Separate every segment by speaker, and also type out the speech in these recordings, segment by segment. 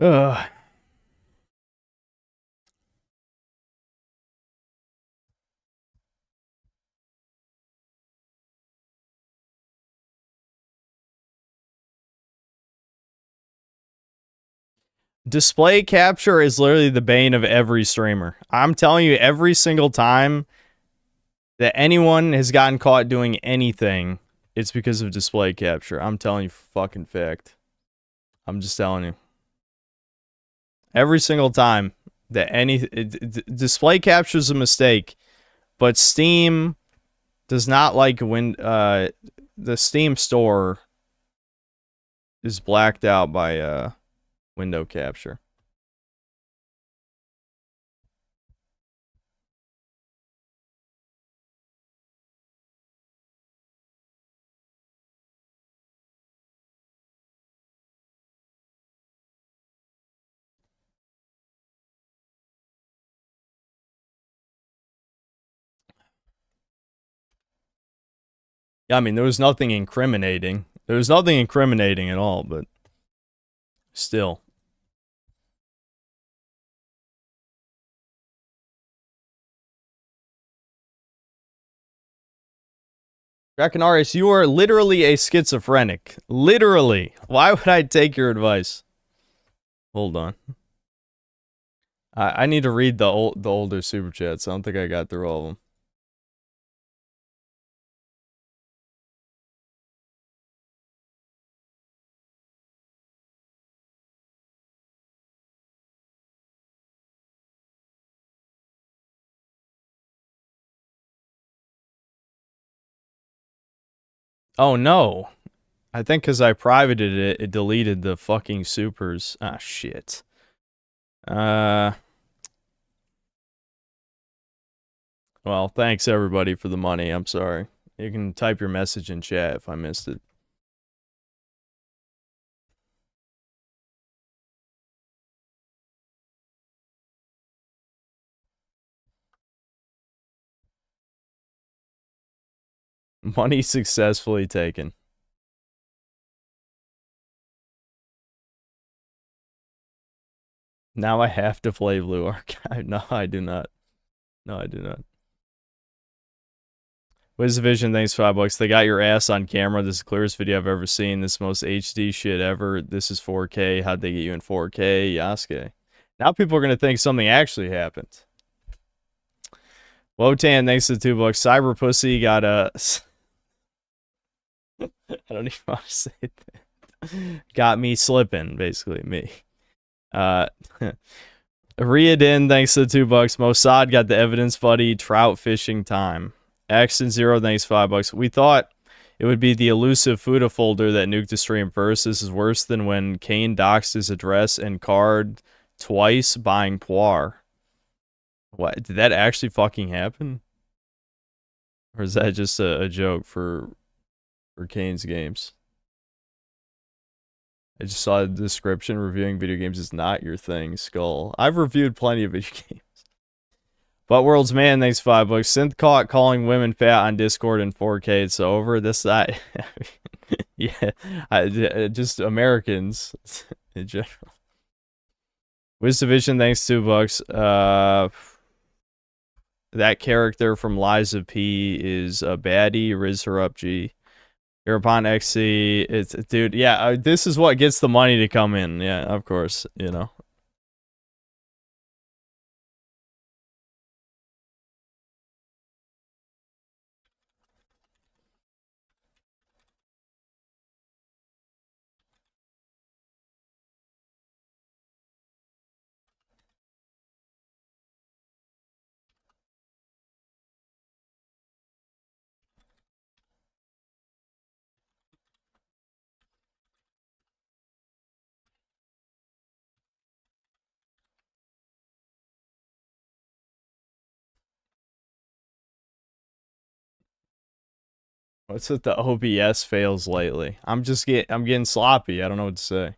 Speaker 1: Ugh. Display capture is literally the bane of every streamer. I'm telling you, every single time that anyone has gotten caught doing anything, it's because of display capture. I'm telling you, fucking fact. I'm just telling you. Every single time that display capture is a mistake, but Steam does not like when the Steam store is blacked out by window capture. Yeah, I mean, there was nothing incriminating. There was nothing incriminating at all, but still. Draconaris, you are literally a schizophrenic. Literally. Why would I take your advice? Hold on. I need to read the older super chats. I don't think I got through all of them. Oh no. I think because I privated it, it deleted the fucking supers. Ah, shit. Well, thanks everybody for the money. I'm sorry. You can type your message in chat if I missed it. Money successfully taken. Now I have to play Blue Archive. No, I do not. No, I do not. WizVision, thanks $5. They got your ass on camera. This is the clearest video I've ever seen. This is most HD shit ever. This is 4K. How'd they get you in 4K? Yasuke. Now people are going to think something actually happened. Wotan, thanks to $2. Cyber Pussy got a... I don't even want to say that. Got me slipping, basically, me. Riadin, thanks to $2. Mossad got the evidence, buddy. Trout fishing time. aGsnVmAneEs, thanks $5. We thought it would be the elusive Fuda folder that nuked the stream first. This is worse than when Kane doxed his address and card twice buying Poir. What? Did that actually fucking happen? Or is that just a joke for Kane's games? I just saw the description. Reviewing video games is not your thing, Skull. I've reviewed plenty of video games. But World's Man, thanks $5. Synth caught calling women fat on Discord in 4K. It's over. This yeah, just Americans in general. WizDivision, thanks $2. That character from Lies of P is a baddie. Riz her up, G. Hereupon XC, it's dude, yeah. This is what gets the money to come in. Yeah, of course, you know. What's with the OBS fails lately? I'm getting sloppy. I don't know what to say.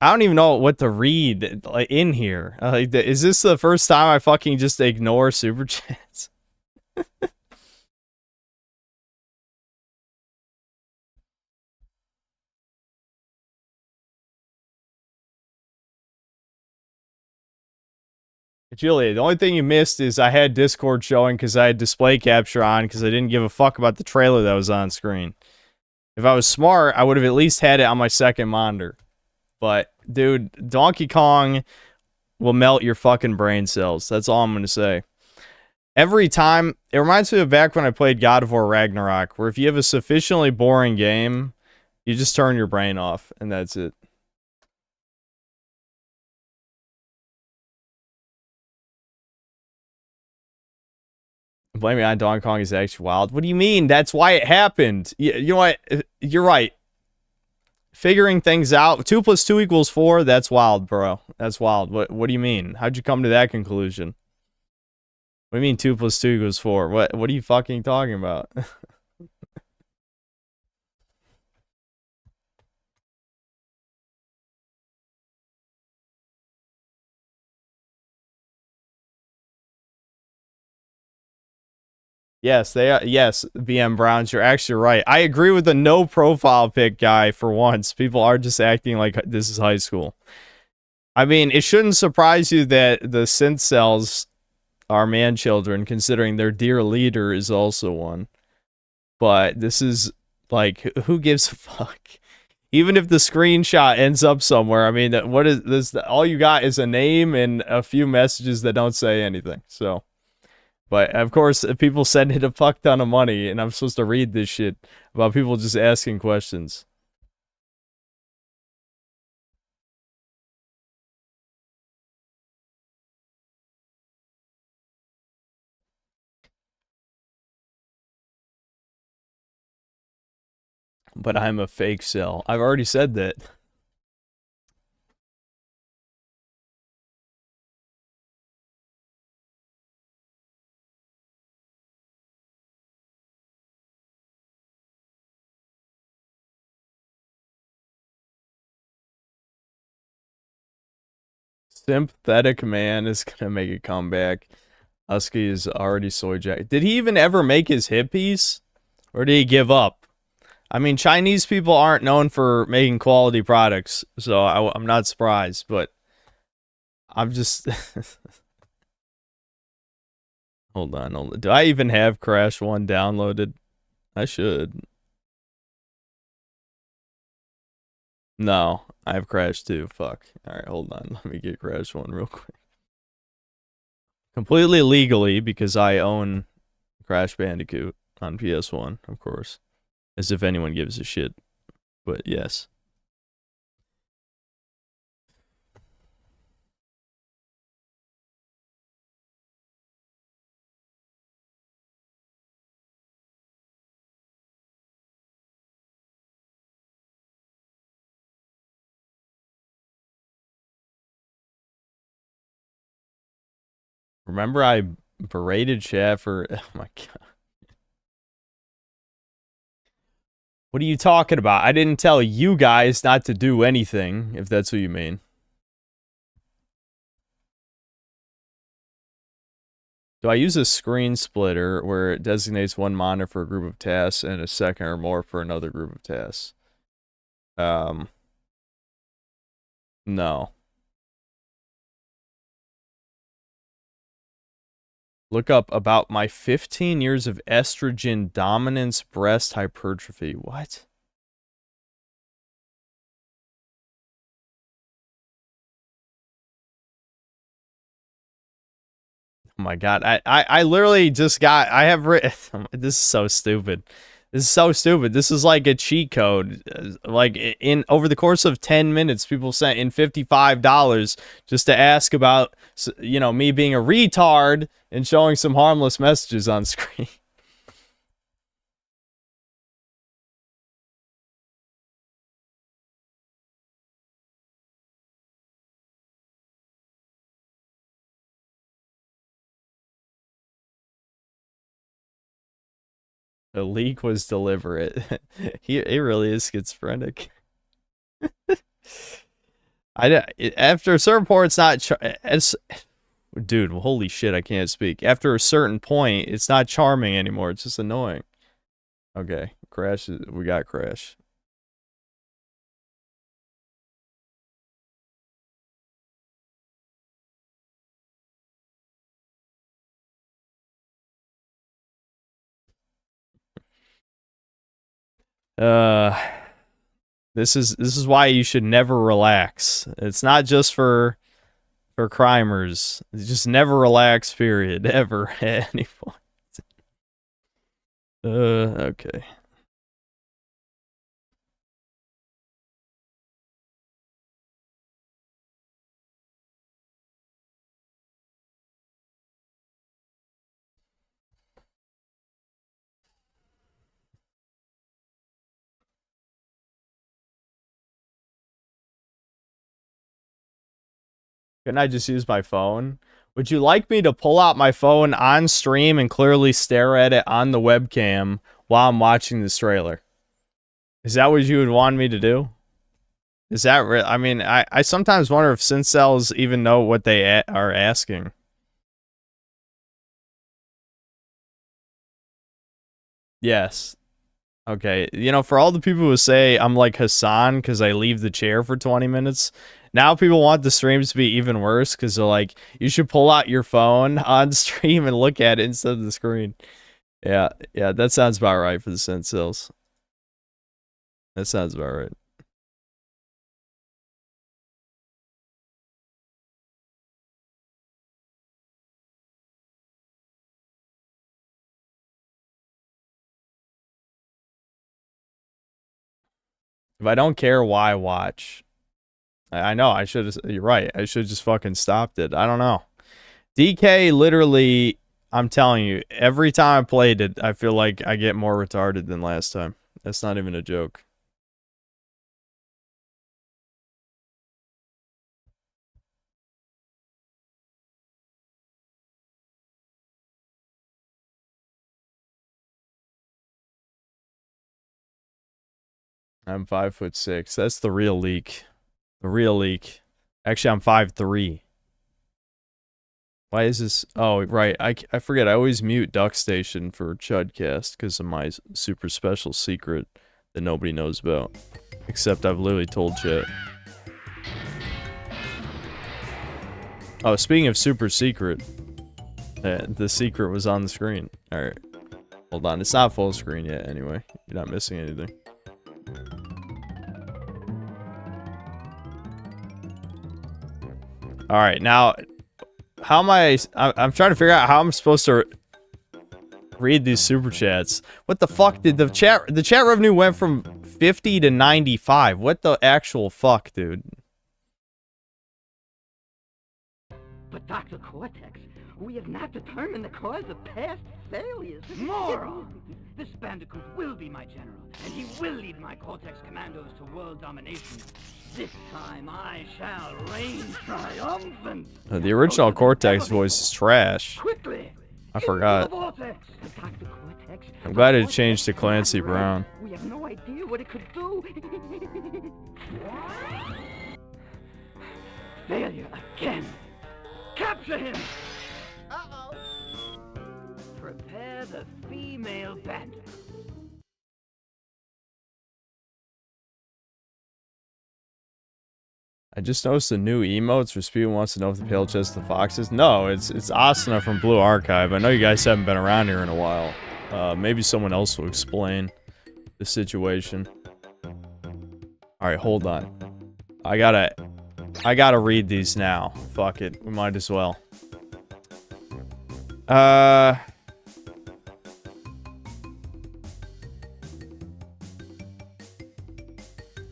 Speaker 1: I don't even know what to read in here. Is this the first time I fucking just ignore super chats? Julia, the only thing you missed is I had Discord showing because I had display capture on because I didn't give a fuck about the trailer that was on screen. If I was smart, I would have at least had it on my second monitor. But, dude, Donkey Kong will melt your fucking brain cells. That's all I'm going to say. Every time, it reminds me of back when I played God of War Ragnarok, where if you have a sufficiently boring game, you just turn your brain off, and that's it. Blaming on Donkey Kong is actually wild. What do you mean? That's why it happened. You know what? You're right. Figuring things out. 2 + 2 = 4. That's wild, bro. That's wild. What do you mean? How'd you come to that conclusion? What do you mean 2 + 2 = 4? What are you fucking talking about? Yes, they are. Yes, VM Browns, you're actually right. I agree with the no profile pic guy for once. People are just acting like this is high school. I mean, it shouldn't surprise you that the synth cells are man children, considering their dear leader is also one. But this is like, who gives a fuck? Even if the screenshot ends up somewhere, I mean, what is this? All you got is a name and a few messages that don't say anything. So. But, of course, people send it a fuck ton of money, and I'm supposed to read this shit about people just asking questions. But I'm a fake cell. I've already said that. Sympathetic man is gonna make a comeback. Husky is already soy jack. Did he even ever make his hit piece? Or did he give up? I mean, Chinese people aren't known for making quality products, so I'm not surprised, but I'm just... Hold on. Do I even have Crash 1 downloaded? I should. No, I have Crash 2. Fuck. Alright, hold on. Let me get Crash 1 real quick. Completely legally, because I own Crash Bandicoot on PS1, of course. As if anyone gives a shit. But yes. Remember I berated chat for... Oh my god. What are you talking about? I didn't tell you guys not to do anything, if that's what you mean. Do I use a screen splitter where it designates one monitor for a group of tasks and a second or more for another group of tasks? No. Look up about my 15 years of estrogen dominance breast hypertrophy. What? Oh my god. I literally just got... I have written... This is so stupid. This is so stupid. This is like a cheat code. Like, in over the course of 10 minutes, people sent in $55 just to ask about, you know, me being a retard and showing some harmless messages on screen. The leak was deliberate. He really is schizophrenic. After a certain point, it's not... Dude, holy shit, I can't speak. After a certain point, it's not charming anymore. It's just annoying. Okay, Crash. We got Crash. Uh, this is why you should never relax. It's not just for crimers. Just never relax, period. Ever at any point. Okay. Couldn't I just use my phone? Would you like me to pull out my phone on stream and clearly stare at it on the webcam while I'm watching this trailer? Is that what you would want me to do? Is that real? I mean, I sometimes wonder if Syncels even know what they are asking. Yes. Okay. You know, for all the people who say I'm like Hassan because I leave the chair for 20 minutes, now people want the streams to be even worse because they're like, you should pull out your phone on stream and look at it instead of the screen. Yeah, that sounds about right for the Syncels. That sounds about right. If I don't care, why watch? I know, I should have, you're right. I should have just fucking stopped it. I don't know. DK literally, I'm telling you, every time I played it, I feel like I get more retarded than last time. That's not even a joke. I'm 5'6". That's the real leak. The real leak. Actually, I'm 5'3". Why is this? Oh, right. I forget. I always mute Duck Station for Chudcast because of my super special secret that nobody knows about. Except I've literally told Chat. Oh, speaking of super secret, the secret was on the screen. Alright. Hold on. It's not full screen yet anyway. You're not missing anything. Alright, now, how am I'm trying to figure out how I'm supposed to read these super chats. What the fuck did the chat revenue went from 50 to 95? What the actual fuck, dude?
Speaker 2: But Dr. Cortex, we have not determined the cause of past failures. Moron! This Bandicoot will be my general, and he will lead my Cortex commandos to world domination. This time I shall reign triumphant.
Speaker 1: The original Cortex voice is trash.
Speaker 2: Quickly!
Speaker 1: I forgot. I'm glad it changed to Clancy Brown.
Speaker 2: We have no idea what it could do. Failure again. Capture him! Uh-oh. Prepare the female bandit.
Speaker 1: I just noticed the new emotes for Speed wants to know if the pale chest of the foxes. No, it's Asuna from Blue Archive. I know you guys haven't been around here in a while. Maybe someone else will explain the situation. Alright, hold on. I gotta read these now. Fuck it. We might as well.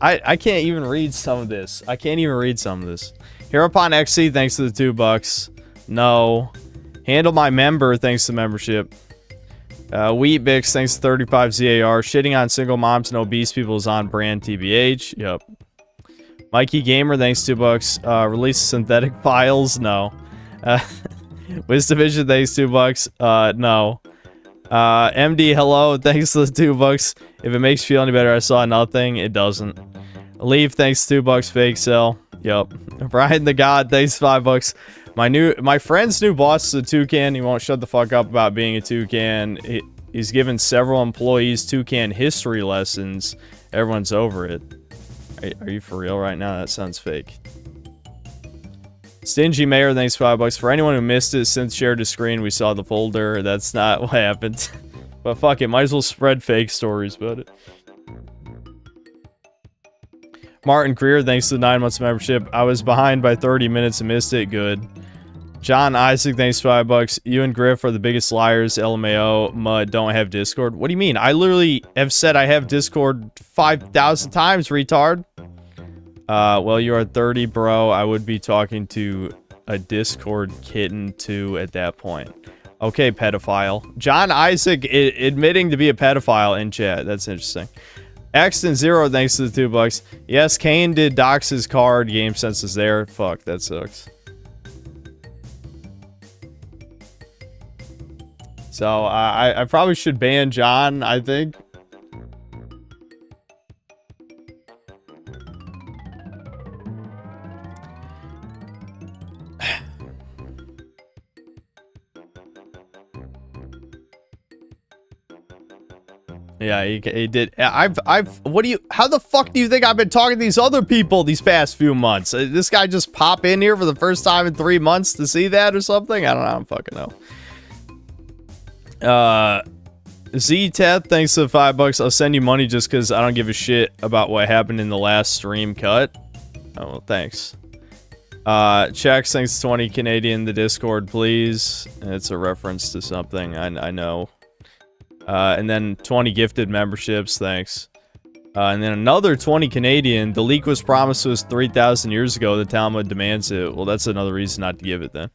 Speaker 1: I can't even read some of this. I can't even read some of this. Hereupon XC, thanks to the $2. No. Handle my member, thanks to membership. Wheatbix, thanks to 35 ZAR. Shitting on single moms and obese people is on brand TBH. Yep. Mikey Gamer, thanks $2. Release synthetic files? No. Wisdivision, thanks $2. No. MD, hello, thanks to the $2. If it makes you feel any better, I saw nothing. It doesn't. Leave, thanks $2. Fake sell. Yep. Brian the God, thanks $5. My friend's new boss is a toucan. He won't shut the fuck up about being a toucan. He's given several employees toucan history lessons. Everyone's over it. Are you for real right now? That sounds fake. Stingy Mayor, thanks $5. For anyone who missed it, since shared the screen, we saw the folder. That's not what happened. But fuck it, might as well spread fake stories about it. Martin Greer, thanks to the 9 months membership. I was behind by 30 minutes and missed it. Good. John Isaac, thanks for $5. You and Griff are the biggest liars. LMAO. Mud, don't have Discord. What do you mean? I literally have said I have Discord 5,000 times, retard. Well, you are 30, bro. I would be talking to a Discord kitten too at that point. Okay, pedophile. John Isaac admitting to be a pedophile in chat. That's interesting. aGsnVmAneEs, thanks to the $2. Yes, Kane did dox his card. Game Sense is there. Fuck, that sucks. So, I probably should ban John, I think. Yeah, he did. How the fuck do you think I've been talking to these other people these past few months? This guy just pop in here for the first time in 3 months to see that or something? I don't know. I don't fucking know. Z-Teth, thanks to the $5. I'll send you money just because I don't give a shit about what happened in the last stream cut. Oh, well, thanks. Checks, thanks to 20 Canadian, the Discord, please. It's a reference to something, I know. And then 20 gifted memberships, thanks. And then another 20 Canadian. The leak was promised to us 3,000 years ago. The Talmud demands it. Well, that's another reason not to give it then.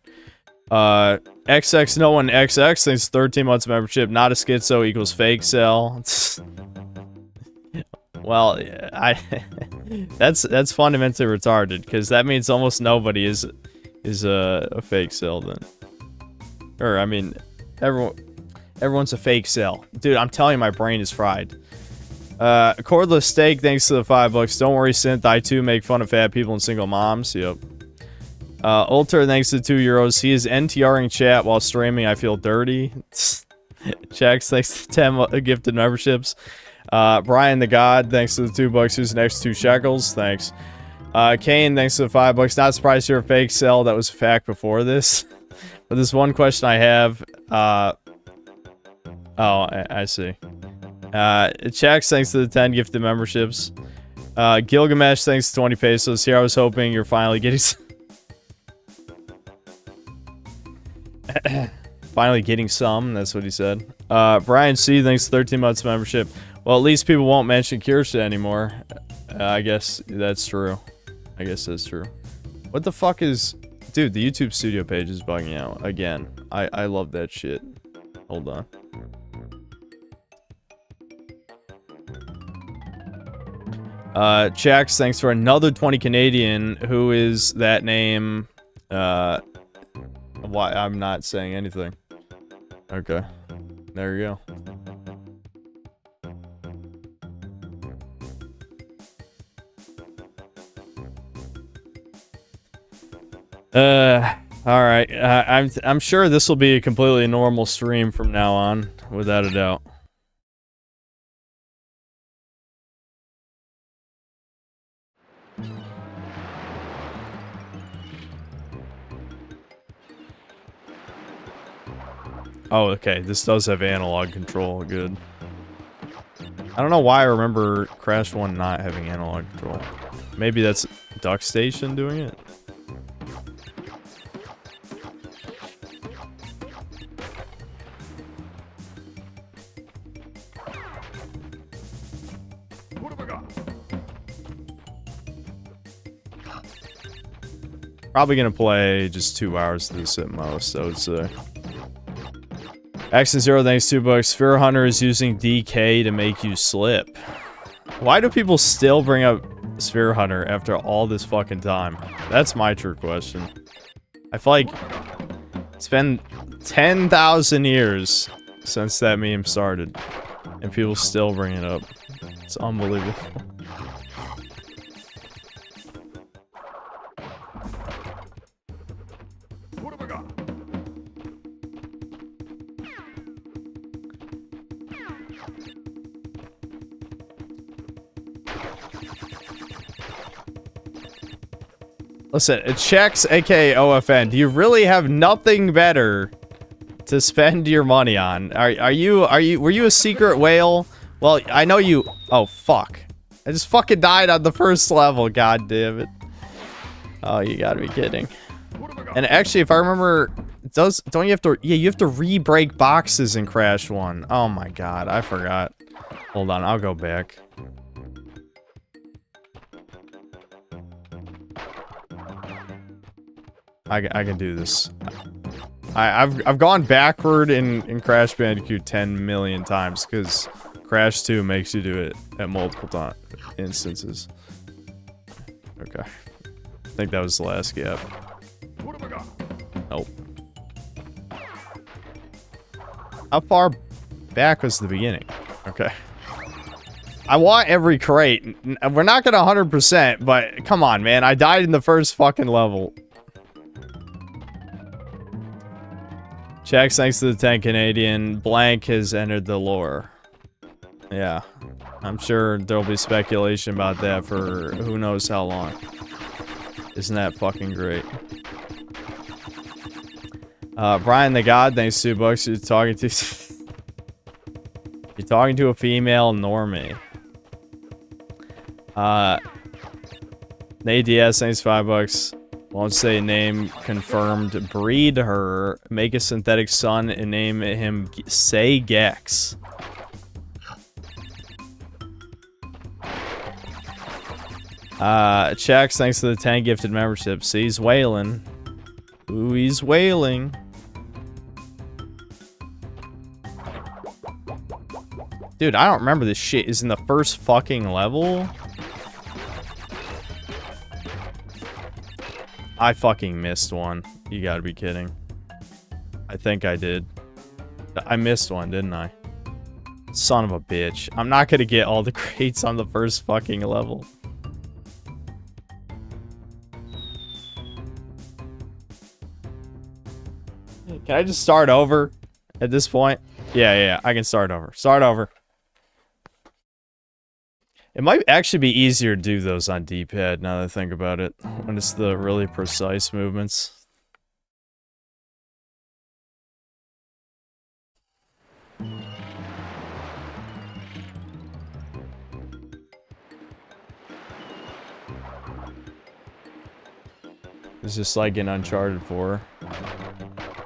Speaker 1: XX no one XX, thanks to 13 months of membership. Not a schizo equals fake cell. Well, that's fundamentally retarded because that means almost nobody is a fake cell then. Or I mean, everyone's a fake cell. Dude, I'm telling you, my brain is fried. Cordless Steak, thanks to the $5. Don't worry, Synth. I too make fun of fat people and single moms. Yep. Ulter, thanks to €2. He is NTRing chat while streaming. I feel dirty. Checks, thanks to 10 gifted memberships. Brian the God, thanks to the $2. Who's next 2 shekels? Thanks. Kane, thanks to the $5. Not surprised you're a fake cell. That was a fact before this. But this one question I have. Oh, I see. Checks, thanks to the 10 gifted memberships. Gilgamesh, thanks to 20 pesos. Here I was hoping you're finally getting finally getting some, that's what he said. Brian C, thanks to 13 months membership. Well, at least people won't mention Kirsha anymore. I guess that's true. I guess that's true. What the fuck is... Dude, the YouTube studio page is bugging out. Again. I love that shit. Hold on. Checks, thanks for another 20 Canadian. Who is that name? Why? I'm not saying anything. Okay. There you go. Alright. I'm sure this will be a completely normal stream from now on, without a doubt. Oh, okay. This does have analog control. Good. I don't know why I remember Crash 1 not having analog control. Maybe that's Duck Station doing it?
Speaker 3: What have I got?
Speaker 1: Probably gonna play just 2 hours of this at most, I would say. aGsnVmAneEs, thanks $2. Sphere Hunter is using DK to make you slip. Why do people still bring up Sphere Hunter after all this fucking time? That's my true question. I feel like it's been 10,000 years since that meme started, and people still bring it up. It's unbelievable.
Speaker 3: What have I got?
Speaker 1: Listen, it checks, aka OFN. Do you really have nothing better to spend your money on? Were you a secret whale? Well, I know you. Oh fuck! I just fucking died on the first level. God damn it. Oh, you gotta be kidding. And actually, if I remember, don't you have to, yeah, you have to re-break boxes in Crash 1. Oh my god, I forgot. Hold on, I'll go back. I can do this. I've gone backward in Crash Bandicoot 10 million times because Crash 2 makes you do it at multiple instances. Okay. I think that was the last gap. Nope. How far back was the beginning? Okay. I want every crate. We're not gonna 100%, but come on, man. I died in the first fucking level. Checks thanks to the 10 Canadian. Blank has entered the lore. Yeah. I'm sure there'll be speculation about that for who knows how long. Isn't that fucking great? Brian the God, thanks $2. You're talking to... You're talking to a female normie. Nate DS, thanks $5. Won't say name confirmed. Breed her. Make a synthetic son and name him Say Gex. Checks, thanks to the 10 gifted memberships. He's wailing. Ooh, he's wailing. Dude, I don't remember this shit is in the first fucking level. I fucking missed one. You gotta be kidding. I think I did. I missed one, didn't I? Son of a bitch. I'm not gonna get all the crates on the first fucking level. Can I just start over at this point? Yeah, I can start over. Start over. It might actually be easier to do those on D-pad now that I think about it. When it's the really precise movements. It's just like in Uncharted 4.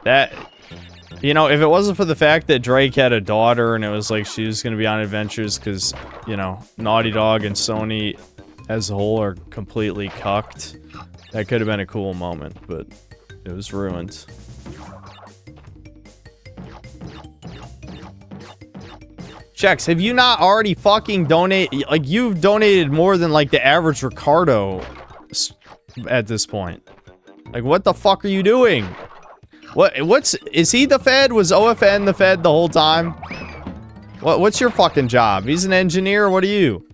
Speaker 1: That... You know, if it wasn't for the fact that Drake had a daughter and it was like she was going to be on adventures because, you know, Naughty Dog and Sony as a whole are completely cucked, that could have been a cool moment, but it was ruined. Checks, have you not already fucking donated? Like, you've donated more than, like, the average Ricardo at this point. Like, what the fuck are you doing? Is he the Fed? Was OFN the Fed the whole time? What's your fucking job? He's an engineer, what are you?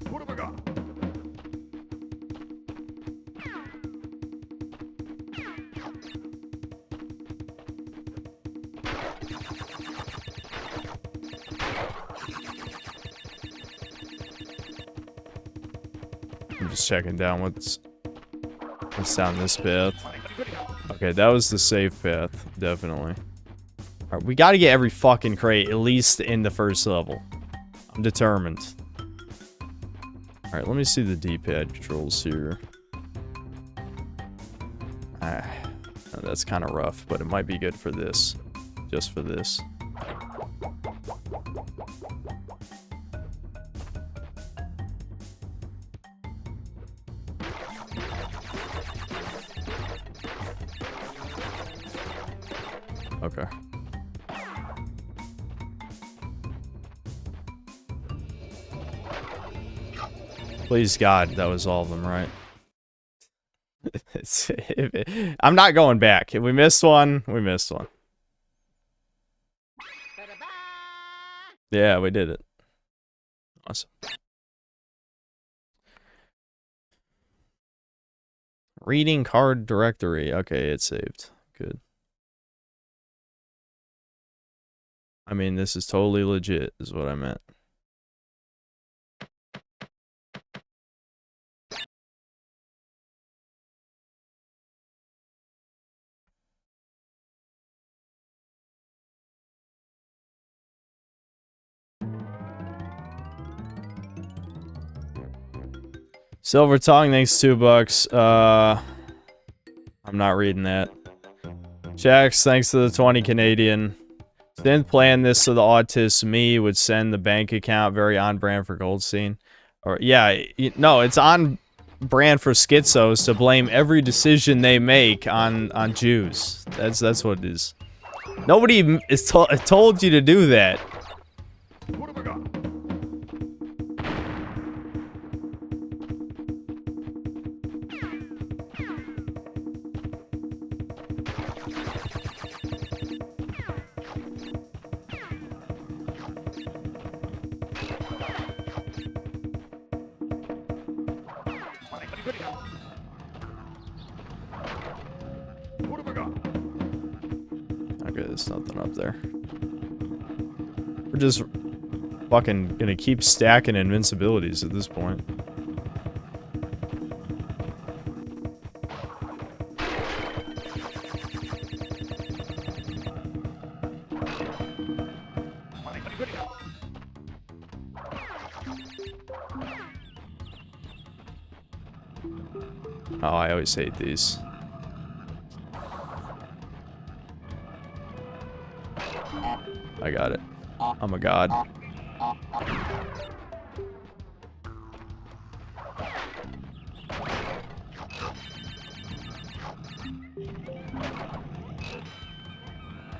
Speaker 3: What have I got?
Speaker 1: I'm just checking down what's down this path. Okay, that was the safe path, definitely. Alright, we gotta get every fucking crate, at least in the first level. I'm determined. Alright, let me see the D-pad controls here. That's kind of rough, but it might be good for this. Just for this. Okay. Please God, that was all of them, right? I'm not going back. If we missed one, we missed one. Yeah, we did it. Awesome. Reading card directory. Okay, it's saved. Good. I mean, this is totally legit, is what I meant. Silver Tongue, thanks $2. I'm not reading that. Jax, thanks to the 20 Canadian. Didn't plan this so the autist me would send the bank account, very on brand for Goldstein. Or yeah, no, it's on brand for schizos to blame every decision they make on Jews. That's what it is. Nobody is told you to do that.
Speaker 3: What have I got? What have I got?
Speaker 1: Okay, there's nothing up there. We're just fucking gonna keep stacking invincibilities at this point. Oh, I always hate these. I got it. I'm a god.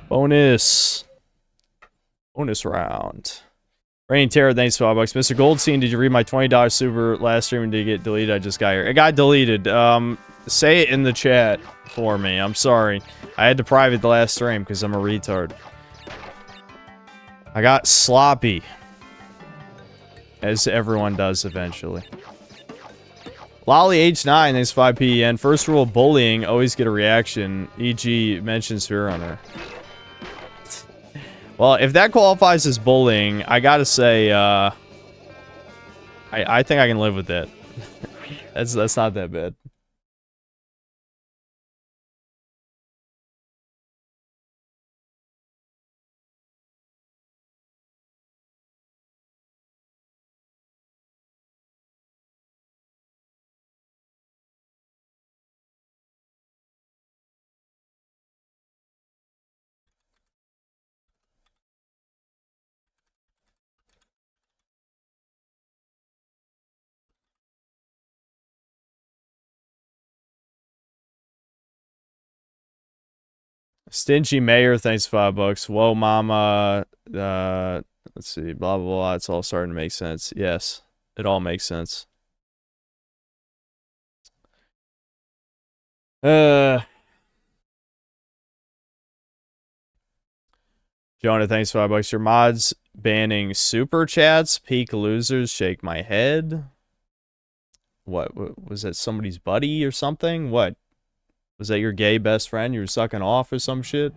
Speaker 1: Bonus. Bonus round. Raining Terror, thanks for $5. Mr. Goldstein, did you read my $20 super last stream and did it get deleted? I just got here. It got deleted. Say it in the chat for me. I'm sorry. I had to private the last stream because I'm a retard. I got sloppy. As everyone does eventually. Lolly H9, thanks 5 PEN. First rule of bullying, always get a reaction. E.g. mention Sphere Hunter. Well, if that qualifies as bullying, I gotta say, I think I can live with that. That's not that bad. Stingy Mayor, thanks $5. Whoa, mama. Let's see. Blah, blah, blah. It's all starting to make sense. Yes. It all makes sense. Jonah, thanks $5. Your mods banning super chats. Peak losers. Shake my head. What was that? Somebody's buddy or something? What? Was that your gay best friend you were sucking off or some shit?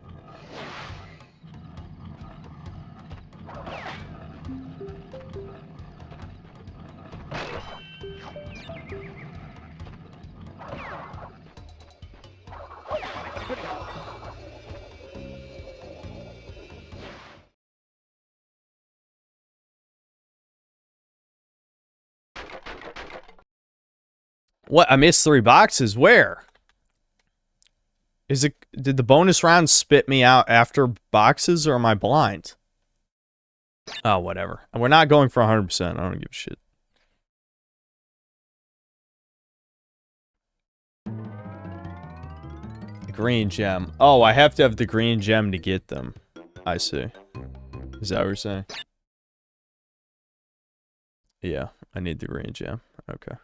Speaker 1: What? I missed 3 boxes. Where? Is it? Did the bonus round spit me out after boxes, or am I blind? Oh, whatever. We're not going for 100%. I don't give a shit. Green gem. Oh, I have to have the green gem to get them. I see. Is that what you're saying? Yeah, I need the green gem. Okay.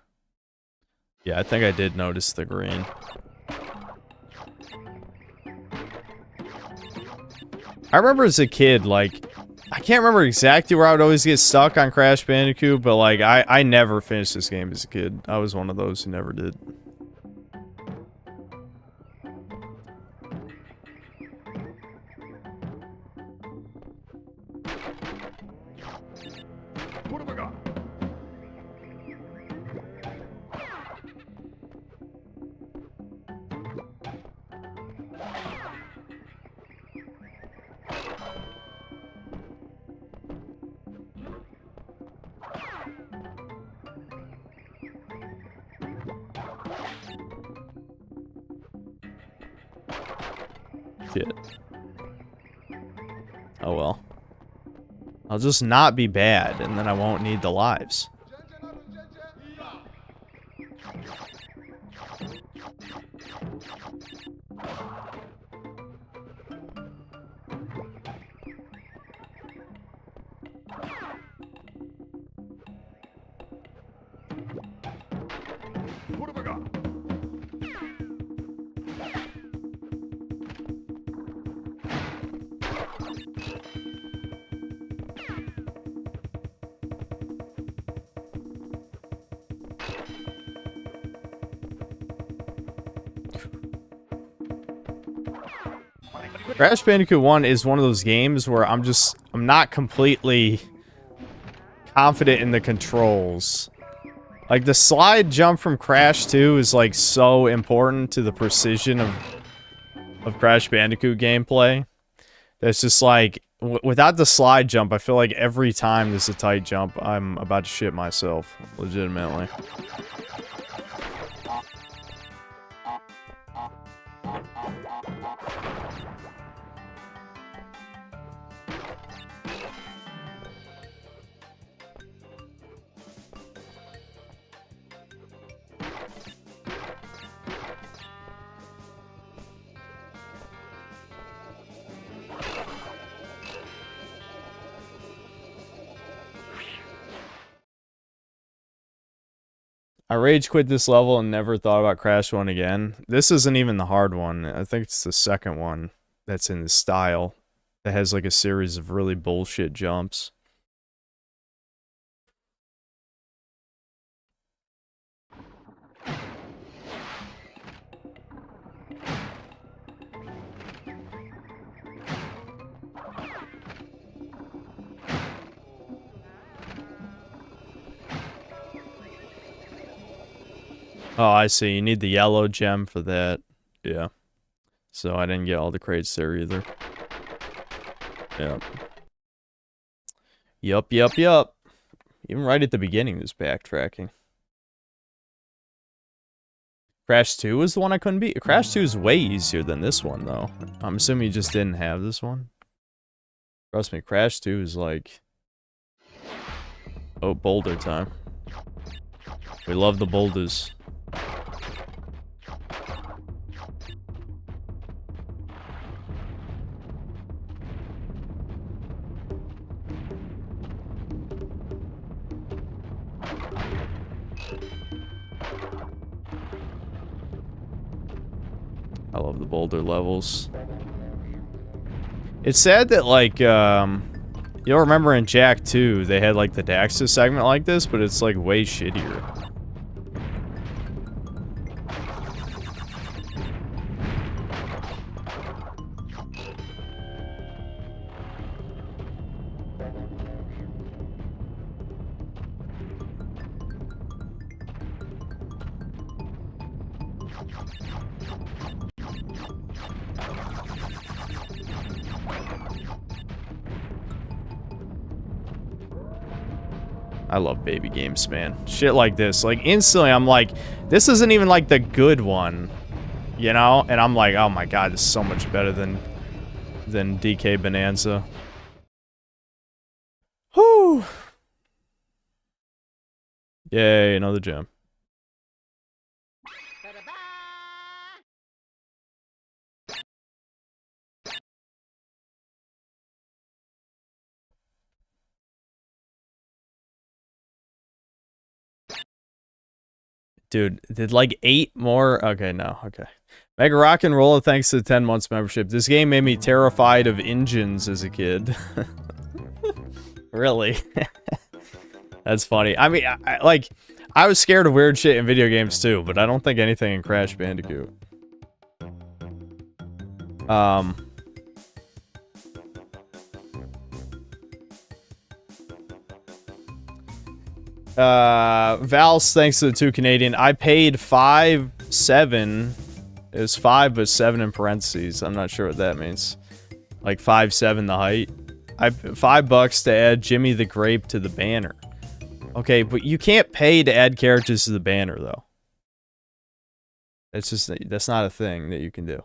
Speaker 1: Yeah, I think I did notice the green. I remember as a kid, like, I can't remember exactly where I would always get stuck on Crash Bandicoot, but, like, I never finished this game as a kid. I was one of those who never did.
Speaker 3: What have I got?
Speaker 1: Shit. Oh well. I'll just not be bad, and then I won't need the lives.
Speaker 3: What have I got?
Speaker 1: Crash Bandicoot 1 is one of those games where I'm not completely confident in the controls. Like, the slide jump from Crash 2 is, like, so important to the precision of Crash Bandicoot gameplay. That's just, like, without the slide jump, I feel like every time there's a tight jump, I'm about to shit myself. Legitimately. I rage quit this level and never thought about Crash 1 again. This isn't even the hard one. I think it's the second one that's in this style that has like a series of really bullshit jumps. Oh, I see. You need the yellow gem for that. Yeah. So I didn't get all the crates there either. Yep. Yup. Even right at the beginning, there's backtracking. Crash 2 was the one I couldn't beat. Crash 2 is way easier than this one, though. I'm assuming you just didn't have this one. Trust me, Crash 2 is like... Oh, boulder time. We love the boulders. I love the boulder levels. It's sad that, like, you'll remember in Jak 2, they had, like, the Daxter segment like this, but it's, like, way shittier. I love baby games, man. Shit like this. Like, instantly, I'm like, this isn't even, like, the good one. You know? And I'm like, oh my god, this is so much better than DK Bonanza. Whew. Yay, another gem. Dude, did like 8 more? Okay, no, okay. Mega Rock and Rolla, thanks to the 10 months membership. This game made me terrified of engines as a kid. Really? That's funny. I mean, I was scared of weird shit in video games too, but I don't think anything in Crash Bandicoot. Val's, thanks to the 2 Canadian. I paid 5.7. It was 5 but 7 in parentheses. I'm not sure what that means. Like 5.7 the height. $5 to add Jimmy the Grape to the banner. Okay, but you can't pay to add characters to the banner though. That's not a thing that you can do.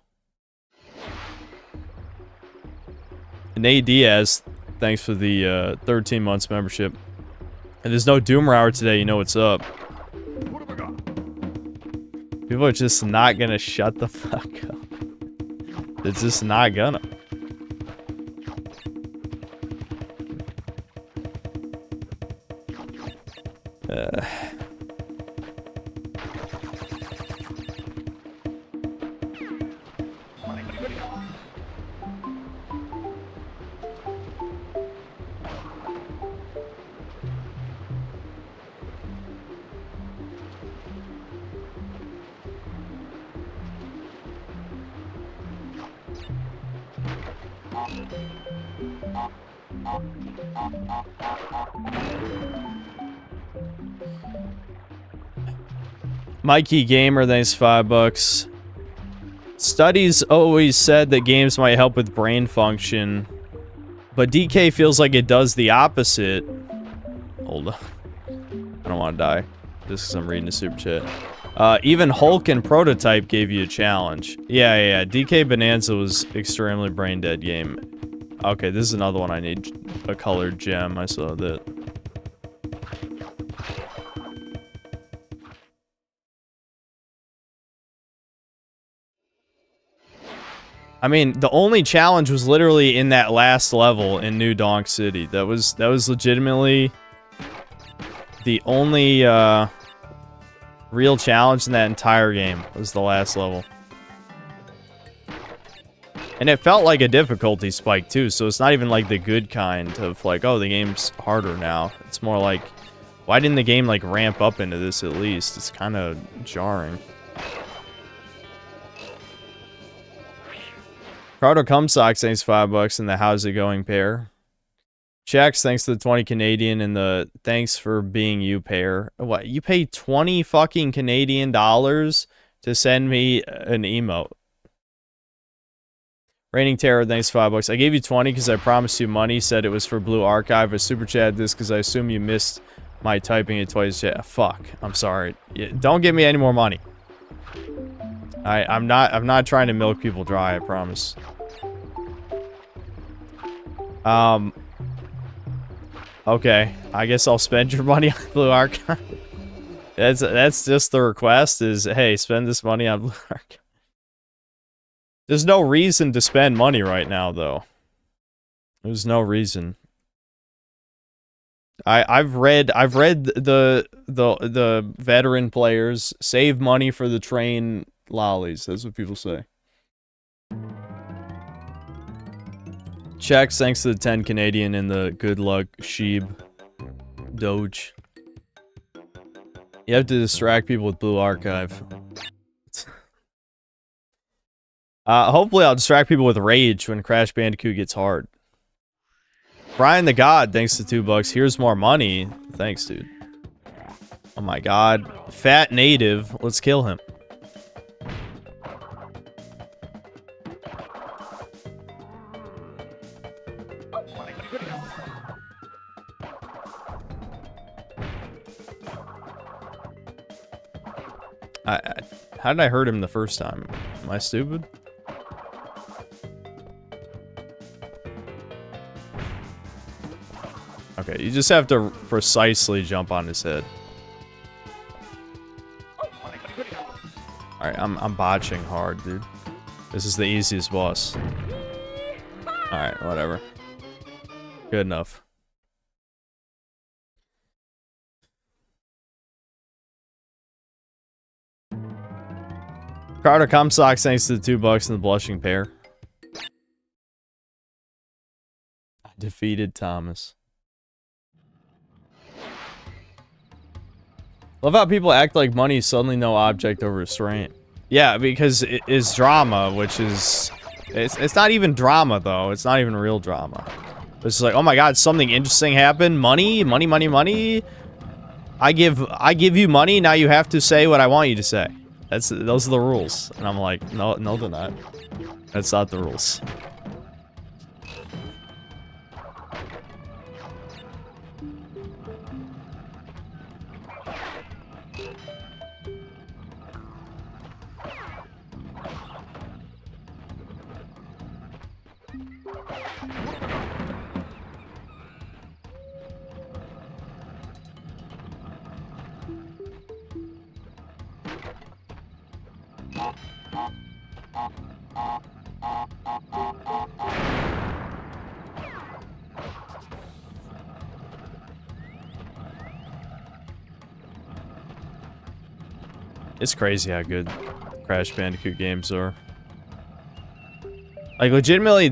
Speaker 1: Nate Diaz, thanks for the 13 months membership. And there's no Doomer Hour today, you know what's up.
Speaker 3: What have I got?
Speaker 1: People are just not gonna shut the fuck up. They're just not gonna. Mikey Gamer, thanks $5. Studies always said that games might help with brain function, but DK feels like it does the opposite. Hold on. I don't want to die. Just because I'm reading the super chat. Even Hulk and Prototype gave you a challenge. Yeah. DK Bonanza was extremely brain dead game. Okay, this is another one I need a colored gem. I saw that. I mean, the only challenge was literally in that last level in New Donk City. That was legitimately the only real challenge in that entire game was the last level. And it felt like a difficulty spike too, so it's not even like the good kind of like, oh, the game's harder now. It's more like, why didn't the game like ramp up into this at least? It's kind of jarring. Cardo Cumsock, thanks $5 in the how's it going pair. Checks, thanks to the 20 Canadian and the thanks for being you pair. What, you pay 20 fucking Canadian dollars to send me an emote? Raining Terror, thanks $5. I gave you 20 because I promised you money, said it was for Blue Archive. I super chatted this because I assume you missed my typing it twice. Yeah, fuck, I'm sorry. Don't give me any more money. I'm not trying to milk people dry, I promise. Okay, I guess I'll spend your money on Blue Archive. That's just the request is, hey, spend this money on Blue Archive. There's no reason to spend money right now, though. There's no reason. I've read the veteran players save money for the train lollies. That's what people say. Checks, thanks to the 10 Canadian and the good luck Sheeb Doge. You have to distract people with Blue Archive. Hopefully I'll distract people with Rage when Crash Bandicoot gets hard. Brian the God, thanks to $2. Here's more money. Thanks, dude. Oh my god. Fat native. Let's kill him. How did I hurt him the first time? Am I stupid? Okay, you just have to precisely jump on his head. Alright, I'm botching hard, dude. This is the easiest boss. Alright, whatever. Good enough. Carter Comsock, thanks to the $2 and the blushing pair. I defeated Thomas. Love how people act like money is suddenly no object of restraint. Yeah, because it is drama, which is... It's not even drama, though. It's not even real drama. It's just like, oh my god, something interesting happened. Money, money, money, money. I give you money, now you have to say what I want you to say. Those are the rules. And I'm like, no, they're not. That's not the rules. It's crazy how good Crash Bandicoot games are. Like, legitimately,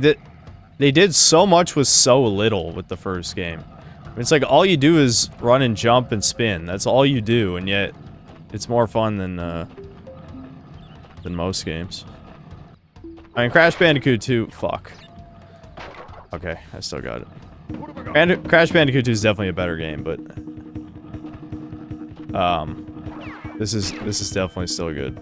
Speaker 1: they did so much with so little with the first game. It's like all you do is run and jump and spin. That's all you do, and yet it's more fun than most games. I mean, Crash Bandicoot 2, fuck. Okay, I still got it. Crash Bandicoot 2 is definitely a better game, but this is definitely still good.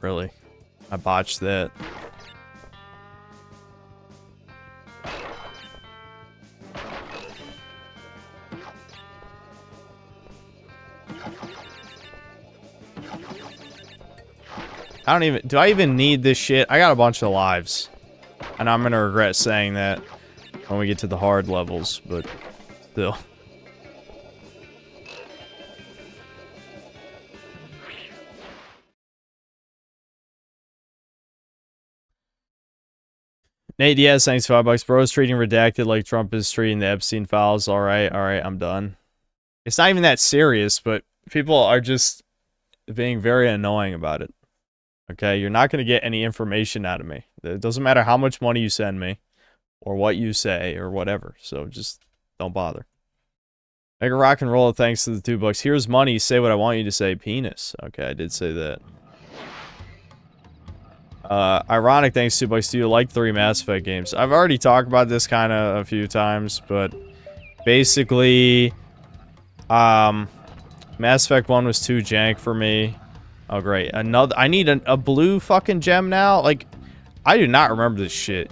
Speaker 1: Really? I botched that. Do I even need this shit? I got a bunch of lives. And I'm gonna regret saying that when we get to the hard levels, but still. Nate Diaz, thanks $5. Bro's treating Redacted like Trump is treating the Epstein files. Alright, I'm done. It's not even that serious, but people are just being very annoying about it. Okay, you're not going to get any information out of me. It doesn't matter how much money you send me, or what you say, or whatever. So just don't bother. Make a rock and roll, thanks to the $2. Here's money, say what I want you to say, penis. Okay, I did say that. Ironic, thanks to $2. Do you like 3 Mass Effect games? I've already talked about this kind of a few times, but basically, Mass Effect 1 was too jank for me. Oh, great. I need a blue fucking gem now? Like, I do not remember this shit.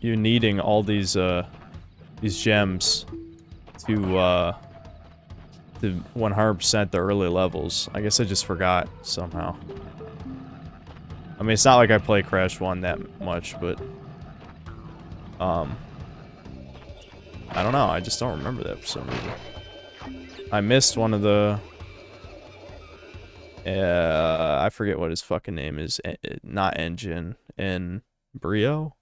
Speaker 1: You needing all these gems to 100% the early levels. I guess I just forgot somehow. I mean, it's not like I play Crash 1 that much, but I don't know. I just don't remember that for some reason. I missed one of the... I forget what his fucking name is. Not Engine. And Brio?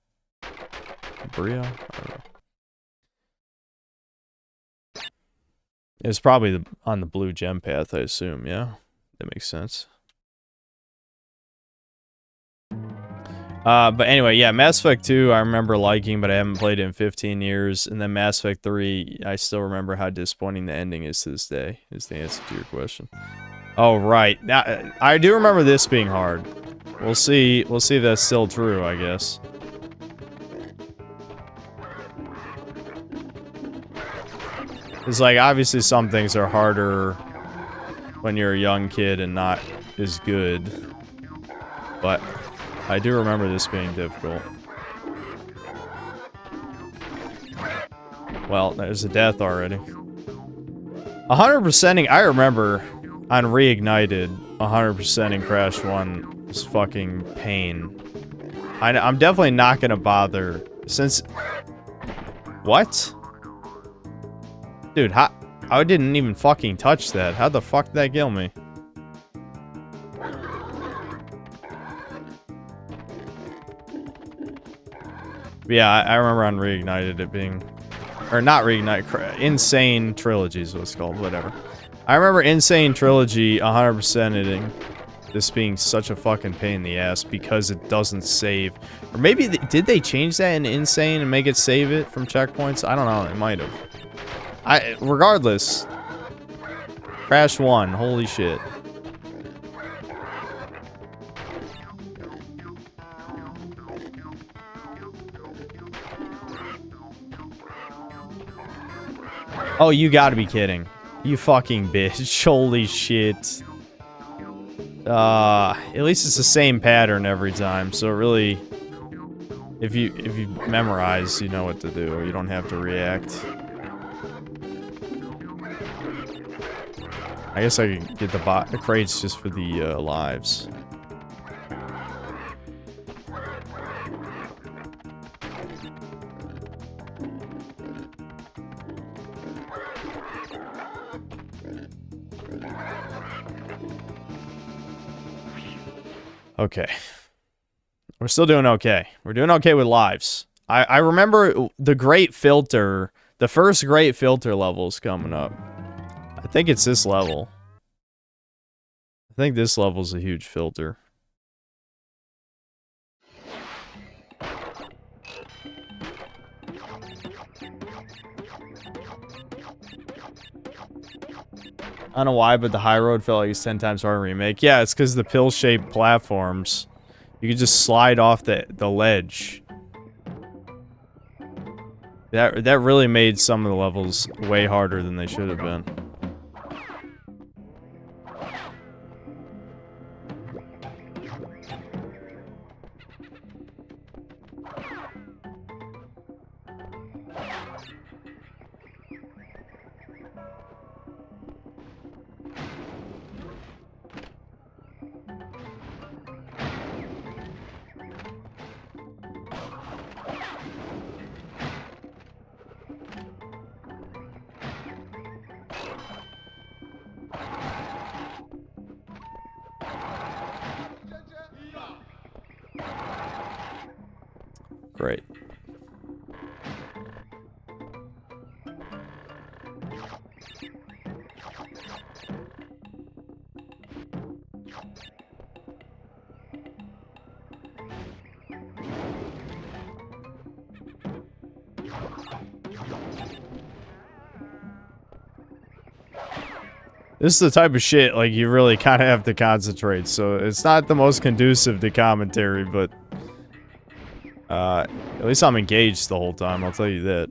Speaker 1: Brio? I don't know. It's probably on the blue gem path, I assume, yeah? That makes sense. But anyway, yeah, Mass Effect 2 I remember liking, but I haven't played it in 15 years. And then Mass Effect 3, I still remember how disappointing the ending is to this day, is the answer to your question. Oh, right. Now, I do remember this being hard. We'll see if that's still true, I guess. It's like, obviously some things are harder when you're a young kid and not as good. But I do remember this being difficult. Well, there's a death already. 100%ing, I remember on Reignited, 100%ing Crash 1 was fucking pain. I'm definitely not gonna bother since... What? Dude, I didn't even fucking touch that. How the fuck did that kill me? Yeah, I remember on Reignited it being... Or not Reignited, Insane Trilogy is what it's called, whatever. I remember Insane Trilogy 100%ing this being such a fucking pain in the ass because it doesn't save. Or maybe, did they change that in Insane and make it save it from checkpoints? I don't know, they might have. Regardless, Crash 1, holy shit. Oh, you gotta be kidding. You fucking bitch. Holy shit. At least it's the same pattern every time, so it really If you memorize, you know what to do. You don't have to react. I guess I can get the crates just for the lives. Okay. We're still doing okay. We're doing okay with lives. I remember the great filter, the first great filter level is coming up. I think it's this level. I think this level's a huge filter. I don't know why, but the high road felt like it's 10 times harder to remake. Yeah, it's because the pill-shaped platforms. You can just slide off the ledge. That really made some of the levels way harder than they should have been. Great. This is the type of shit, like, you really kind of have to concentrate, so it's not the most conducive to commentary, but... at least I'm engaged the whole time, I'll tell you that.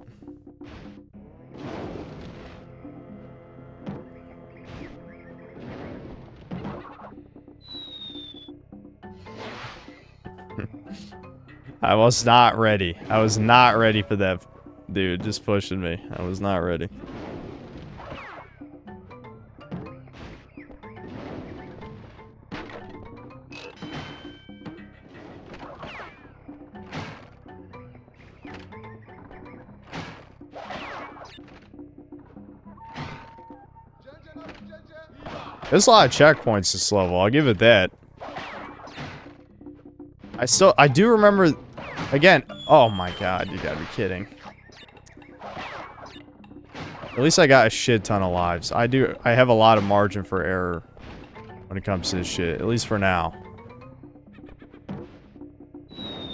Speaker 1: I was not ready. I was not ready for that dude just pushing me. I was not ready. There's a lot of checkpoints this level, I'll give it that. I do remember, again, oh my god, you gotta be kidding. At least I got a shit ton of lives. I have a lot of margin for error when it comes to this shit, at least for now.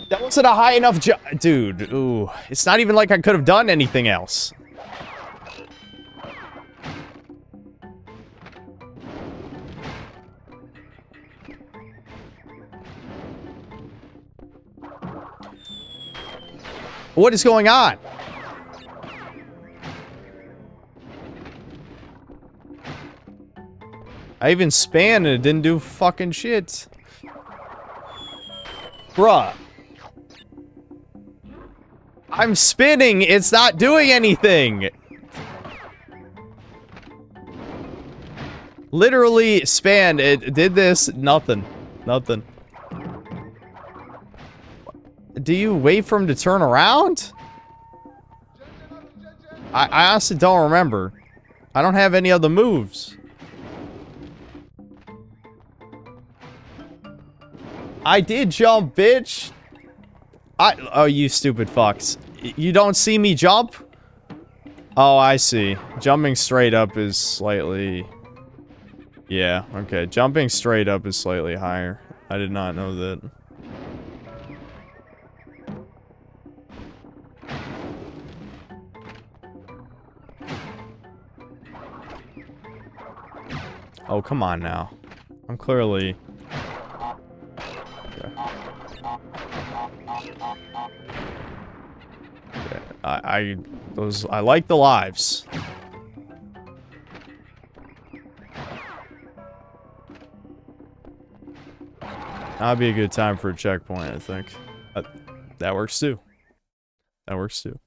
Speaker 1: That wasn't a high enough dude, ooh. It's not even like I could have done anything else. What is going on? I even spanned and it didn't do fucking shit. Bruh. I'm spinning, it's not doing anything. Literally spanned, it did this, nothing. Nothing. Do you wait for him to turn around? I honestly don't remember. I don't have any other moves. I did jump, bitch. Oh, you stupid fucks. You don't see me jump? Oh, I see. Jumping straight up is slightly... Yeah, okay. Jumping straight up is slightly higher. I did not know that. Oh, come on now. I'm clearly... Okay. Okay. I like the lives. That'd be a good time for a checkpoint, I think. That works too. That works too.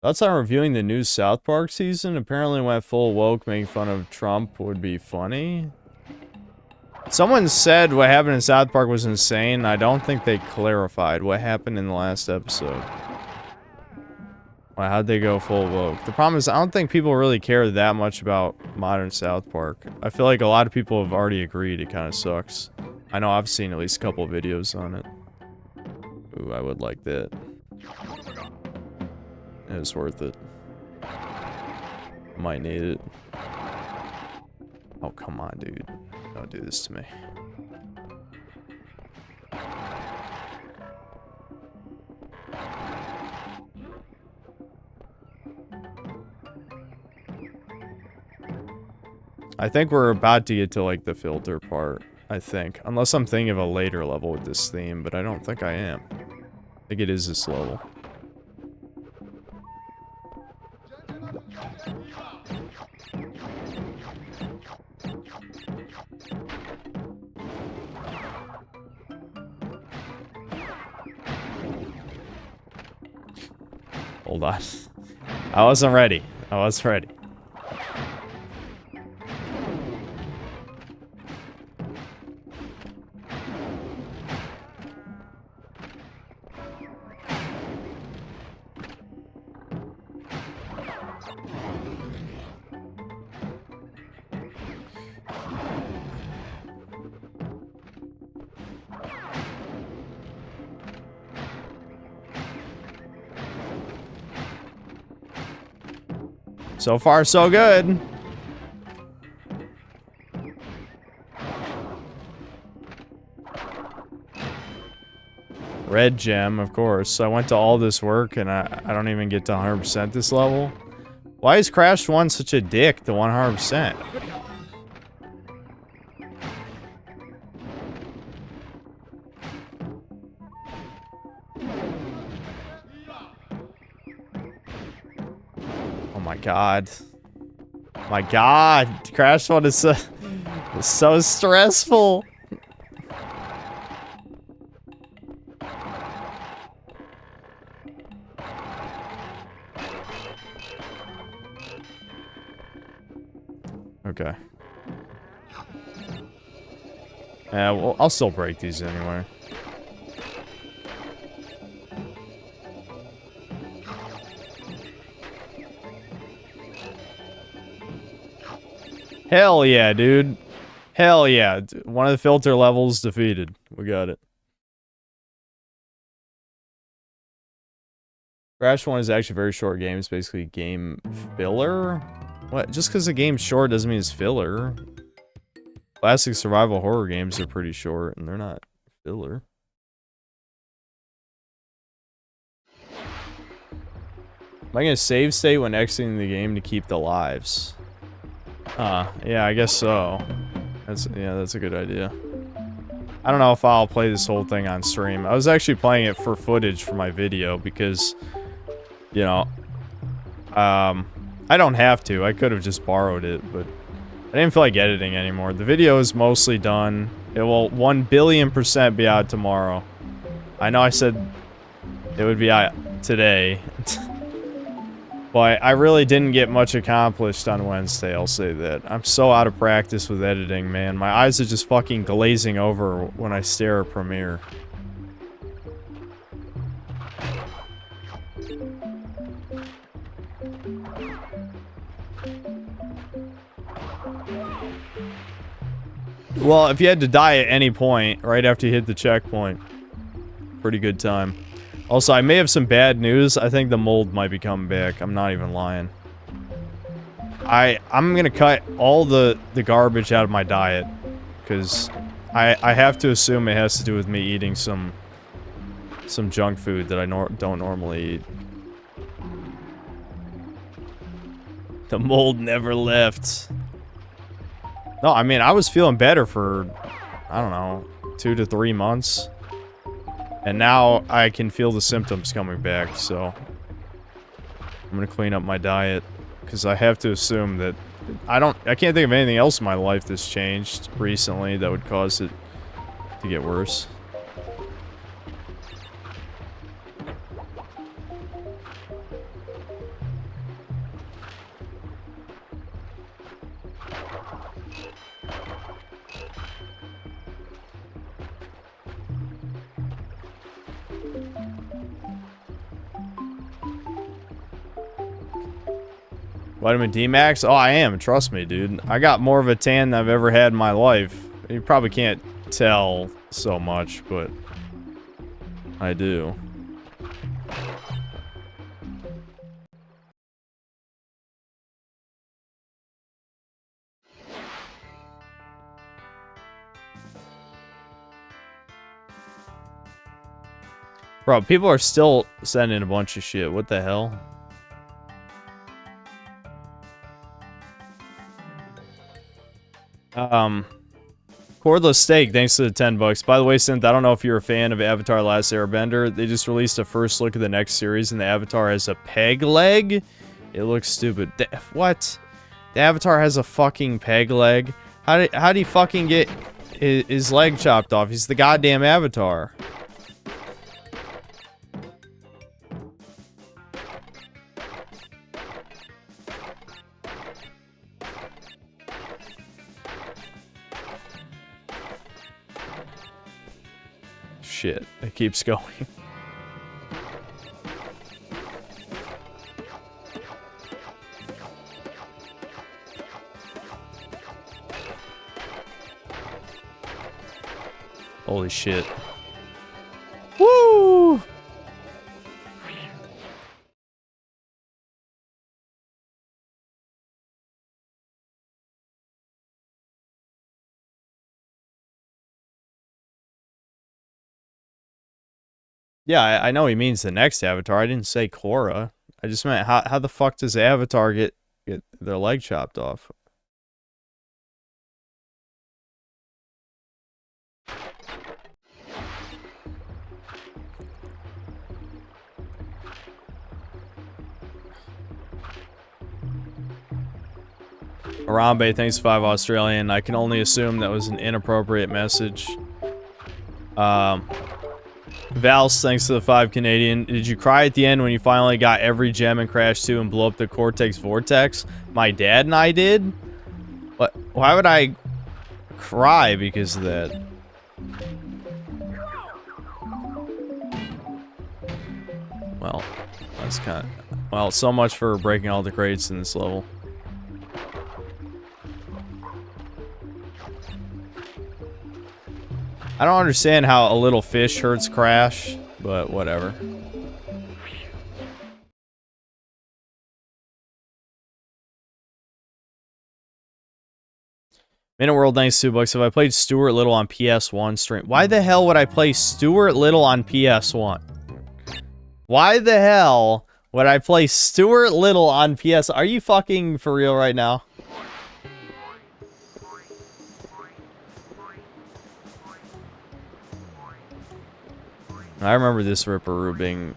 Speaker 1: Thoughts on reviewing the new South Park season? Apparently went full woke, making fun of Trump would be funny. Someone said what happened in South Park was insane. I don't think they clarified what happened in the last episode. Well, how'd they go full woke? The problem is I don't think people really care that much about modern South Park. I feel like a lot of people have already agreed it kind of sucks. I know I've seen at least a couple of videos on it. Ooh, I would like that. It was worth it. Might need it. Oh, come on, dude. Don't do this to me. I think we're about to get to, like, the filter part. I think. Unless I'm thinking of a later level with this theme, but I don't think I am. I think it is this level. Hold on. I wasn't ready. I was ready. So far, so good. Red gem, of course. I went to all this work and I don't even get to 100% this level. Why is Crash 1 such a dick to 100%? God. My God. Crash 1 is so stressful. Okay. Yeah, well, I'll still break these anyway. Hell yeah, dude. Hell yeah. One of the filter levels defeated. We got it. Crash 1 is actually a very short game. It's basically game filler? What? Just because the game's short doesn't mean it's filler. Classic survival horror games are pretty short, and they're not filler. Am I gonna save state when exiting the game to keep the lives? Yeah, I guess so. That's a good idea. I don't know if I'll play this whole thing on stream. I was actually playing it for footage for my video because, you know, I don't have to. I could have just borrowed it, but I didn't feel like editing anymore. The video is mostly done. It will 1,000,000,000% be out tomorrow. I know I said it would be out today. But I really didn't get much accomplished on Wednesday, I'll say that. I'm so out of practice with editing, man. My eyes are just fucking glazing over when I stare at Premiere. Well, if you had to die at any point, right after you hit the checkpoint, pretty good time. Also, I may have some bad news. I think the mold might be coming back. I'm not even lying. I'm gonna cut all the garbage out of my diet. Because I have to assume it has to do with me eating some some junk food that I don't normally eat. The mold never left. No, I mean, I was feeling better for, I don't know, 2 to 3 months. And now I can feel the symptoms coming back, so I'm gonna clean up my diet. Because I have to assume that I can't think of anything else in my life that's changed recently that would cause it to get worse. Vitamin D max? Oh, I am. Trust me, dude. I got more of a tan than I've ever had in my life. You probably can't tell so much, but I do. Bro, people are still sending a bunch of shit. What the hell? Cordless Steak, thanks to the 10 bucks. By the way, Synth, I don't know if you're a fan of Avatar Last Airbender. They just released a first look at the next series, and the Avatar has a peg leg. It looks stupid. What? The Avatar has a fucking peg leg? How do you fucking get his leg chopped off? He's the goddamn Avatar. Shit, it keeps going. Holy shit. Woo! Yeah, I know he means the next Avatar. I didn't say Korra. I just meant how the fuck does the Avatar get their leg chopped off? Arambe, thanks 5 Australian. I can only assume that was an inappropriate message. Vals, thanks to the 5 Canadian. Did you cry at the end when you finally got every gem in Crash 2 and blew up the Cortex Vortex? My dad and I did? What? Why would I cry because of that? Well, that's kind of... Well, so much for breaking all the crates in this level. I don't understand how a little fish hurts Crash, but whatever. Minute World, thanks $2. If I played Stuart Little on PS1 stream, why the hell would I play Stuart Little on PS1? Why the hell would I play Stuart Little on PS? Are you fucking for real right now? I remember this Ripperoo being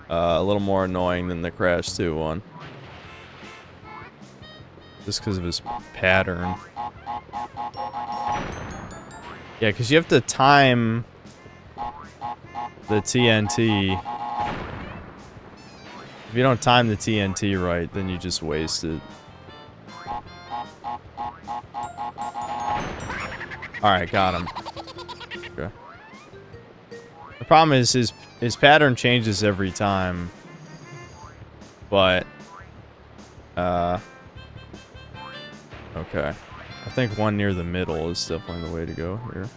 Speaker 1: a little more annoying than the Crash 2 one. Just because of his pattern. Yeah, because you have to time the TNT. If you don't time the TNT right, then you just waste it. Alright, got him. Okay. The problem is his pattern changes every time. But okay. I think one near the middle is definitely the way to go here.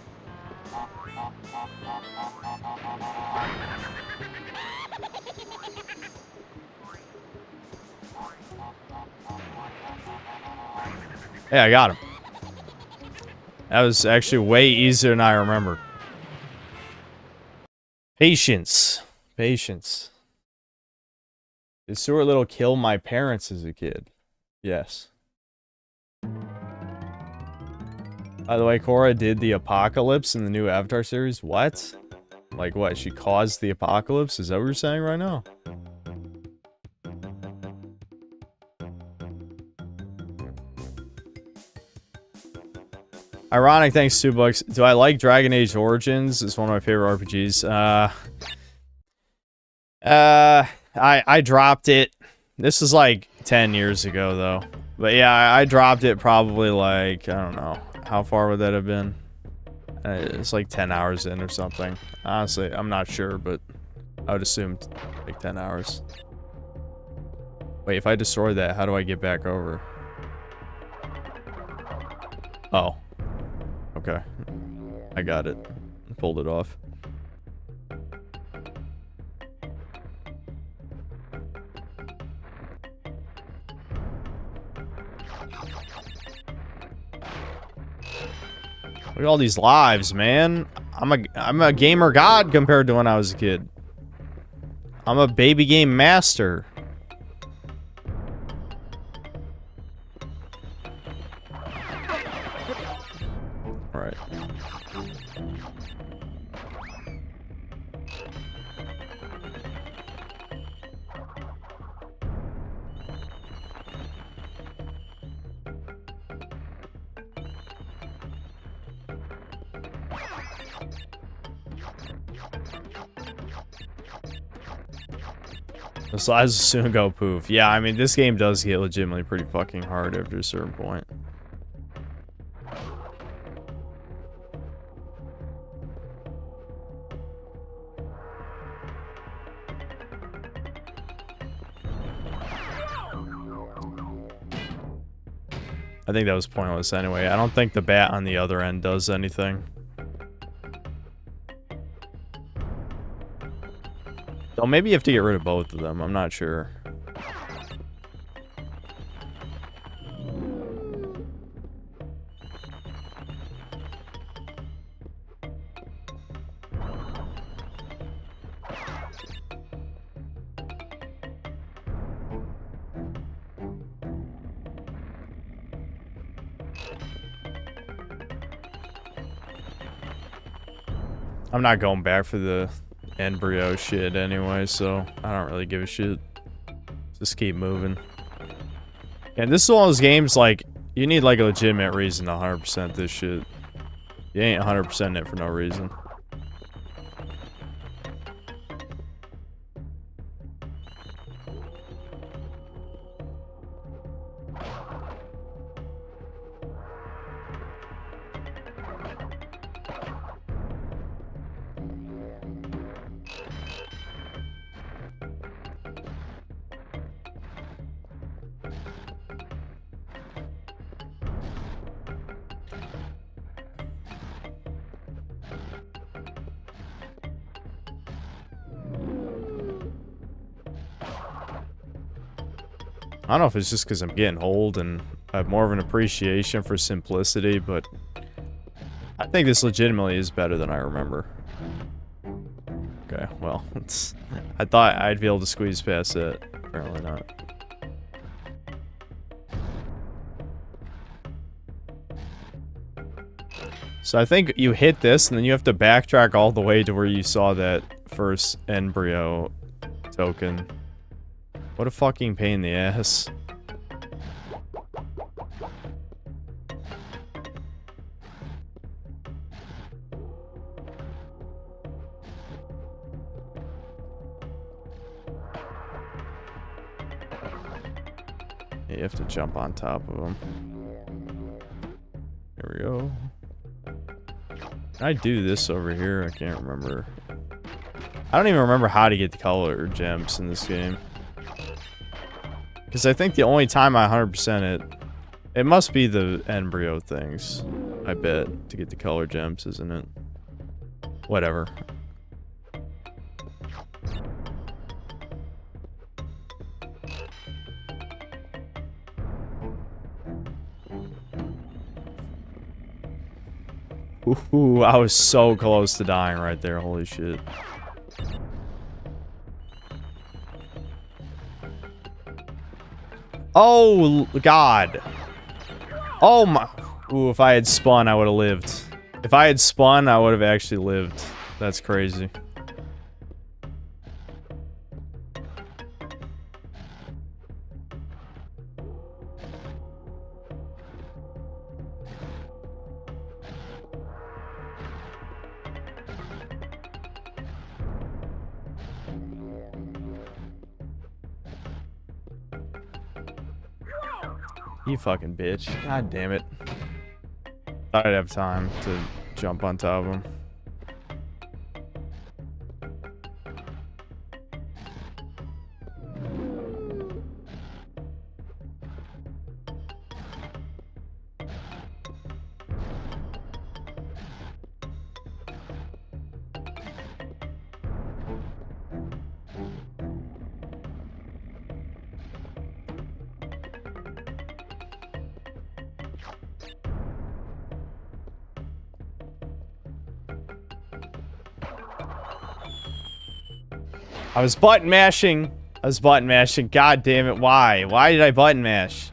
Speaker 1: Hey, I got him. That was actually way easier than I remembered. Patience. Patience. Did Stuart Little kill my parents as a kid? Yes. By the way, Korra did the apocalypse in the new Avatar series. What? Like what? She caused the apocalypse? Is that what you're saying right now? Ironic, thanks, $2. Do I like Dragon Age Origins? It's one of my favorite RPGs. I dropped it. This is like 10 years ago, though. But yeah, I dropped it probably like, I don't know. How far would that have been? It's like 10 hours in or something. Honestly, I'm not sure, but I would assume like 10 hours. Wait, if I destroy that, how do I get back over? Oh. Okay. I got it. Pulled it off. Look at all these lives, man. I'm a gamer god compared to when I was a kid. I'm a baby game master. All right. The slides will soon go poof. Yeah, I mean, this game does get legitimately pretty fucking hard after a certain point. I think that was pointless anyway. I don't think the bat on the other end does anything. So maybe you have to get rid of both of them. I'm not sure. I'm not going back for the embryo shit anyway, so I don't really give a shit. Just keep moving. And this is one of those games, like, you need, like, a legitimate reason to 100% this shit. You ain't 100%ing it for no reason. I don't know if it's just because I'm getting old and I have more of an appreciation for simplicity, but I think this legitimately is better than I remember. Okay, well, I thought I'd be able to squeeze past that. Apparently not. So I think you hit this, and then you have to backtrack all the way to where you saw that first embryo token. What a fucking pain in the ass. You have to jump on top of them. Here we go. Can I do this over here? I can't remember. I don't even remember how to get the color gems in this game. Because I think the only time I 100% it must be the embryo things, I bet, to get the color gems, isn't it? Whatever. Ooh, I was so close to dying right there, holy shit. Oh, God. Oh, my. Ooh, if I had spun, I would have lived. If I had spun, I would have actually lived. That's crazy. You fucking bitch. God damn it. Thought I'd have time to jump on top of him. I was button mashing. God damn it. Why? Why did I button mash?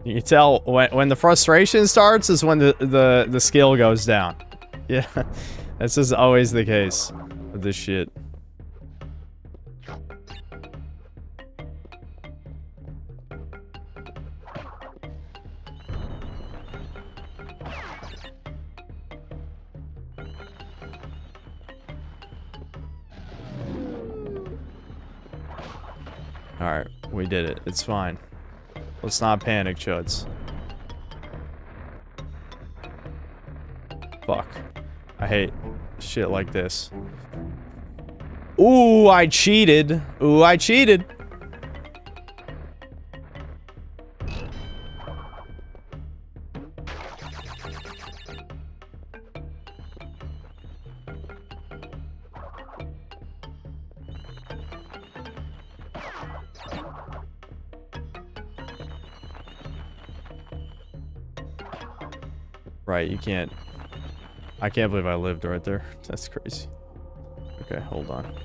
Speaker 1: You can tell when the frustration starts is when the skill goes down. Yeah. This is always the case with this shit. Alright, we did it. It's fine. Let's not panic, chuds. Fuck. I hate shit like this. Ooh, I cheated. Ooh, I cheated. Right, you can't. I can't believe I lived right there. That's crazy. Okay, hold on.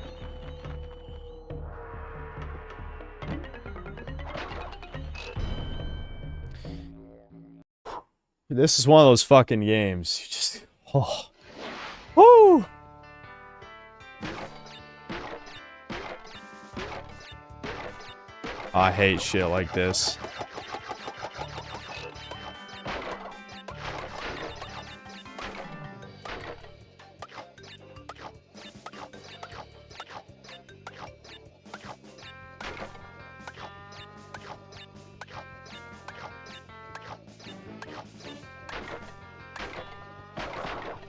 Speaker 1: This is one of those fucking games. You just. Oh. Woo! I hate shit like this.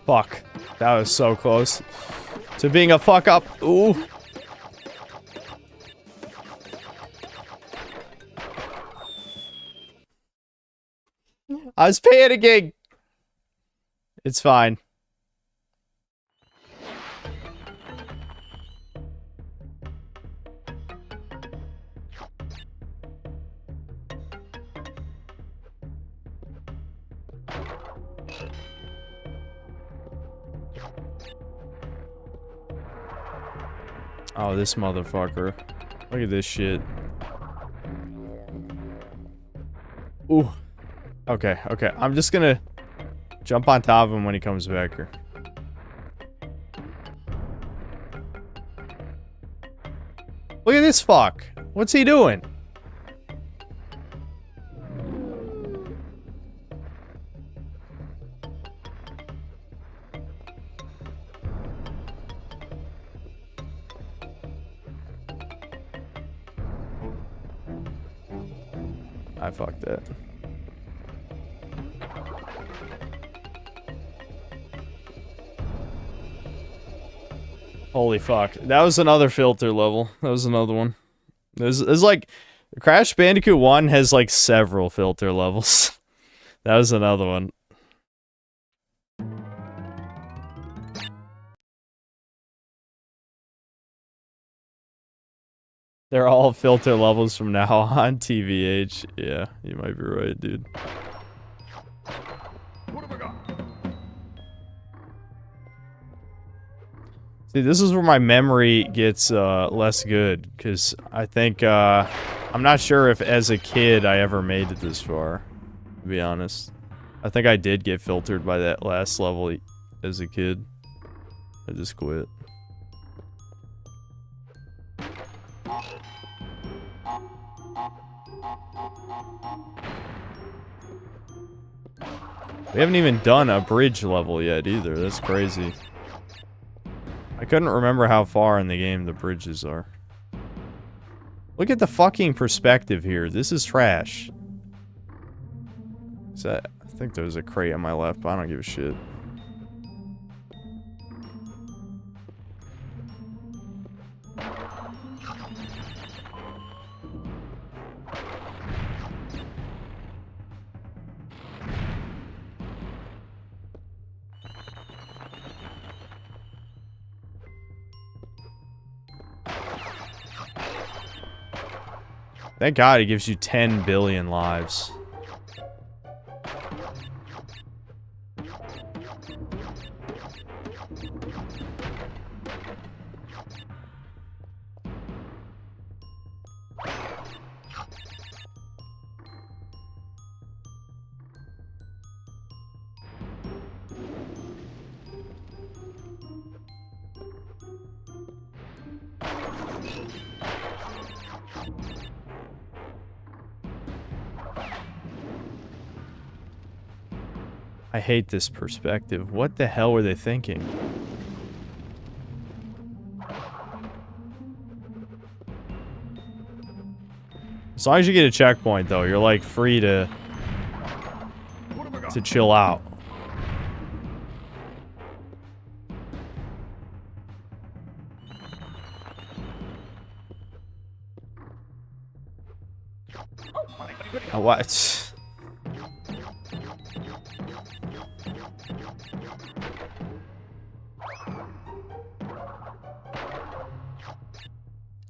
Speaker 1: Fuck. That was so close to being a fuck up. Ooh. I was panicking. It's fine. Oh, this motherfucker. Look at this shit. Ooh. Okay, okay. I'm just gonna jump on top of him when he comes back here. Look at this fuck. What's he doing? I fucked that. Holy fuck. That was another filter level. That was another one. There's like... Crash Bandicoot 1 has like several filter levels. That was another one. They're all filter levels from now on, TVH. Yeah, you might be right, dude. See, this is where my memory gets less good, because I think, I'm not sure if as a kid I ever made it this far, to be honest. I think I did get filtered by that last level as a kid. I just quit. We haven't even done a bridge level yet either. That's crazy. I couldn't remember how far in the game the bridges are. Look at the fucking perspective here. This is trash. Is that... I think there's a crate on my left, but I don't give a shit. Thank God it gives you 10 billion lives. I hate this perspective. What the hell were they thinking? As long as you get a checkpoint, though, you're like free to chill out. Oh, what?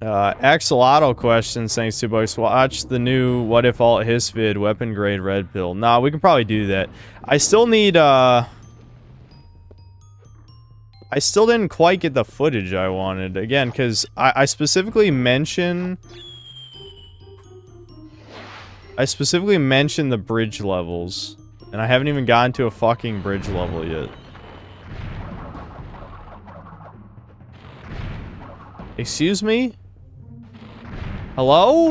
Speaker 1: Axolotl questions, thanks to Bucks. Watch the new What If Alt Hiss vid, weapon grade red pill. Nah, we can probably do that. I still need, I still didn't quite get the footage I wanted. Again, because I specifically mention... the bridge levels. And I haven't even gotten to a fucking bridge level yet. Excuse me? Hello?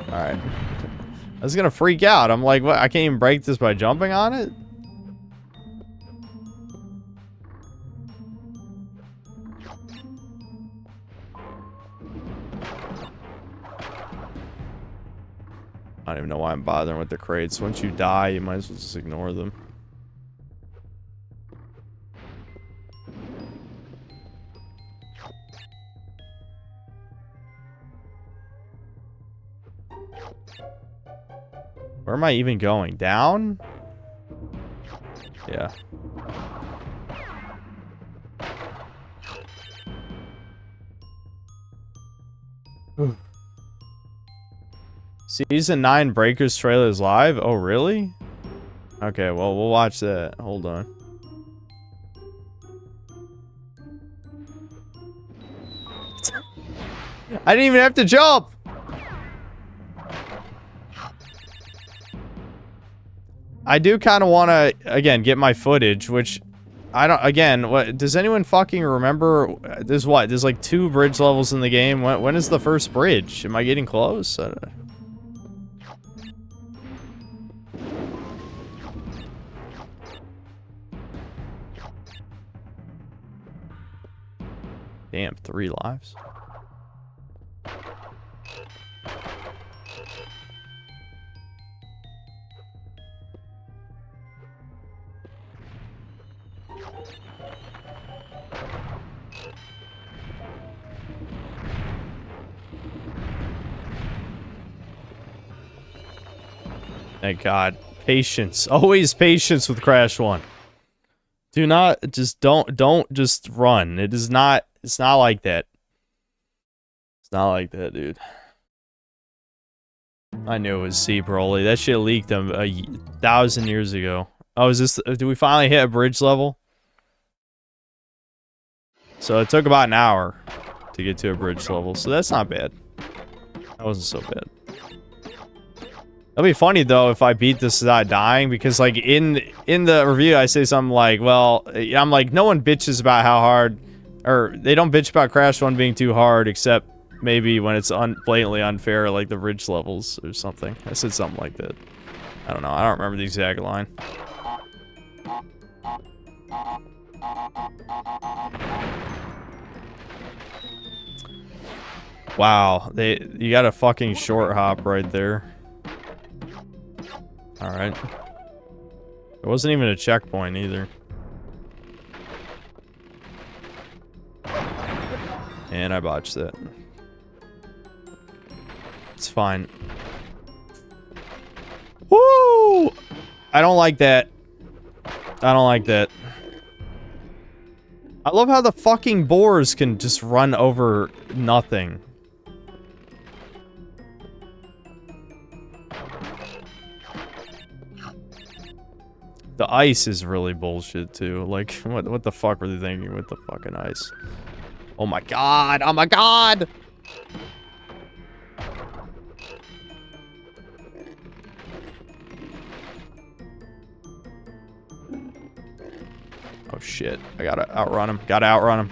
Speaker 1: Alright. I was gonna freak out. I'm like, what? I can't even break this by jumping on it? I don't even know why I'm bothering with the crates. Once you die, you might as well just ignore them. Where am I even going? Down? Yeah. Season 9 Breakers trailer is live? Oh, really? Okay, well, we'll watch that. Hold on. I didn't even have to jump! I do kind of want to, again, get my footage, which I don't, again, what, does anyone fucking remember, there's what, there's like 2 bridge levels in the game, when is the first bridge? Am I getting close? I don't know. Damn, 3 lives. Thank God. Patience. Always patience with Crash 1. Do not, just don't just run. It is not, it's not like that. It's not like that, dude. I knew it was C Broly. That shit leaked a 1,000 years ago. Oh, is this, do we finally hit a bridge level? So it took about an hour to get to a bridge level. So that's not bad. That wasn't so bad. It'll be funny though if I beat this without dying, because like in the review I say something like, well, I'm like, no one bitches about how hard, or they don't bitch about Crash 1 being too hard, except maybe when it's blatantly unfair, like the bridge levels or something. I said something like that. I don't know. I don't remember the exact line. Wow, you got a fucking short hop right there. All right. There wasn't even a checkpoint either. And I botched that. It's fine. Woo! I don't like that. I don't like that. I love how the fucking boars can just run over nothing. The ice is really bullshit too. Like, what the fuck were they thinking with the fucking ice? Oh my god! Oh my god! Oh shit. I gotta outrun him. Gotta outrun him.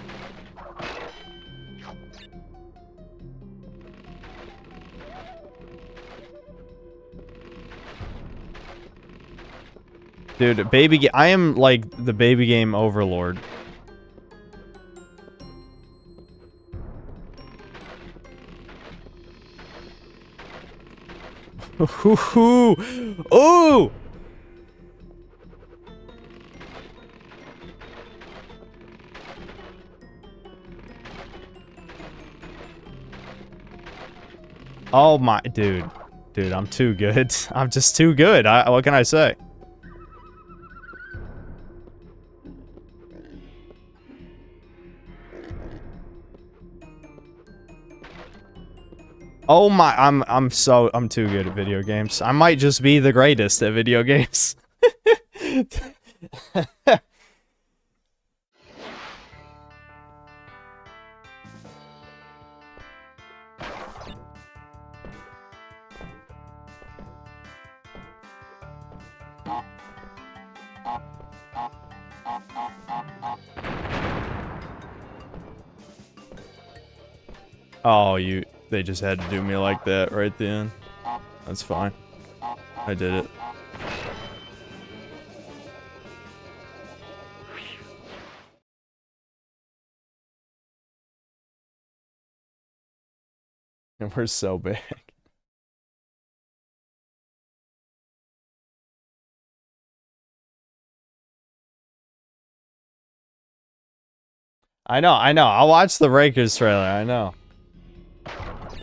Speaker 1: Dude, I am like the baby game overlord. Ooh! Oh my, dude, I'm too good. I'm just too good. What can I say? Oh my, I'm too good at video games. I might just be the greatest at video games. Oh, they just had to do me like that right then. That's fine. I did it. And we're so big. I know. I'll watch the Breakers trailer, I know.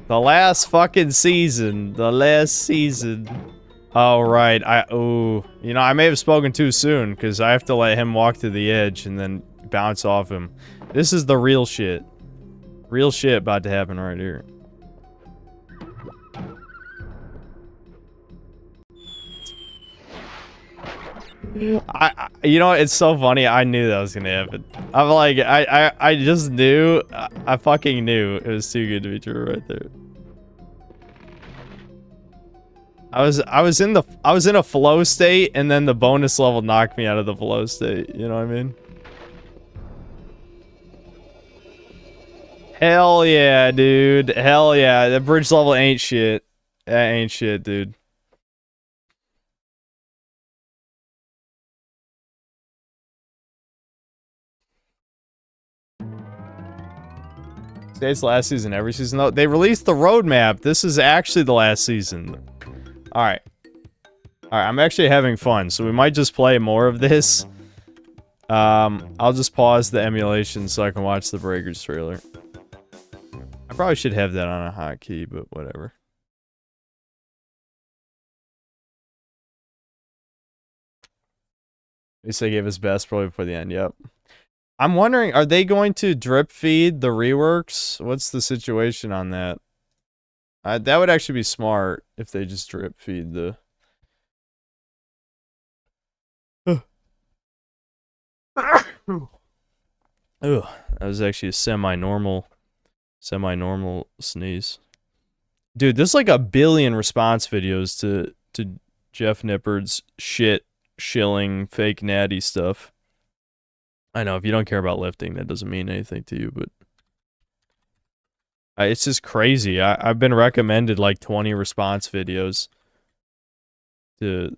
Speaker 1: The last fucking season. The last season. Oh, right. You know, I may have spoken too soon, because I have to let him walk to the edge and then bounce off him. This is the real shit. Real shit about to happen right here. You know, it's so funny. I knew that was gonna happen. I'm like, I just knew. I fucking knew it was too good to be true right there. I was in a flow state, and then the bonus level knocked me out of the flow state. You know what I mean? Hell yeah, dude. Hell yeah. The bridge level ain't shit. That ain't shit, dude. Today's the last season, every season though. They released the roadmap. This is actually the last season. Alright. Alright, I'm actually having fun, so we might just play more of this. I'll just pause the emulation so I can watch the Breakers trailer. I probably should have that on a hotkey, but whatever. At least they gave his best probably before the end, yep. I'm wondering, are they going to drip feed the reworks? What's the situation on that? That would actually be smart if they just drip feed the... Ugh, that was actually a semi-normal sneeze. Dude, there's like 1 billion response videos to Jeff Nippard's shilling fake natty stuff. I know, if you don't care about lifting, that doesn't mean anything to you, but it's just crazy. I've been recommended like 20 response videos to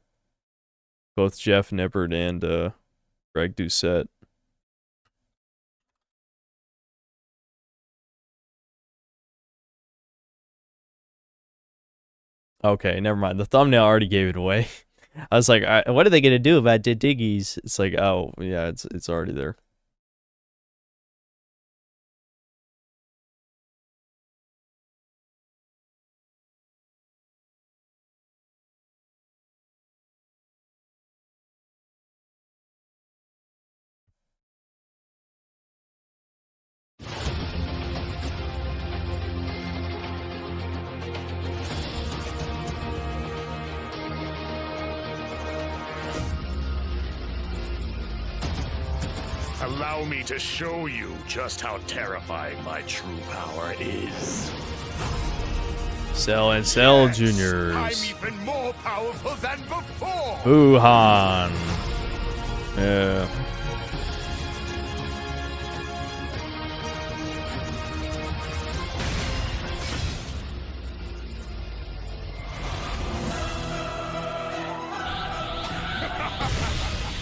Speaker 1: both Jeff Nippard and Greg Doucette. Okay, never mind. The thumbnail already gave it away. I was like, what are they gonna do about the diggies? It's like, oh yeah, it's already there.
Speaker 3: Allow me to show you just how terrifying my true power is.
Speaker 1: Cell and Cell
Speaker 3: Yes,
Speaker 1: Juniors.
Speaker 3: I'm even more powerful than before.
Speaker 1: Wuhan. Yeah.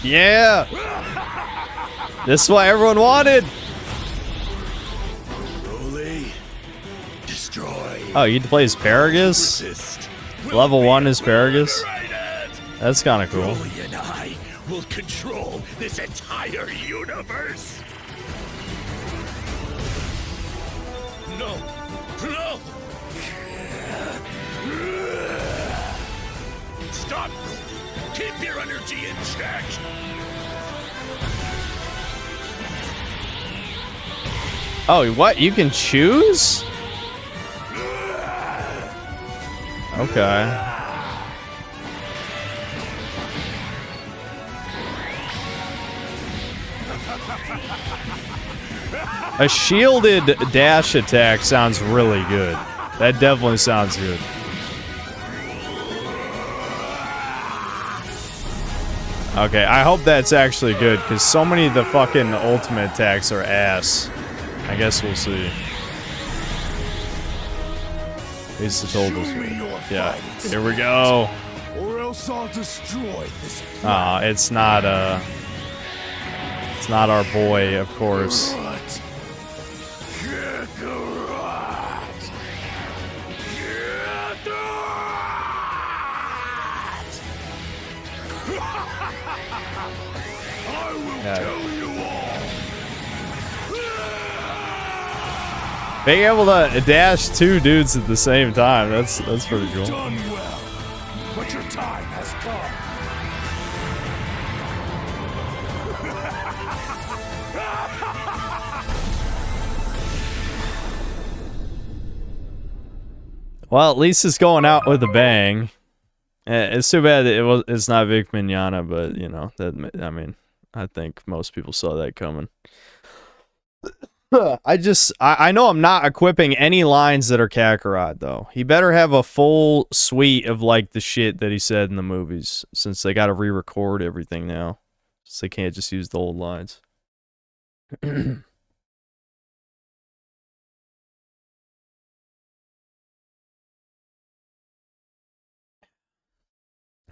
Speaker 1: Yeah. This is what everyone wanted.
Speaker 3: Slowly destroy.
Speaker 1: Oh, you get to play Asparagus?
Speaker 3: Resist.
Speaker 1: Level 1 Asparagus? That's kind of cool.
Speaker 3: Broly and I will control this entire universe. No. No. Stop. Keep your energy in check.
Speaker 1: Oh, what? You can choose? Okay. A shielded dash attack sounds really good. That definitely sounds good. Okay, I hope that's actually good, because so many of the fucking ultimate attacks are ass. I guess we'll see. He's told us. Yeah, here we go.
Speaker 3: Or else I'll destroy this.
Speaker 1: It's not our boy, of course. Being able to dash 2 dudes at the same time, that's pretty cool.
Speaker 3: Done well, but your time has come.
Speaker 1: Well, at least it's going out with a bang. It's too bad that it's not Vic Mignogna, but you know I think most people saw that coming. I know I'm not equipping any lines that are Kakarot, though. He better have a full suite of, like, the shit that he said in the movies, since they gotta re-record everything now. So they can't just use the old lines.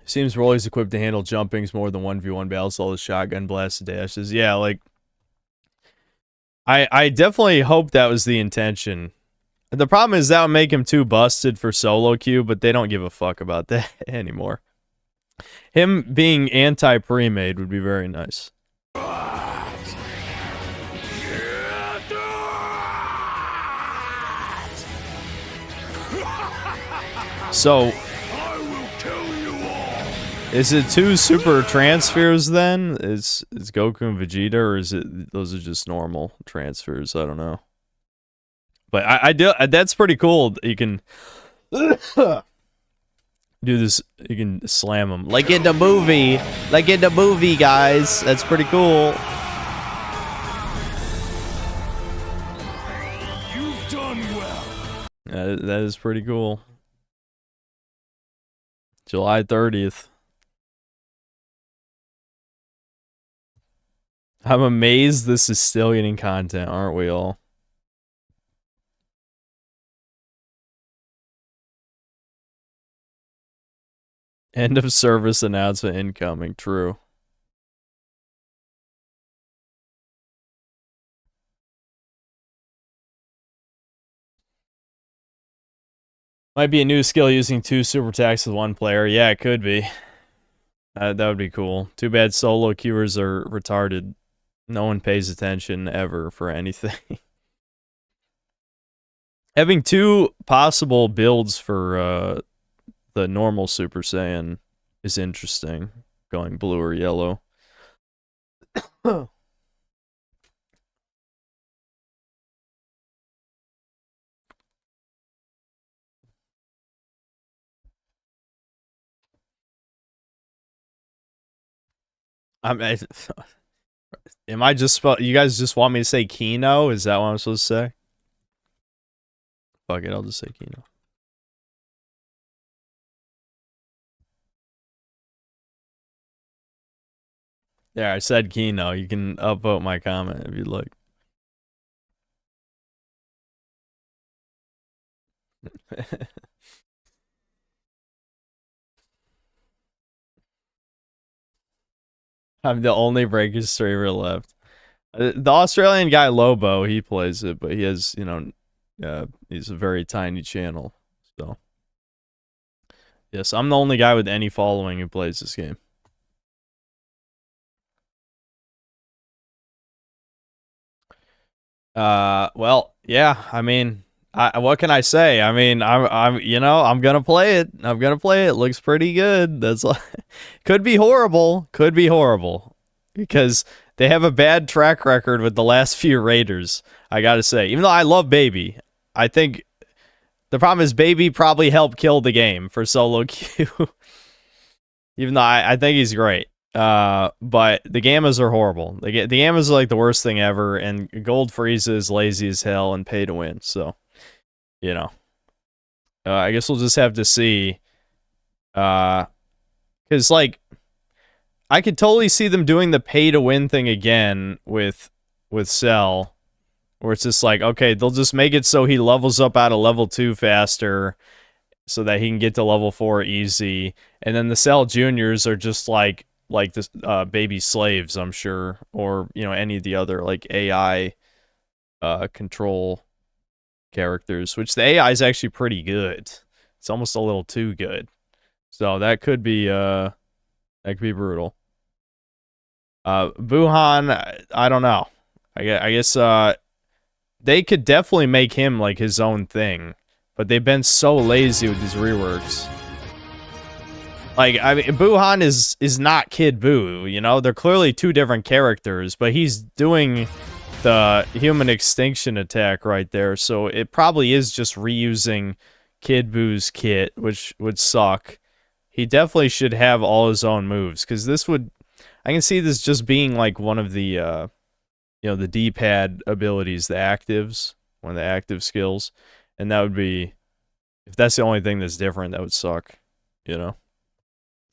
Speaker 1: Seems Rolly's equipped to handle jumpings more than 1v1 battles, all the shotgun blasts and dashes. Yeah, like... I definitely hope that was the intention. The problem is that would make him too busted for solo queue, but they don't give a fuck about that anymore. Him being anti-pre-made would be very nice. So, is it 2 super transfers then? Is Goku and Vegeta, or is it those are just normal transfers? I don't know. But I do. That's pretty cool. You can do this. You can slam them like in the movie. Like in the movie, guys. That's pretty cool. That is pretty cool. July 30th. I'm amazed this is still getting content, aren't we all? End of service announcement incoming. True. Might be a new skill using 2 super attacks with 1 player. Yeah, it could be. That would be cool. Too bad solo queuers are retarded. No one pays attention ever for anything. Having 2 possible builds for the normal Super Saiyan is interesting. Going blue or yellow. Am I just you guys just want me to say Kino? Is that what I'm supposed to say? Fuck it, I'll just say Kino. Yeah, I said Kino. You can upvote my comment if you'd like. I'm the only Breakers streamer left. The Australian guy Lobo, he plays it, but he has, you know, he's a very tiny channel. So, yes, I'm the only guy with any following who plays this game. Well, yeah. I mean, what can I say? I mean, you know, I'm gonna play it. I'm gonna play it. Looks pretty good. That's could be horrible. Could be horrible because they have a bad track record with the last few Raiders. I gotta say, even though I love Baby, I think the problem is Baby probably helped kill the game for solo queue. Even though I think he's great. But the Gammas are horrible. The Gammas are like the worst thing ever, and Gold Frieza is lazy as hell and pay to win. So, you know, I guess we'll just have to see. Because like, I could totally see them doing the pay to win thing again with Cell, where it's just like, okay, they'll just make it so he levels up out of level 2 faster, so that he can get to level 4 easy, and then the Cell Juniors are just like this baby slaves, I'm sure, or you know, any of the other like AI control characters, which the AI is actually pretty good. It's almost a little too good. So that could be brutal. Buhan, I don't know. I guess they could definitely make him like his own thing, but they've been so lazy with these reworks. Like, I mean, Buhan is not Kid Buu, you know? They're clearly 2 different characters, but he's doing the human extinction attack right there, so it probably is just reusing Kid Buu's kit, which would suck. He definitely should have all his own moves, because this would... I can see this just being like one of the, you know, the D-pad abilities, the actives, one of the active skills, and that would be... If that's the only thing that's different, that would suck, you know?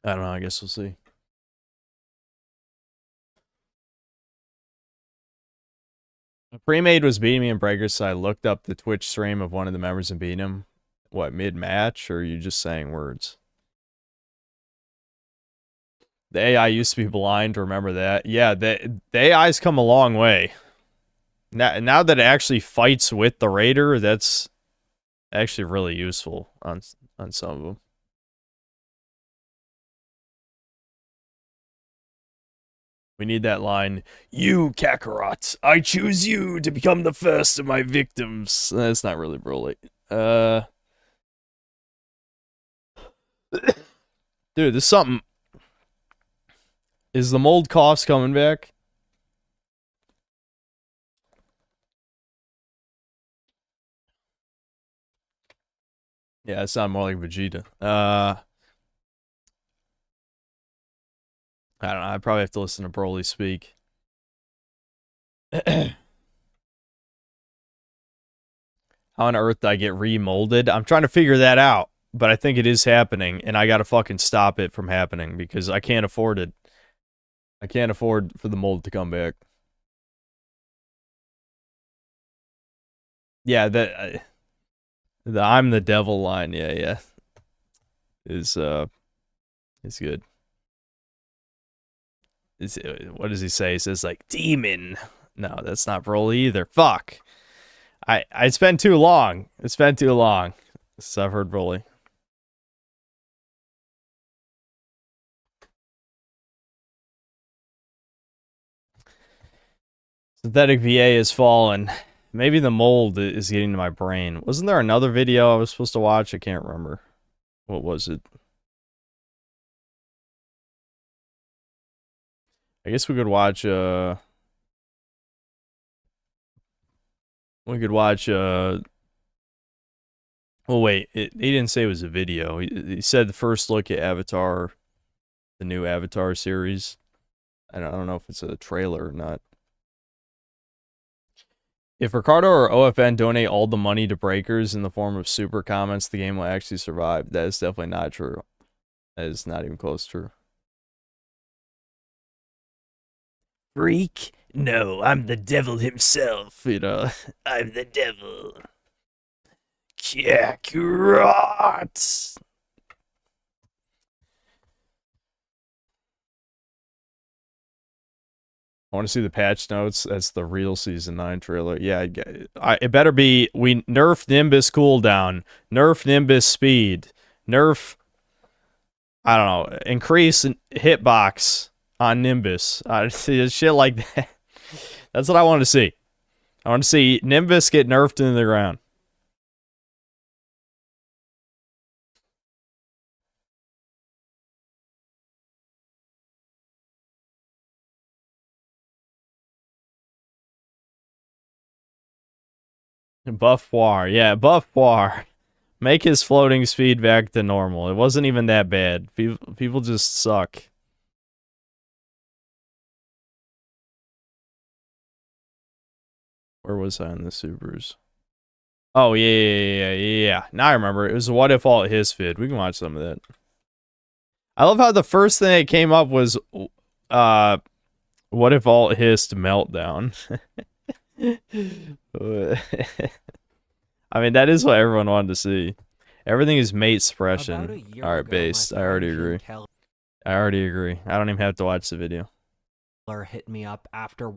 Speaker 1: I don't know, I guess we'll see. A pre-made was beating me in Breakers, so I looked up the Twitch stream of one of the members and beat him. What, mid-match, or are you just saying words? The AI used to be blind, remember that? Yeah, the AI's come a long way. Now that it actually fights with the Raider, that's actually really useful on some of them. We need that line, "You, Kakarot, I choose you to become the first of my victims." That's not really Broly. Dude, there's something... Is the mold coughs coming back? Yeah, it sounded more like Vegeta. I don't know, I probably have to listen to Broly speak. How How on earth did I get remolded? I'm trying to figure that out, but I think it is happening, and I gotta fucking stop it from happening because I can't afford it. I can't afford for the mold to come back. Yeah, the I'm the devil line, yeah, is good. What does he say? He says like demon. No, that's not Broly either. Fuck. It's been too long. It's been too long since I've heard Broly. Synthetic VA has fallen. Maybe the mold is getting to my brain. Wasn't there another video I was supposed to watch? I can't remember. What was it? I guess we could watch, we could watch, well, wait, he didn't say it was a video. He said the first look at Avatar, the new Avatar series. I don't know if it's a trailer or not. If Ricardo or OFN donate all the money to breakers in the form of super comments, the game will actually survive. That is definitely not true. That is not even close to true. Freak? No, I'm the devil himself, you know. I'm the devil. Kakarot! I want to see the patch notes. That's the real Season 9 trailer. Yeah, it better be, we nerf Nimbus cooldown, nerf Nimbus speed, nerf, I don't know, increase hitbox on Nimbus. Shit like that. That's what I want to see. I want to see Nimbus get nerfed into the ground. Buff War. Yeah, Buff War. Make his floating speed back to normal. It wasn't even that bad. People just suck. Where was I on the supers? Oh, yeah. Now I remember. It was a What If All His vid. We can watch some of that. I love how the first thing that came up was, What If All Hissed Meltdown. I mean, that is what everyone wanted to see. Everything is mate suppression. Alright, based. I already agree. I don't even have to watch the video.
Speaker 4: Hit me up after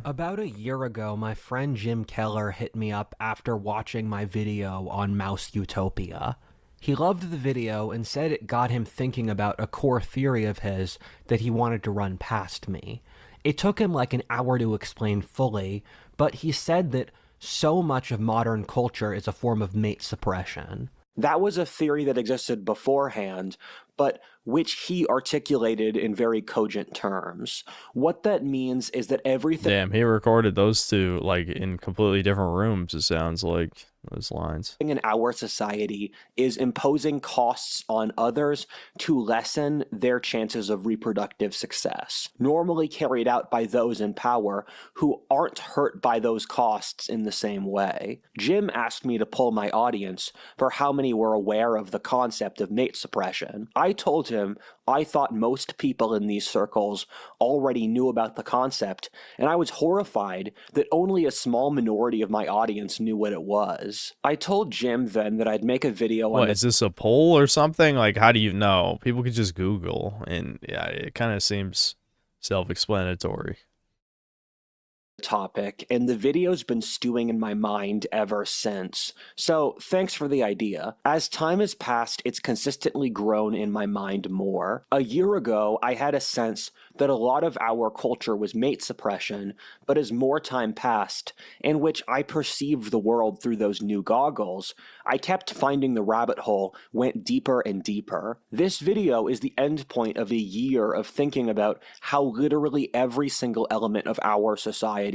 Speaker 4: About a year ago, my friend Jim Keller hit me up after watching my video on Mouse Utopia. He loved the video and said it got him thinking about a core theory of his that he wanted to run past me. It took him like an hour to explain fully, but he said that so much of modern culture is a form of mate suppression. That was a theory that existed beforehand, but which he articulated in very cogent terms. What that means is that everything—
Speaker 1: Damn, he recorded those two, like, in completely different rooms, it sounds like, those lines.
Speaker 4: In our society is imposing costs on others to lessen their chances of reproductive success, normally carried out by those in power who aren't hurt by those costs in the same way. Jim asked me to poll my audience for how many were aware of the concept of mate suppression. I told him I thought most people in these circles already knew about the concept, and I was horrified that only a small minority of my audience knew what it was. I told Jim then that I'd make a video on—
Speaker 1: What, is this a poll or something? Like, how do you know? People could just Google, and yeah, it kind of seems self-explanatory.
Speaker 4: Topic, and the video's been stewing in my mind ever since. So thanks for the idea. As time has passed, it's consistently grown in my mind more. A year ago, I had a sense that a lot of our culture was mate suppression, but as more time passed, in which I perceived the world through those new goggles, I kept finding the rabbit hole went deeper and deeper. This video is the end point of a year of thinking about how literally every single element of our society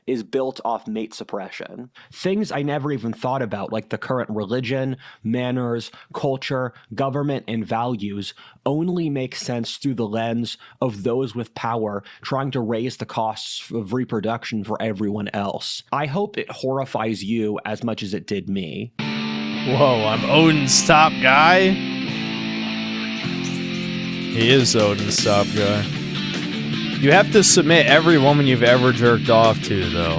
Speaker 4: is built off mate suppression. Things I never even thought about, like the current religion, manners, culture, government, and values, only make sense through the lens of those with power trying to raise the costs of reproduction for everyone else. I hope it horrifies you as much as it did me.
Speaker 1: Whoa, I'm Odin's top guy? He is Odin's top guy. You have to submit every woman you've ever jerked off to, though.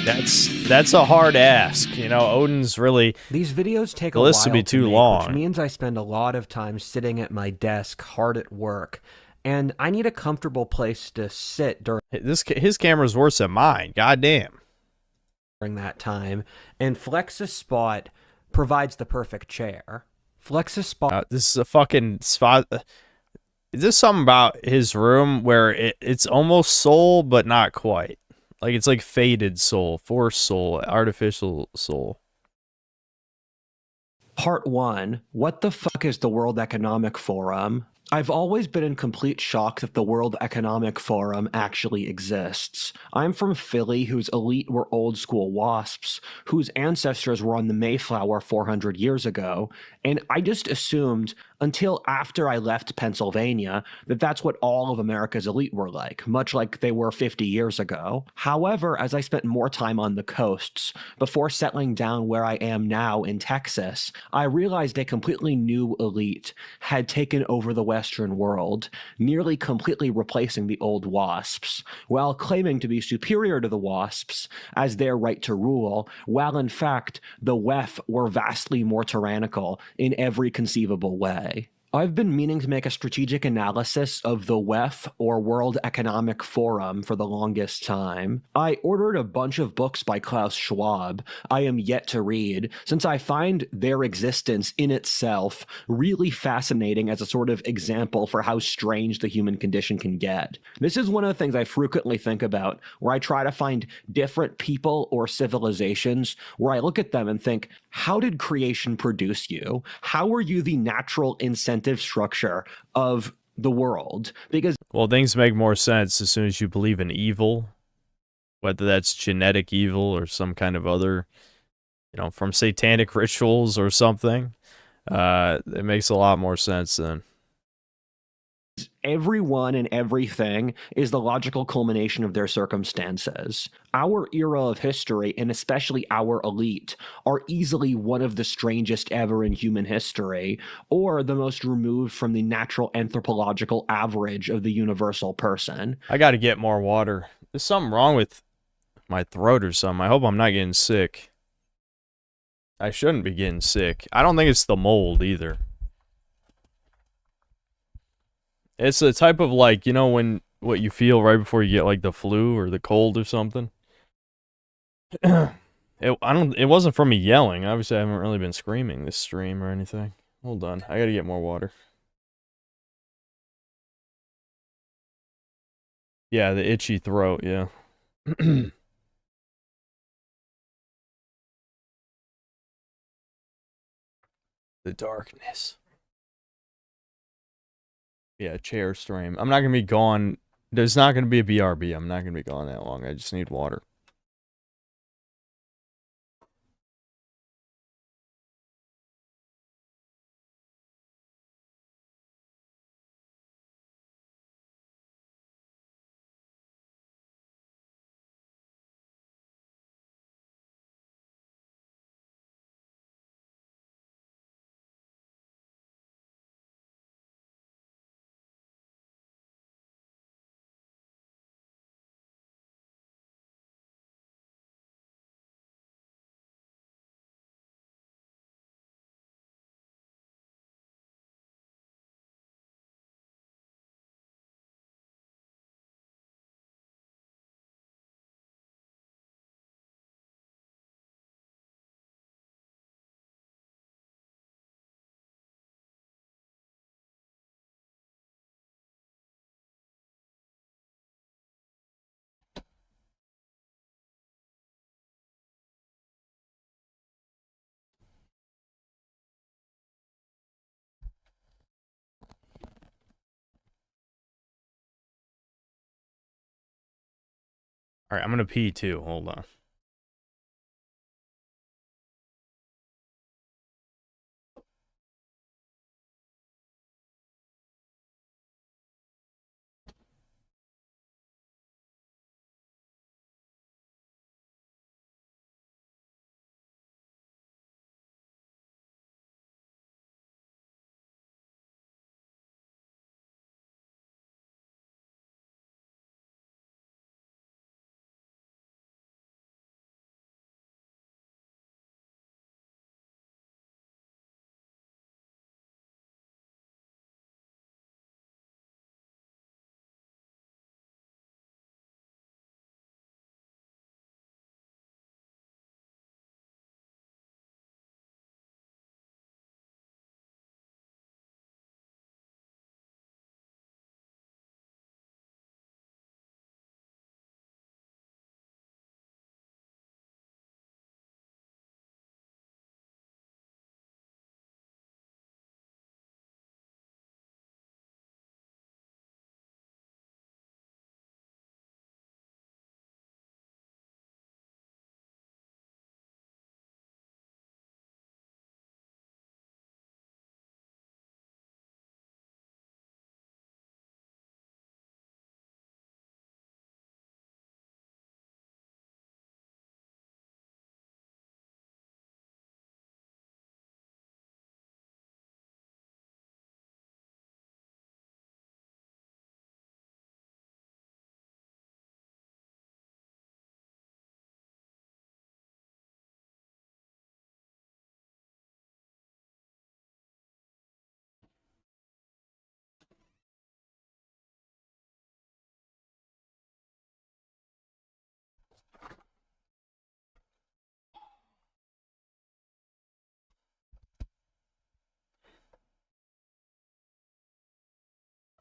Speaker 1: That's a hard ask. You know, Odin's really...
Speaker 5: These videos take
Speaker 1: the
Speaker 5: a
Speaker 1: list
Speaker 5: while
Speaker 1: would be
Speaker 5: to
Speaker 1: too
Speaker 5: make,
Speaker 1: long.
Speaker 5: which means I spend a lot of time sitting at my desk hard at work, and I need a comfortable place to sit during
Speaker 1: His camera's worse than mine. Goddamn.
Speaker 5: that time, and Flexus Spot provides the perfect chair. Flexus Spot
Speaker 1: This is a fucking spot. Is this something about his room where it's almost soul, but not quite? Like, it's like faded soul, forced soul, artificial soul.
Speaker 4: Part 1. What the fuck is the World Economic Forum? I've always been in complete shock that the World Economic Forum actually exists. I'm from Philly, whose elite were old school WASPs, whose ancestors were on the Mayflower 400 years ago, and I just assumed, until after I left Pennsylvania, that that's what all of America's elite were like, much like they were 50 years ago. However, as I spent more time on the coasts, before settling down where I am now in Texas, I realized a completely new elite had taken over the Western world, nearly completely replacing the old WASPs, while claiming to be superior to the WASPs as their right to rule, while in fact the WEF were vastly more tyrannical in every conceivable way. I've been meaning to make a strategic analysis of the WEF, or World Economic Forum, for the longest time. I ordered a bunch of books by Klaus Schwab I am yet to read, since I find their existence in itself really fascinating as a sort of example for how strange the human condition can get. This is one of the things I frequently think about, where I try to find different people or civilizations, where I look at them and think, how did creation produce you? How are you the natural incentive structure of the world? Because,
Speaker 1: well, things make more sense as soon as you believe in evil, whether that's genetic evil or some kind of other, you know, from satanic rituals or something. It makes a lot more sense then.
Speaker 4: everyone and everything is the logical culmination of their circumstances. Our era of history, and especially our elite, are easily one of the strangest ever in human history, or the most removed from the natural anthropological average of the universal person.
Speaker 1: I got to get more water. There's something wrong with my throat or something. I hope I'm not getting sick. I shouldn't be getting sick. I don't think it's the mold either. It's a type of, like, you know, when what you feel right before you get like the flu or the cold or something. It wasn't from me yelling. Obviously, I haven't really been screaming this stream or anything. Hold on, I gotta get more water. Yeah, the itchy throat. Yeah. The darkness. Yeah, chair stream. I'm not gonna be gone. There's not gonna be a BRB. I'm not gonna be gone that long. I just need water. All right, I'm gonna pee too. Hold on.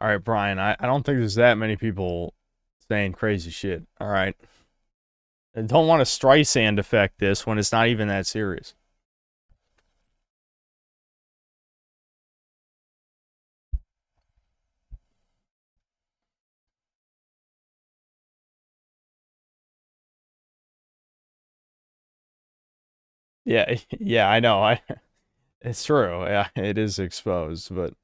Speaker 1: All right, Brian, I don't think there's that many people saying crazy shit. All right. I don't want to Streisand effect this when it's not even that serious. Yeah, yeah, I know. It's true. Yeah, it is exposed, but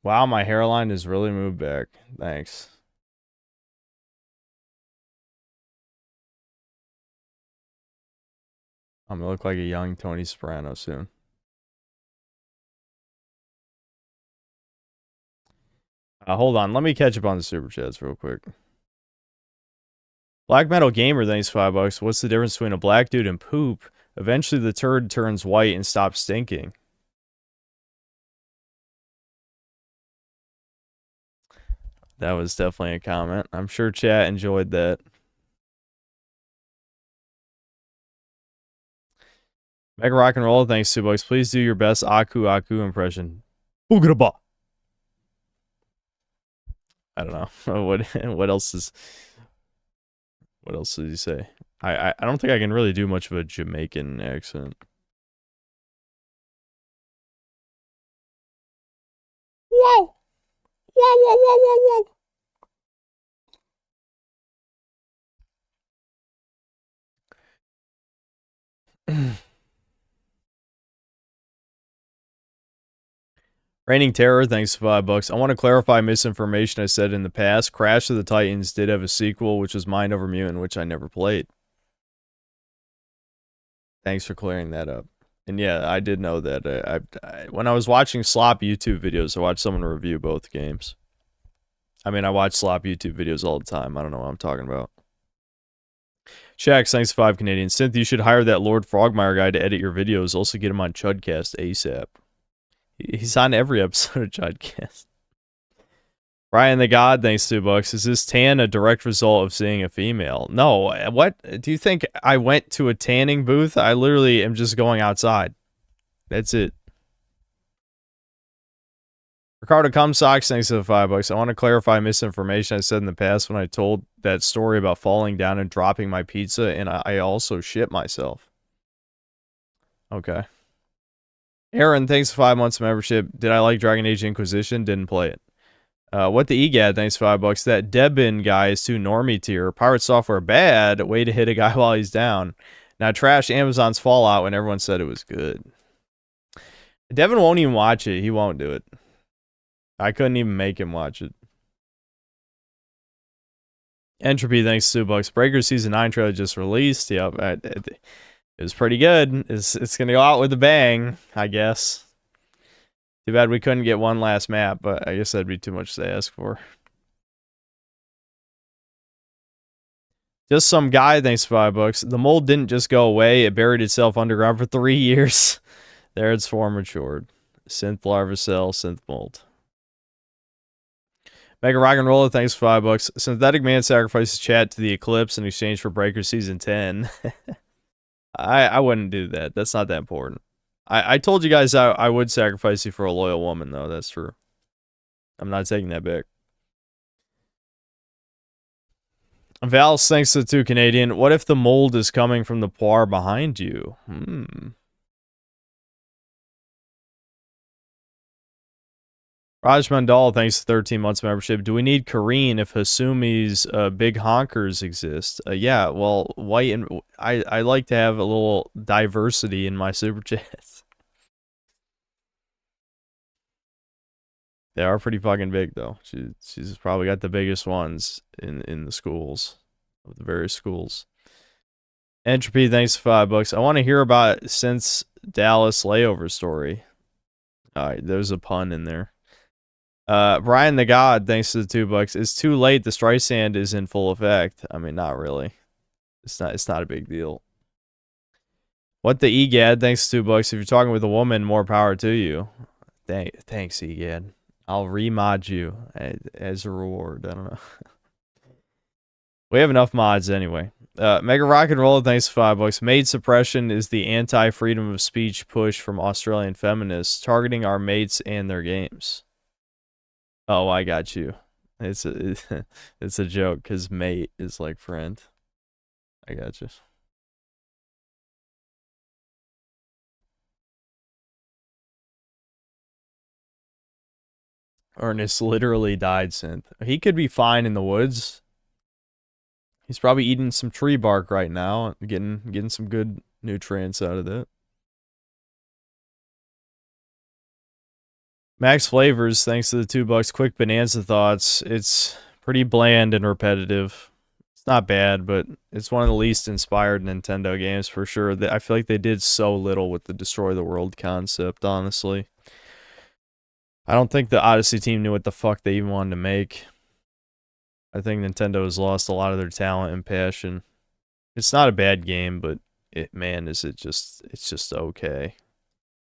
Speaker 1: wow, my hairline has really moved back. Thanks. I'm gonna look like a young Tony Soprano soon. Hold on, let me catch up on the super chats real quick. Black Metal Gamer, thanks $5. What's the difference between a black dude and poop? Eventually the turd turns white and stops stinking. That was definitely a comment. I'm sure chat enjoyed that. Mega Rock and Roll, thanks $2. Please do your best Aku Aku impression. Boogada. I don't know. What else did he say? I don't think I can really do much of a Jamaican accent. Whoa! Whoa, whoa, whoa, whoa, whoa. Reigning Terror, thanks for $5. I want to clarify misinformation I said in the past. Crash of the Titans did have a sequel, which was Mind Over Mutant, which I never played. Thanks for clearing that up. And yeah, I did know that. When I was watching Slop YouTube videos, I watched someone review both games. I mean, I watch Slop YouTube videos all the time. I don't know what I'm talking about. Shax, thanks 5 Canadian. Synth, you should hire that Lord Frogmire guy to edit your videos. Also get him on Chudcast ASAP. He's on every episode of Chudcast. Ryan the God, thanks $2. Is this tan a direct result of seeing a female? No. What? Do you think I went to a tanning booth? I literally am just going outside. That's it. Ricardo Comsocks, thanks for the $5. I want to clarify misinformation I said in the past when I told that story about falling down and dropping my pizza, and I also shit myself. Okay. Aaron, thanks for 5 months membership. Did I like Dragon Age Inquisition? Didn't play it. What the EGAD, thanks for $5. That Debin guy is too normie tier. Pirate Software bad. Way to hit a guy while he's down. Now trash Amazon's Fallout when everyone said it was good. Devin won't even watch it. He won't do it. I couldn't even make him watch it. Entropy, thanks $2. Breaker Season 9 trailer just released. Yep. It was pretty good. It's going to go out with a bang, I guess. Too bad we couldn't get one last map, but I guess that'd be too much to ask for. Just some guy, thanks for $5. The mold didn't just go away. It buried itself underground for 3 years. There its form matured. Synth larva cell, synth mold. Mega Rock and Roller, thanks for $5. Synthetic Man sacrifices chat to the Eclipse in exchange for Breaker Season 10. I wouldn't do that. That's not that important. I told you guys I would sacrifice you for a loyal woman, though. That's true. I'm not taking that back. Val's, thanks to the 2 Canadian. What if the mold is coming from the poir behind you? Raj Mandal, thanks to 13 months membership. Do we need Kareen if Hasumi's big honkers exist? Yeah, well, white and I like to have a little diversity in my super chats. They are pretty fucking big, though. She's probably got the biggest ones in the schools, of the various schools. Entropy, thanks for $5. I want to hear about since Dallas layover story. All right, there's a pun in there. Brian the God, thanks to the $2. It's too late. The Streisand is in full effect. I mean, not really. It's not a big deal. What the EGAD, thanks to $2. If you're talking with a woman, more power to you. Thanks, EGAD. I'll remod you as a reward. I don't know. We have enough mods anyway. Mega Rock and Roll, thanks for $5. Maid suppression is the anti-freedom of speech push from Australian feminists targeting our mates and their games. Oh, I got you. It's a joke because mate is like friend. I got you. Ernest literally died, Synth. He could be fine in the woods. He's probably eating some tree bark right now, getting some good nutrients out of it. Max Flavors, thanks to the $2. Quick Bonanza thoughts. It's pretty bland and repetitive. It's not bad, but it's one of the least inspired Nintendo games for sure. I feel like they did so little with the Destroy the World concept, honestly. I don't think the Odyssey team knew what the fuck they even wanted to make. I think Nintendo has lost a lot of their talent and passion. It's not a bad game, but it's just okay.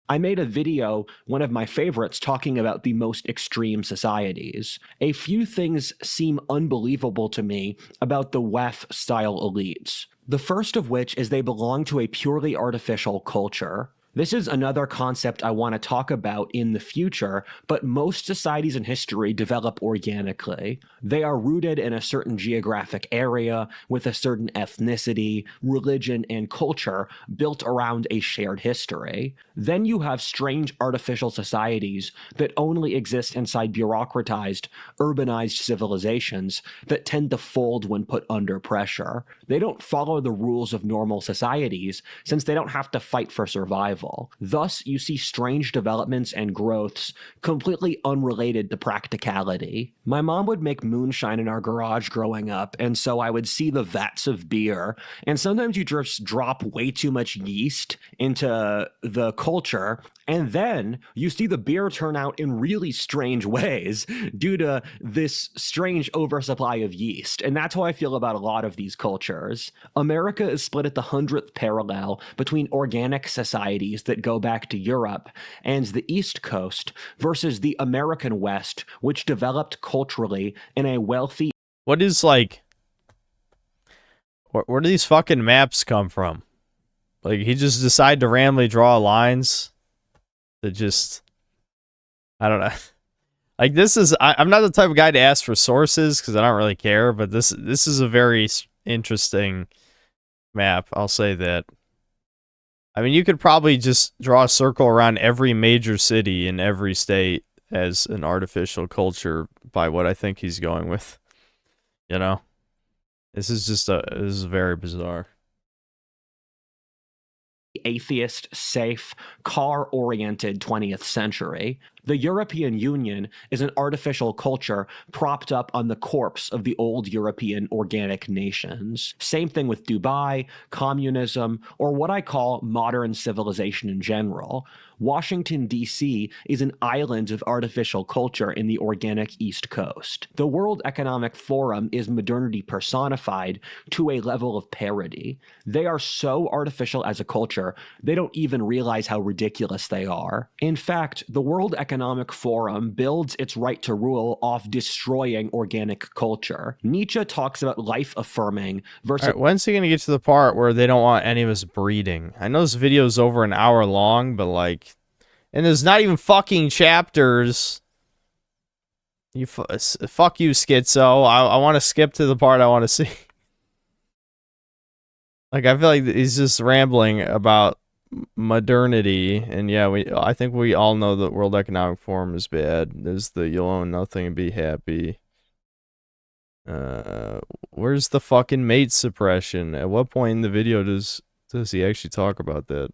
Speaker 4: I made a video, one of my favorites, talking about the most extreme societies. A few things seem unbelievable to me about the WEF-style elites. The first of which is they belong to a purely artificial culture. This is another concept I want to talk about in the future, but most societies in history develop organically. They are rooted in a certain geographic area with a certain ethnicity, religion, and culture built around a shared history. Then you have strange artificial societies that only exist inside bureaucratized, urbanized civilizations that tend to fold when put under pressure. They don't follow the rules of normal societies since they don't have to fight for survival. Thus, you see strange developments and growths completely unrelated to practicality. My mom would make moonshine in our garage growing up, and so I would see the vats of beer, and sometimes you just drop way too much yeast into the culture, and then you see the beer turn out in really strange ways due to this strange oversupply of yeast. And that's how I feel about a lot of these cultures. America is split at the 100th parallel between organic societies that go back to Europe and the East Coast versus the American West, which developed culturally in a wealthy...
Speaker 1: What is like... Where do these fucking maps come from? Like, he just decided to randomly draw lines that just... I don't know. Like, this is... I'm not the type of guy to ask for sources, because I don't really care, but this is a very interesting map, I'll say that. I mean, you could probably just draw a circle around every major city in every state as an artificial culture by what I think he's going with. You know? This is very bizarre.
Speaker 4: Atheist, safe, car-oriented 20th century. The European Union is an artificial culture propped up on the corpse of the old European organic nations. Same thing with Dubai, communism, or what I call modern civilization in general. Washington, D.C. is an island of artificial culture in the organic East Coast. The World Economic Forum is modernity personified to a level of parody. They are so artificial as a culture, they don't even realize how ridiculous they are. In fact, the World Economic Forum builds its right to rule off destroying organic culture. Nietzsche talks about life-affirming versus...
Speaker 1: Alright, when's he gonna get to the part where they don't want any of us breeding? I know this video's over an hour long, but like... And there's not even fucking chapters. You fuck you, Schizo. I want to skip to the part I want to see. Like, I feel like he's just rambling about modernity, and yeah, I think we all know that World Economic Forum is bad. There's the you'll own nothing and be happy. Where's the fucking mate suppression? At what point in the video does he actually talk about that?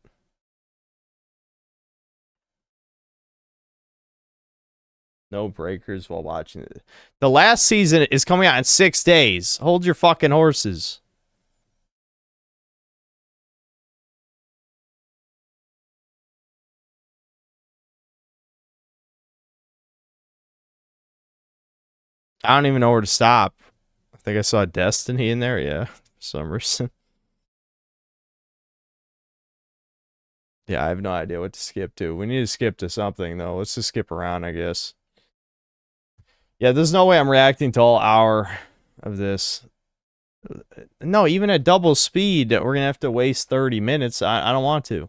Speaker 1: No breakers while watching it. The last season is coming out in 6 days. Hold your fucking horses. I don't even know where to stop. I think I saw Destiny in there, yeah, for some reason. Yeah, I have no idea what to skip to. We need to skip to something, though. Let's just skip around, I guess. Yeah, there's no way I'm reacting to all hour of this. No, even at double speed, we're gonna have to waste 30 minutes. I don't want to.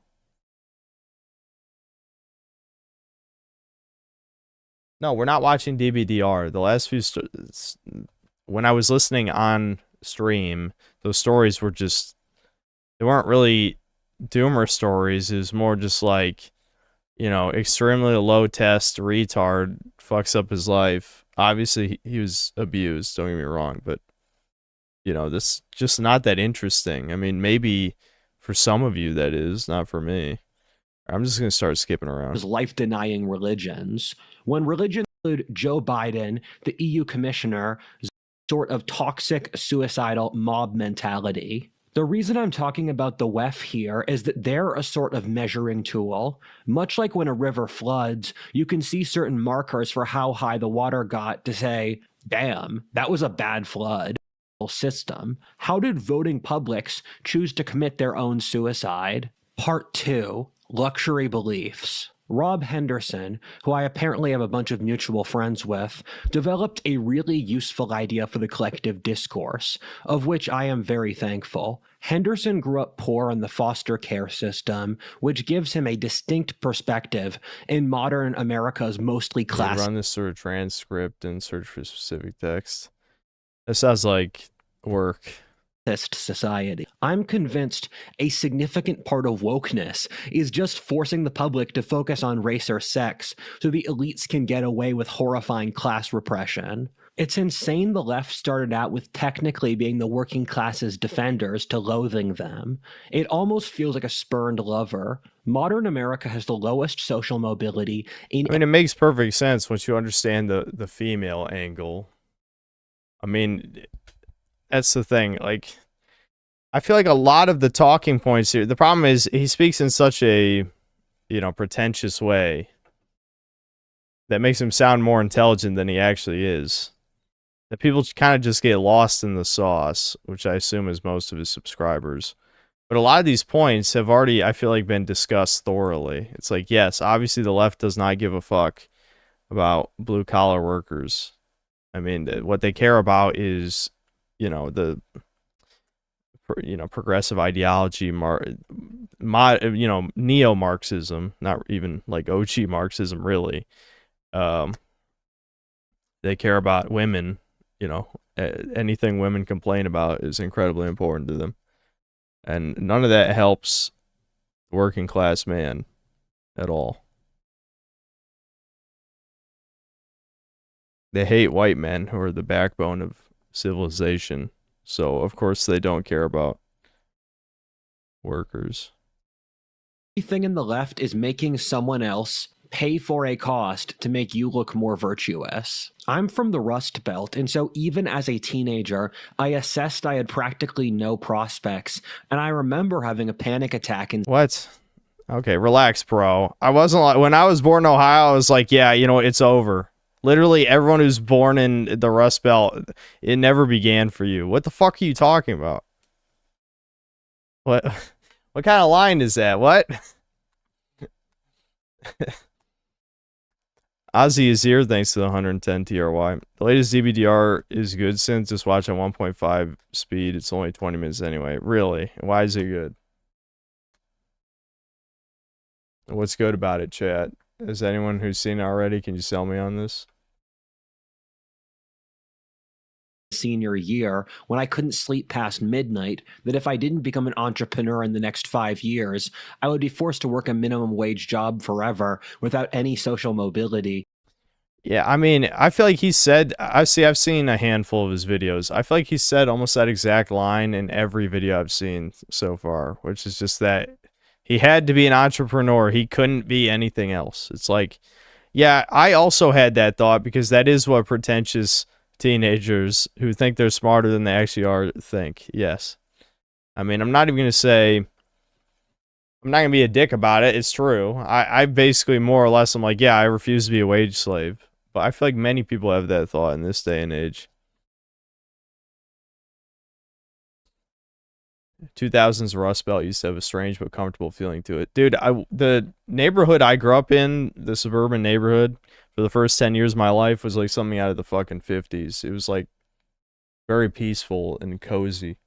Speaker 1: No, we're not watching DBDR. The last few when I was listening on stream, those stories were just, they weren't really doomer stories. It was more just like, you know, extremely low test retard fucks up his life. Obviously, he was abused, don't get me wrong, but, you know, this just not that interesting. I mean, maybe for some of you that is, not for me. I'm just going to start skipping around.
Speaker 4: Life-denying religions. When religions include Joe Biden, the EU commissioner, sort of toxic, suicidal mob mentality. The reason I'm talking about the WEF here is that they're a sort of measuring tool. Much like when a river floods, you can see certain markers for how high the water got to say, damn, that was a bad flood. System. How did voting publics choose to commit their own suicide? Part 2. Luxury beliefs. Rob Henderson, who I apparently have a bunch of mutual friends with, developed a really useful idea for the collective discourse, of which I am very thankful. Henderson grew up poor in the foster care system, which gives him a distinct perspective in modern America's mostly class.
Speaker 1: Run this through a transcript and search for specific text. That sounds like work.
Speaker 4: Society. I'm convinced a significant part of wokeness is just forcing the public to focus on race or sex so the elites can get away with horrifying class repression. It's insane the left started out with technically being the working class's defenders to loathing them. It almost feels like a spurned lover. Modern America has the lowest social mobility in—
Speaker 1: I mean, it makes perfect sense once you understand the female angle. I mean, that's the thing. Like, I feel like a lot of the talking points here, the problem is he speaks in such a, you know, pretentious way that makes him sound more intelligent than he actually is. That people kind of just get lost in the sauce, which I assume is most of his subscribers. But a lot of these points have already, I feel like, been discussed thoroughly. It's like, yes, obviously the left does not give a fuck about blue-collar workers. I mean, what they care about is, you know, the, you know, progressive ideology, neo-Marxism, not even like OG Marxism, really. They care about women, you know, anything women complain about is incredibly important to them. And none of that helps the working class man at all. They hate white men who are the backbone of civilization. So, of course, they don't care about workers.
Speaker 4: Everything in the left is making someone else pay for a cost to make you look more virtuous. I'm from the Rust Belt, and so even as a teenager, I assessed I had practically no prospects, and I remember having a panic attack and—
Speaker 1: What? Okay, relax, bro. I wasn't like, when I was born in Ohio, I was like, yeah, you know, it's over. Literally, everyone who's born in the Rust Belt, it never began for you. What the fuck are you talking about? What kind of line is that? What? Ozzy is here thanks to the 110 TRY. The latest DBDR is good since just watch at 1.5 speed. It's only 20 minutes anyway. Really? Why is it good? What's good about it, chat? Is anyone who's seen it already? Can you sell me on this?
Speaker 4: senior year when I couldn't sleep past midnight, that if I didn't become an entrepreneur in the next 5 years, I would be forced to work a minimum wage job forever without any social mobility.
Speaker 1: Yeah, I mean, I feel like he said, I've seen a handful of his videos. I feel like he said almost that exact line in every video I've seen so far, which is just that he had to be an entrepreneur. He couldn't be anything else. It's like, yeah, I also had that thought because that is what pretentious teenagers who think they're smarter than they actually are think. Yes. I mean, I'm not going to be a dick about it. It's true. I basically more or less, I'm like, yeah, I refuse to be a wage slave. But I feel like many people have that thought in this day and age. 2000s Rust Belt used to have a strange but comfortable feeling to it. Dude, the neighborhood I grew up in, the suburban neighborhood, for the first 10 years of my life was like something out of the fucking 50s. It was like Very peaceful and cozy.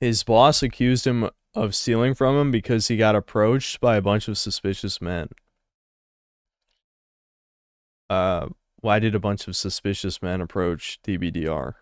Speaker 1: His boss accused him of stealing from him because he got approached by a bunch of suspicious men. Why did a bunch of suspicious men approach TBDR?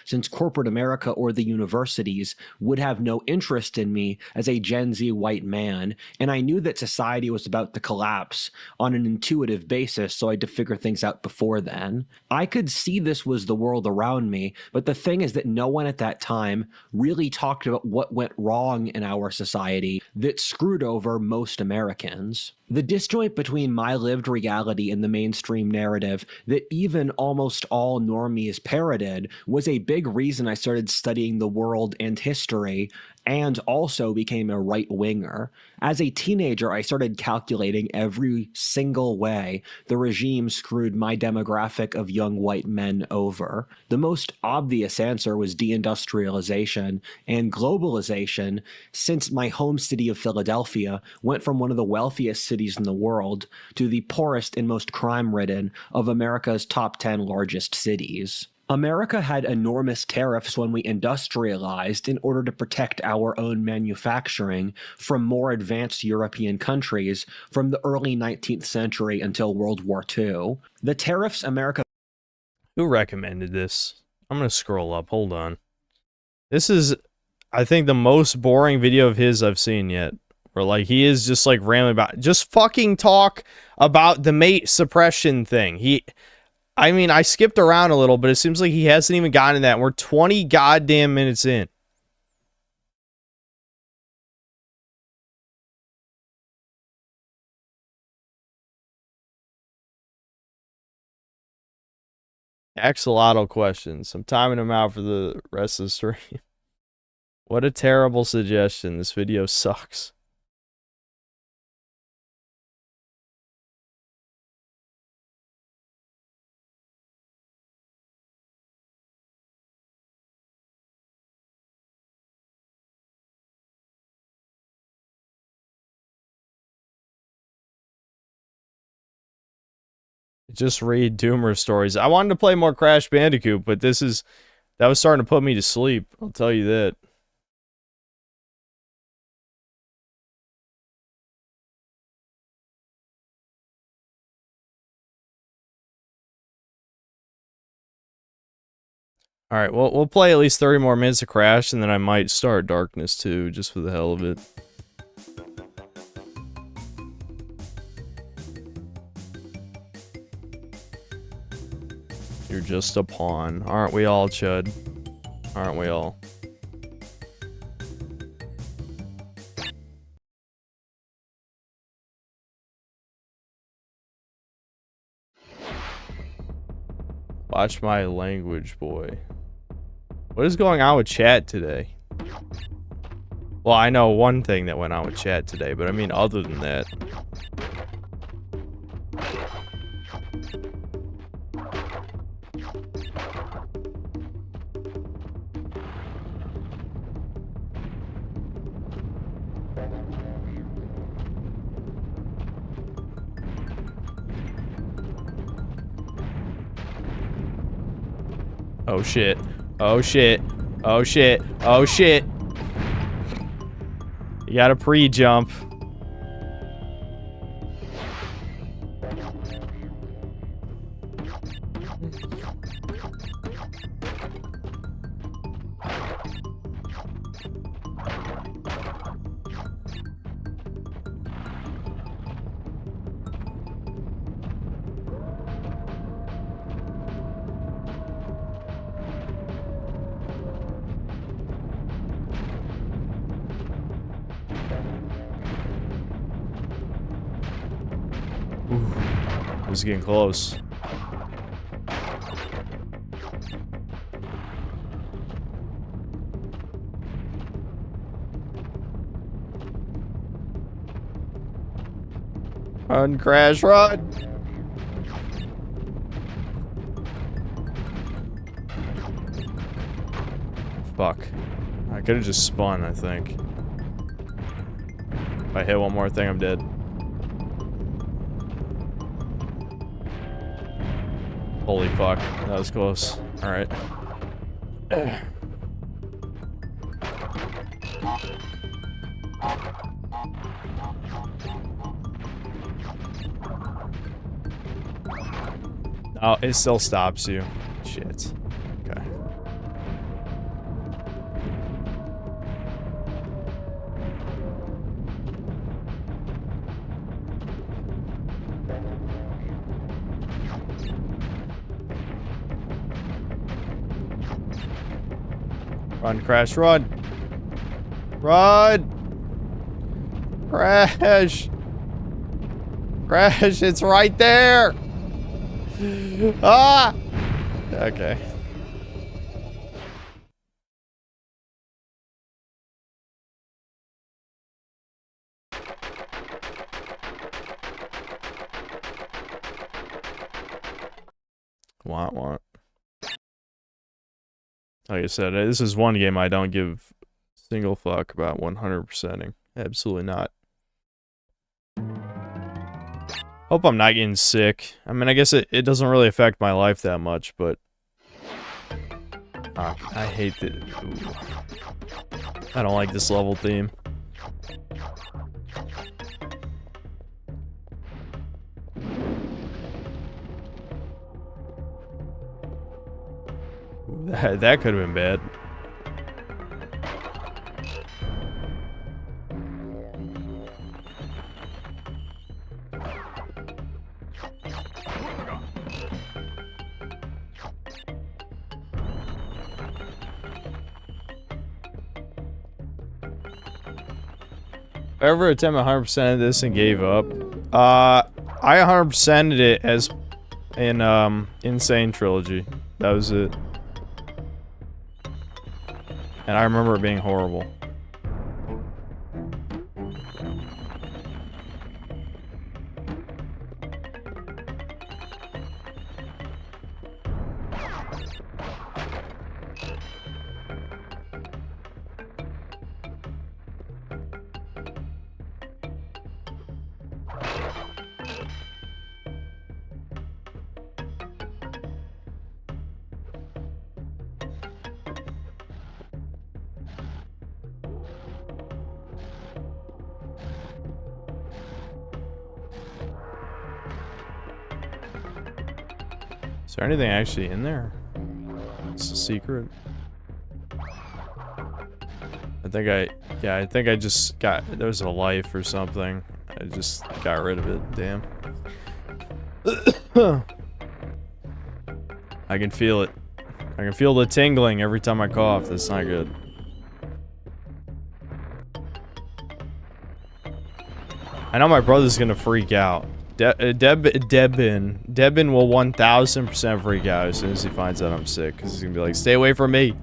Speaker 4: Since corporate America or the universities would have no interest in me as a Gen Z white man, and I knew that society was about to collapse on an intuitive basis, so I had to figure things out before then. I could see this was the world around me, but the thing is that no one at that time really talked about what went wrong in our society that screwed over most Americans. The disjoint between my lived reality and the mainstream narrative that even almost all normies parroted was a big reason I started studying the world and history, and also became a right-winger. As a teenager, I started calculating every single way the regime screwed my demographic of young white men over. The most obvious answer was deindustrialization and globalization, since my home city of Philadelphia went from one of the wealthiest cities in the world to the poorest and most crime-ridden of America's top 10 largest cities. America had enormous tariffs when we industrialized in order to protect our own manufacturing from more advanced European countries from the early 19th century until World War II. The tariffs America...
Speaker 1: Who recommended this? I'm gonna scroll up. Hold on. This is, I think, the most boring video of his I've seen yet. Where, like, he is just, like, rambling about... Just fucking talk about the mate suppression thing. I mean, I skipped around a little, but it seems like he hasn't even gotten that. We're 20 goddamn minutes in. Axolotl questions. I'm timing them out for the rest of the stream. What a terrible suggestion. This video sucks. Just read Doomer stories. I wanted to play more Crash Bandicoot, but that was starting to put me to sleep. I'll tell you that. Alright, well, we'll play at least 30 more minutes of Crash, and then I might start Darkness too, just for the hell of it. You're just a pawn. Aren't we all, Chud? Aren't we all? Watch my language, boy. What is going on with chat today? Well, I know one thing that went on with chat today, but I mean other than that. Oh shit. Oh shit. Oh shit. Oh shit. You gotta pre-jump. This is getting close. Run, Crash, run! Fuck. I could have just spun, I think. I hit one more thing, I'm dead. Holy fuck, that was close. Alright. Oh, it still stops you. Shit. Okay. Run, Crash, run! Run! Crash! Crash, it's right there! Ah! Okay. Want. Like I said, this is one game I don't give a single fuck about 100%ing. Absolutely not. Hope I'm not getting sick. I mean, I guess it doesn't really affect my life that much, but... I hate the... Ooh. I don't like this level theme. Ooh, that could have been bad. If I ever attempt 100% of this and gave up, I 100%ed it as in Insane Trilogy. That was it. And I remember it being horrible. Is there anything actually in there? It's a secret. I think I just got, there was a life or something. I just got rid of it, damn. I can feel it. I can feel the tingling every time I cough. That's not good. I know my brother's gonna freak out. Debin will 1000% freak out as soon as he finds out I'm sick, because he's gonna be like, stay away from me.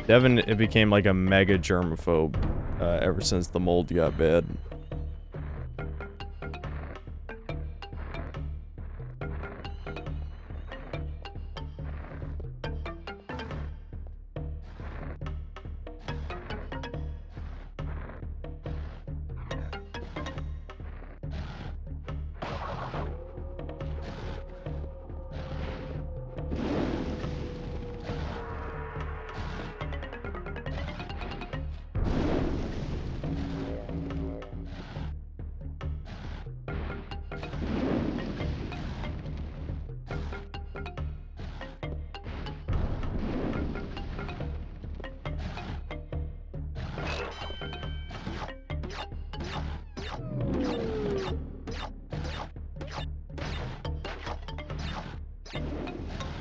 Speaker 1: Devin, it became like a mega germaphobe ever since the mold got bad.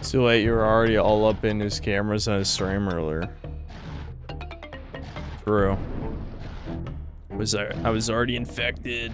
Speaker 1: Too late, you were already all up in his cameras on his stream earlier. True. I was already infected.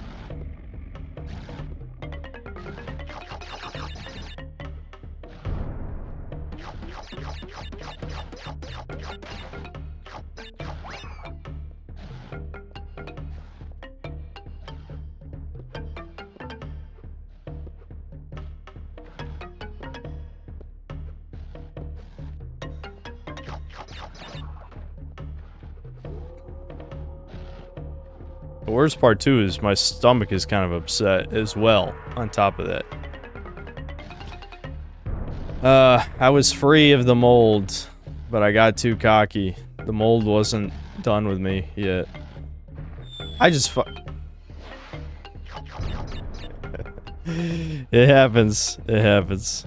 Speaker 1: The worst part too is my stomach is kind of upset as well, on top of that. I was free of the mold, but I got too cocky. The mold wasn't done with me yet. I just It happens. It happens.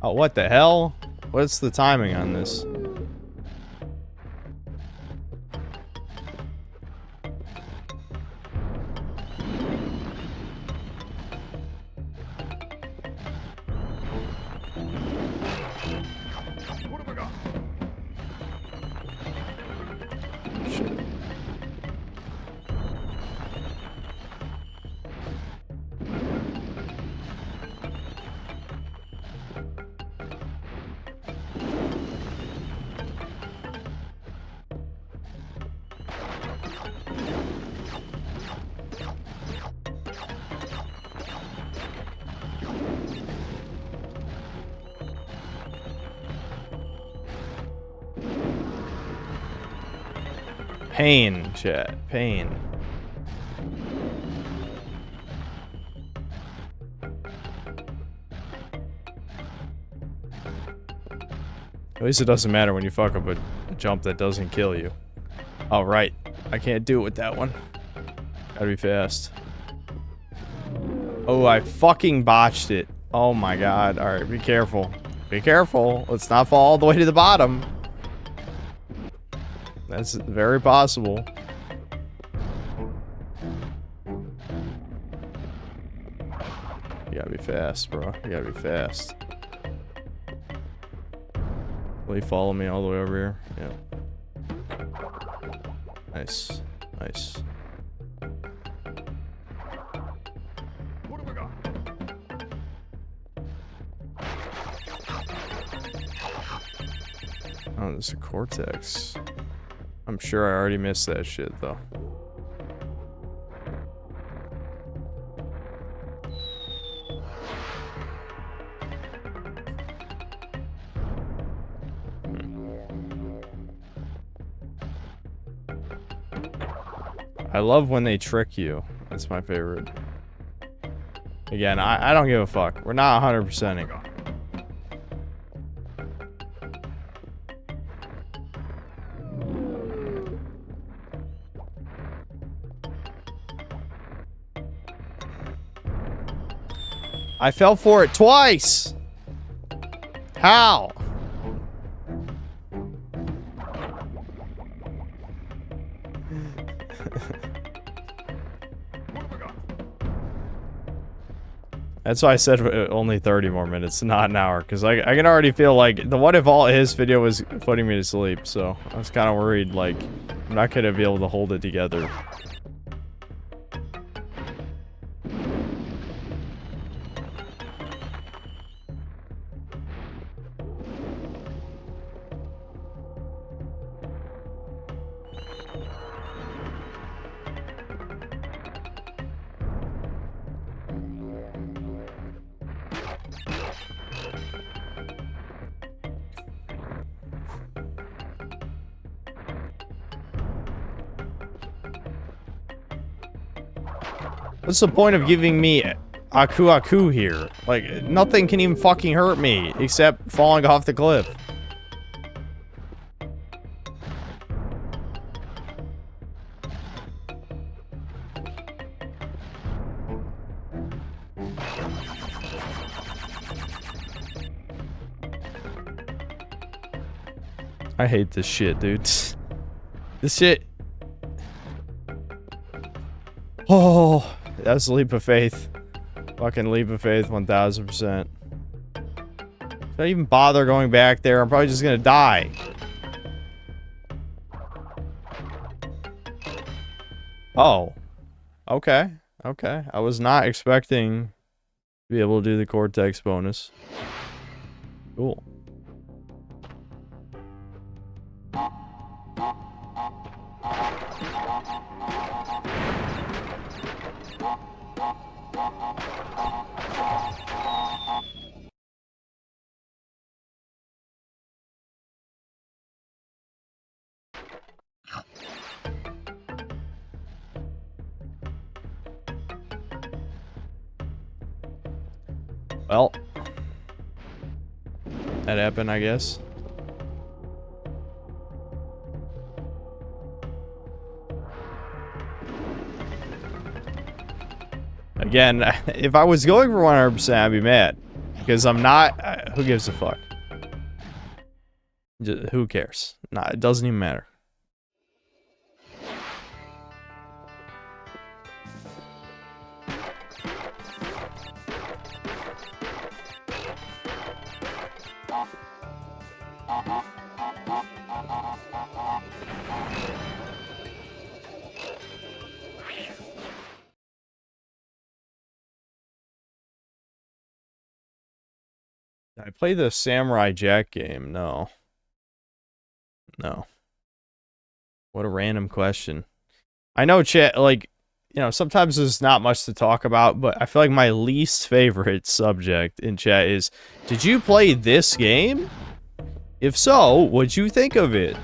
Speaker 1: Oh, what the hell? What's the timing on this? Pain, chat. Pain. At least it doesn't matter when you fuck up a jump that doesn't kill you. Oh, right. I can't do it with that one. Gotta be fast. Oh, I fucking botched it. Oh my god. Alright, be careful. Be careful. Let's not fall all the way to the bottom. That's very possible. You gotta be fast, bro. You gotta be fast. Will you follow me all the way over here? Yeah. Nice. Nice.
Speaker 3: What have we got?
Speaker 1: Oh, there's a cortex. I'm sure I already missed that shit, though. I love when they trick you. That's my favorite. Again, I don't give a fuck. We're not 100%ing. I fell for it twice! How? That's why I said only 30 more minutes, not an hour, because I can already feel like the what if all his video was putting me to sleep, so I was kind of worried, like, I'm not going to be able to hold it together. What's the point of giving me Aku here? Like, nothing can even fucking hurt me, except falling off the cliff. I hate this shit, dude. This shit... Oh... That's a leap of faith. Fucking leap of faith, 1000%. Don't even bother going back there. I'm probably just gonna die. Oh. Okay. Okay. I was not expecting to be able to do the Cortex bonus. Cool. Well, that happened, I guess. Again, if I was going for 100%, I'd be mad. Because I'm not... who gives a fuck? Who cares? Nah, it doesn't even matter. I play the Samurai Jack game. No. No. What a random question. I know, chat, like, you know, sometimes there's not much to talk about, but I feel like my least favorite subject in chat is, did you play this game? If so, what'd you think of it?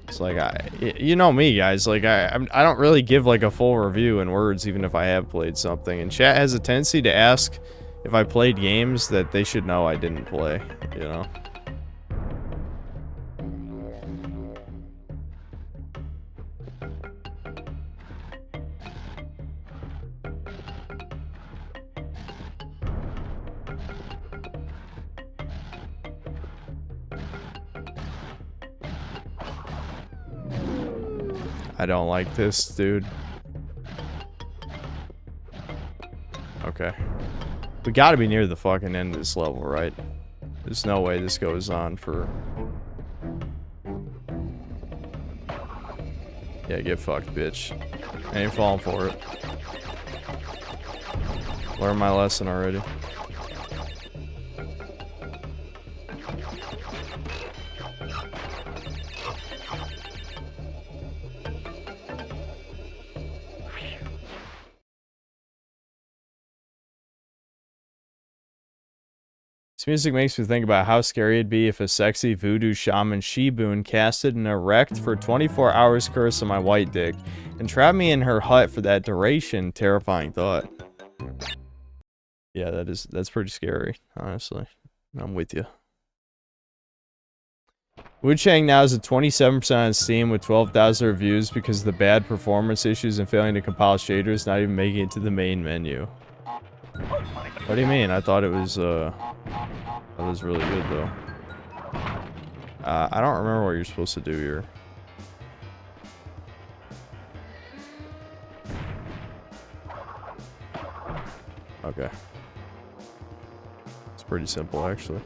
Speaker 1: It's like, you know me, guys. Like, I don't really give like a full review in words, even if I have played something. And chat has a tendency to ask if I played games that they should know I didn't play. You know. I don't like this, dude. Okay. We gotta be near the fucking end of this level, right? There's no way this goes on for... Yeah, get fucked, bitch. I ain't falling for it. Learned my lesson already. This music makes me think about how scary it'd be if a sexy voodoo shaman Shibun casted an erect for 24 hours curse on my white dick and trapped me in her hut for that duration. Terrifying thought. Yeah, that's pretty scary, honestly. I'm with you. Wu Chang now is at 27% on Steam with 12,000 reviews because of the bad performance issues and failing to compile shaders, not even making it to the main menu. What do you mean? I thought it was really good though. I don't remember what you're supposed to do here. Okay. It's pretty simple actually.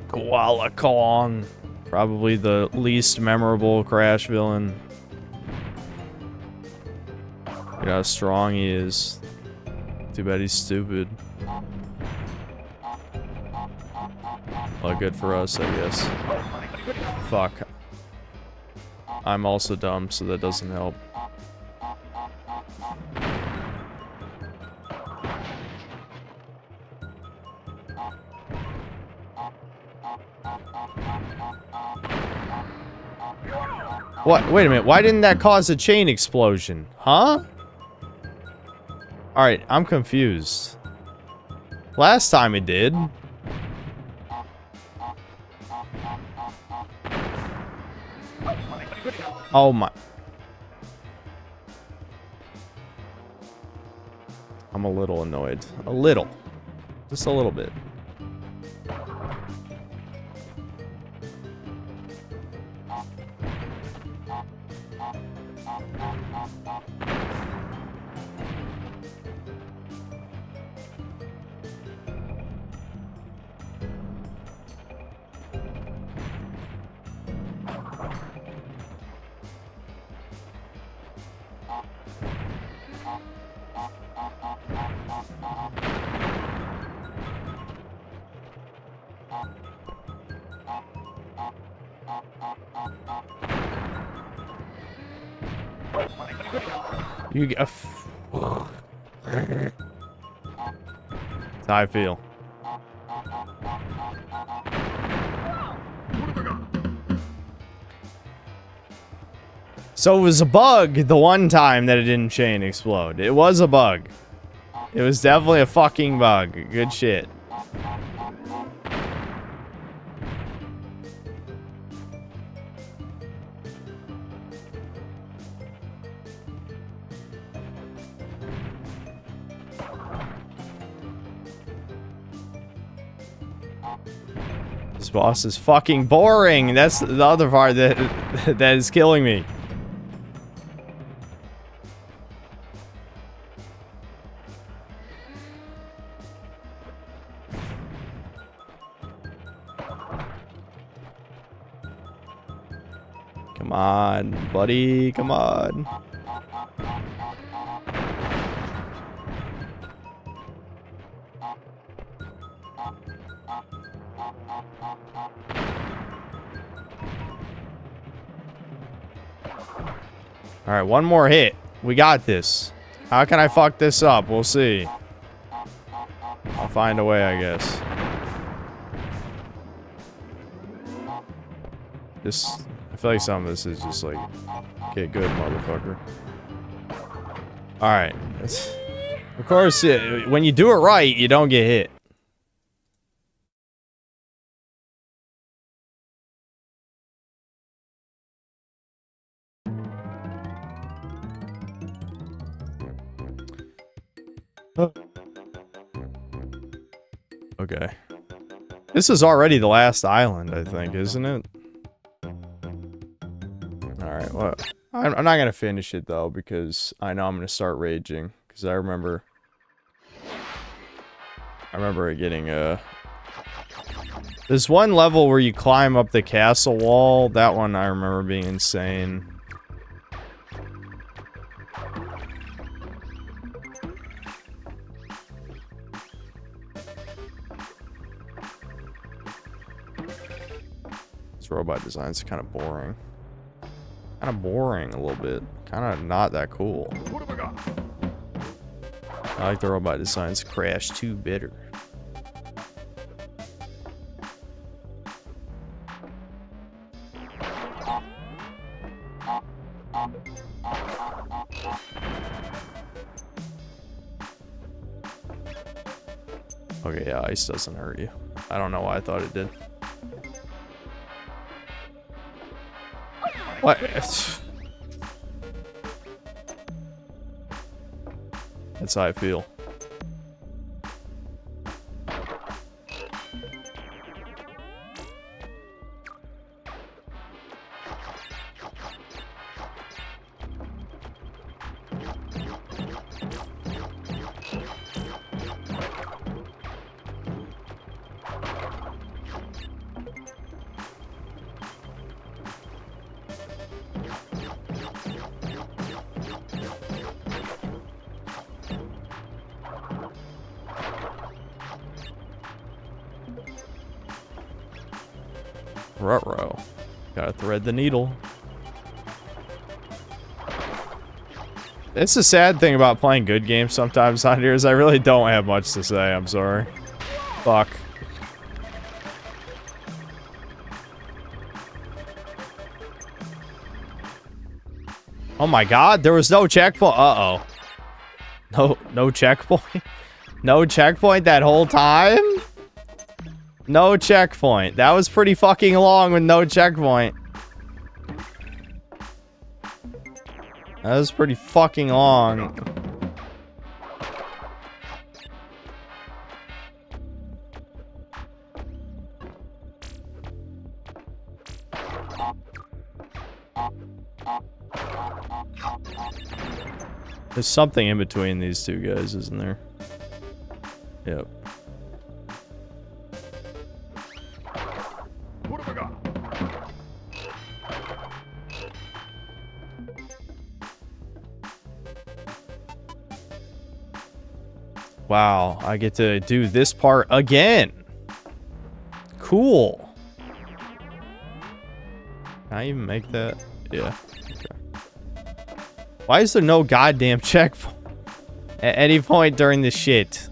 Speaker 1: Koala Kong. Probably the least memorable Crash villain. Look how strong he is. Too bad he's stupid. Well, good for us, I guess. Fuck. I'm also dumb, so that doesn't help. What? Wait a minute. Why didn't that cause a chain explosion? Huh? Alright, I'm confused. Last time it did. Oh my. I'm a little annoyed. A little. Just a little bit. You get that's how I feel. So it was a bug the one time that it didn't chain explode. It was a bug. It was definitely a fucking bug. Good shit. This boss is fucking boring. That's the other part that that is killing me. Come on, buddy. Come on. All right, one more hit. We got this. How can I fuck this up? We'll see. I'll find a way, I guess. This, I feel like some of this is just like, get good, motherfucker. All right. Of course, when you do it right, you don't get hit. Okay. This is already the last island, I think, isn't it? Alright, well, I'm not gonna finish it, though, because I know I'm gonna start raging. Because I remember it getting, There's one level where you climb up the castle wall. That one I remember being insane. Robot design's kind of boring. Kind of boring a little bit. Kind of not that cool.
Speaker 3: What have I got?
Speaker 1: I like the robot design's Crash 2 bitter. Okay, yeah, ice doesn't hurt you. I don't know why I thought it did. What? That's how I feel. Ruh-roh. Gotta thread the needle. It's the sad thing about playing good games sometimes on here is I really don't have much to say. I'm sorry. Fuck. Oh my god, there was no checkpoint. Uh-oh. No checkpoint? No checkpoint that whole time? No checkpoint. That was pretty fucking long with no checkpoint. That was pretty fucking long. There's something in between these two guys, isn't there? Yep.
Speaker 3: What have I got?
Speaker 1: Wow, I get to do this part again. Cool. Can I even make that? Yeah. Okay. Why is there no goddamn checkpoint at any point during this shit?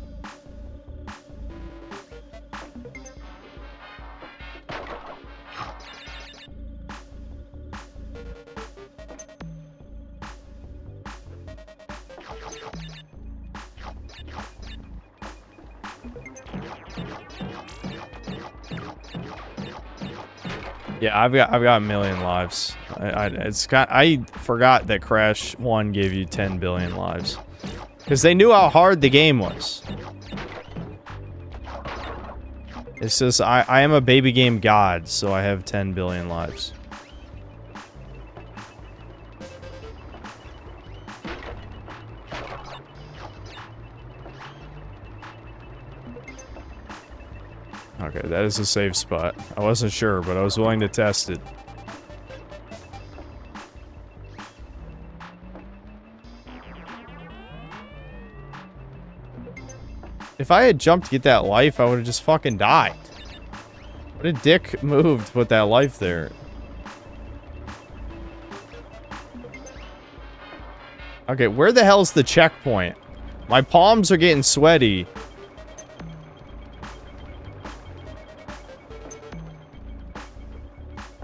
Speaker 1: Yeah, I've got a million lives. I forgot that Crash 1 gave you 10 billion lives. Because they knew how hard the game was. It's just, I am a baby game god, so I have 10 billion lives. Okay, that is a safe spot. I wasn't sure, but I was willing to test it. If I had jumped to get that life, I would have just fucking died. What a dick move to put that life there. Okay, where the hell's the checkpoint? My palms are getting sweaty.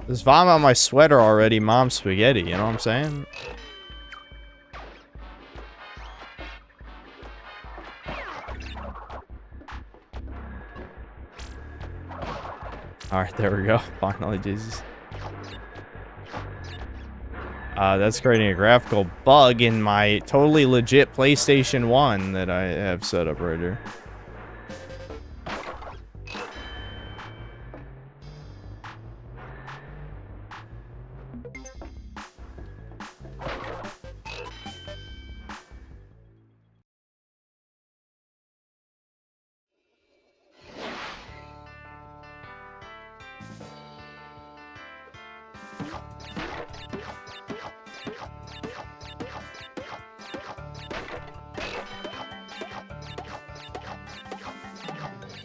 Speaker 1: There's vomit on my sweater already, mom spaghetti, you know what I'm saying? Alright, there we go. Finally, Jesus. That's creating a graphical bug in my totally legit PlayStation 1 that I have set up right here.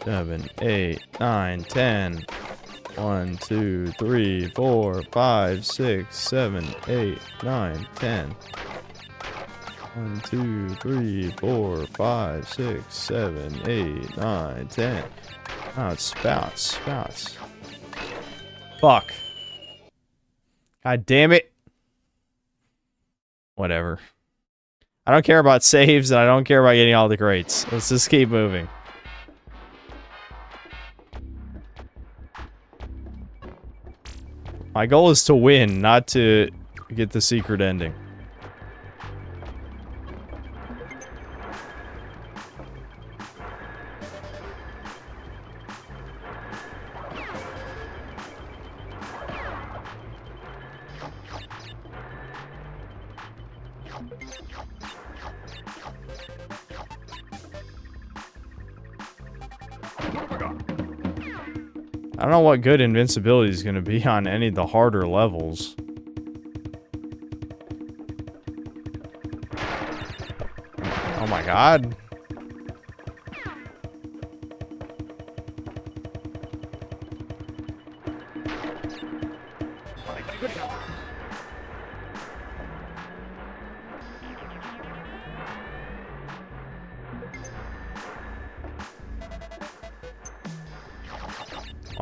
Speaker 1: Seven, 8, 9, 10. 1, 2, 3, 4, 5, 6, 7, 8, 9, 10. 1, 2, 3, 4, 5, 6, 7, 8, 9, 10. Oh, it spouts. Fuck. God damn it. Whatever. I don't care about saves, and I don't care about getting all the crates. Let's just keep moving. My goal is to win, not to get the secret ending. I don't know what good invincibility is going to be on any of the harder levels. Oh my god.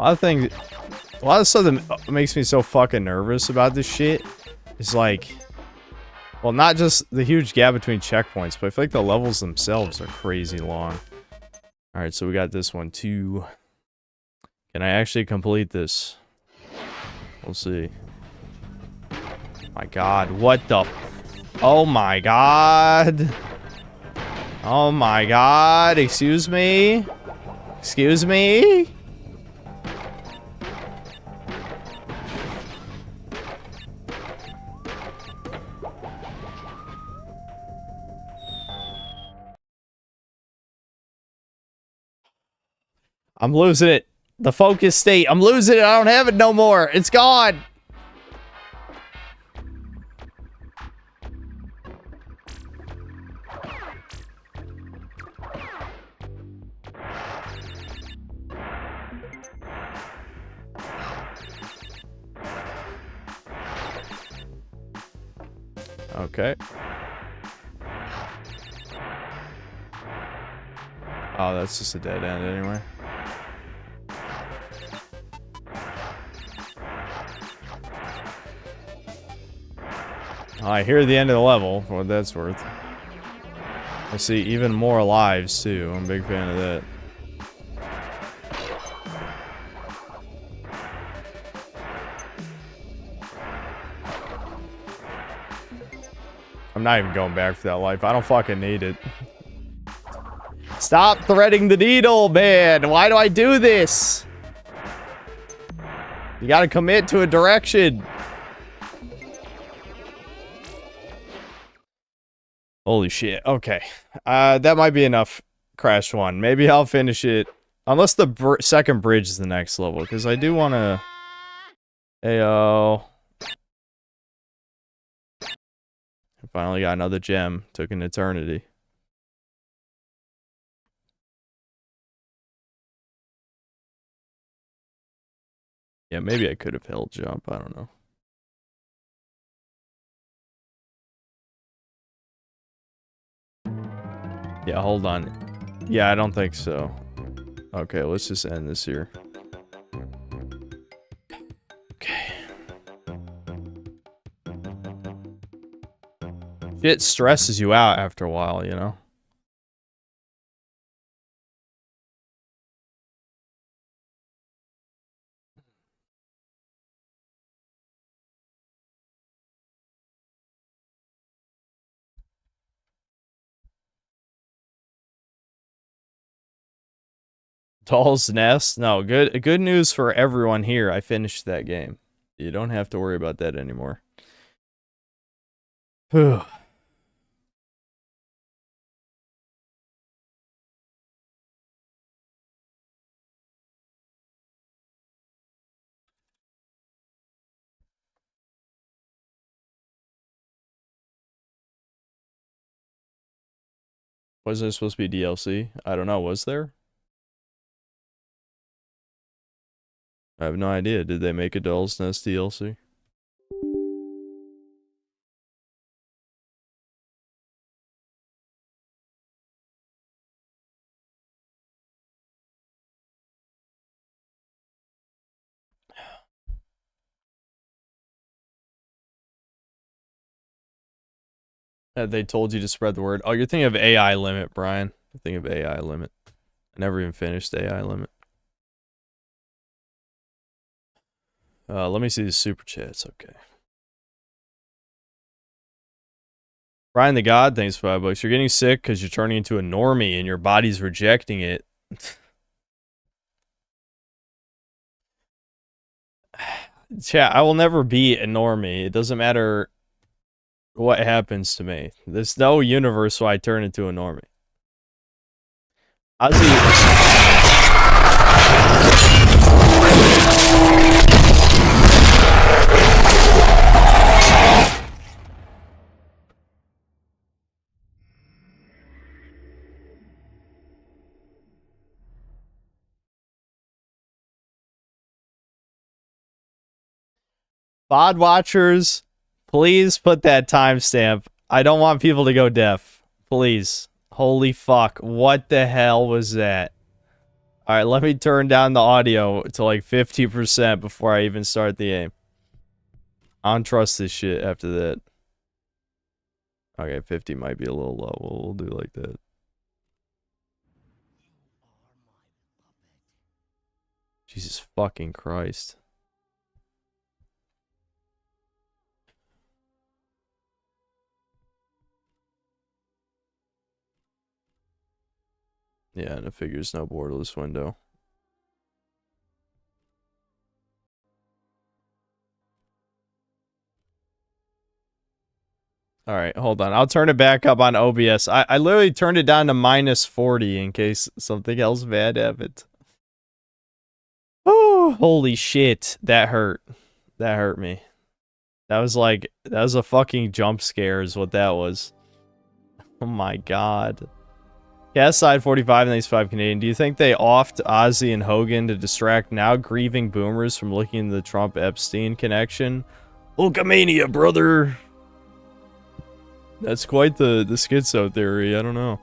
Speaker 1: A lot of stuff that makes me so fucking nervous about this shit is like, well, not just the huge gap between checkpoints, but I feel like the levels themselves are crazy long. Alright, so we got this one too. Can I actually complete this? We'll see. My god, what the... Oh my god. Oh my god, excuse me? Excuse me? I'm losing it. The focus state. I'm losing it. I don't have it no more. It's gone. Okay. Oh, that's just a dead end anyway. I hear the end of the level, for what that's worth. I see even more lives, too. I'm a big fan of that. I'm not even going back for that life. I don't fucking need it. Stop threading the needle, man. Why do I do this? You gotta commit to a direction. Holy shit. Okay. That might be enough. Crash 1. Maybe I'll finish it. Unless the second bridge is the next level. Because I do want to... Ayo. I finally got another gem. Took an eternity. Yeah, maybe I could have held jump. I don't know. Yeah, hold on. Yeah, I don't think so. Okay, let's just end this here. Okay. Shit stresses you out after a while, you know? Doll's Nest? No, good news for everyone here. I finished that game. You don't have to worry about that anymore. Whew. Was there supposed to be DLC? I don't know. Was there? I have no idea. Did they make a Doll's Nest DLC? They told you to spread the word. Oh, you're thinking of AI Limit, Brian. You're thinking of AI Limit. I never even finished AI Limit. Let me see the super chats. Okay. Brian the God, thanks for $5. You're getting sick because you're turning into a normie and your body's rejecting it. Chat, I will never be a normie. It doesn't matter what happens to me. There's no universe where I turn into a normie. VOD watchers, please put that timestamp. I don't want people to go deaf. Please. Holy fuck. What the hell was that? Alright, let me turn down the audio to like 50% before I even start the game. I don't trust this shit after that. Okay, 50 might be a little low. We'll do like that. Jesus fucking Christ. Yeah, and it figures no borderless window. Alright, hold on. I'll turn it back up on OBS. I literally turned it down to -40 in case something else bad happened. Oh, holy shit. That hurt. That hurt me. That was a fucking jump scare is what that was. Oh my god. Cast side 45 and these 5 Canadian. Do you think they offed Ozzy and Hogan to distract now grieving boomers from looking into the Trump-Epstein connection? Hulkamania, brother! That's quite the schizo theory, I don't know.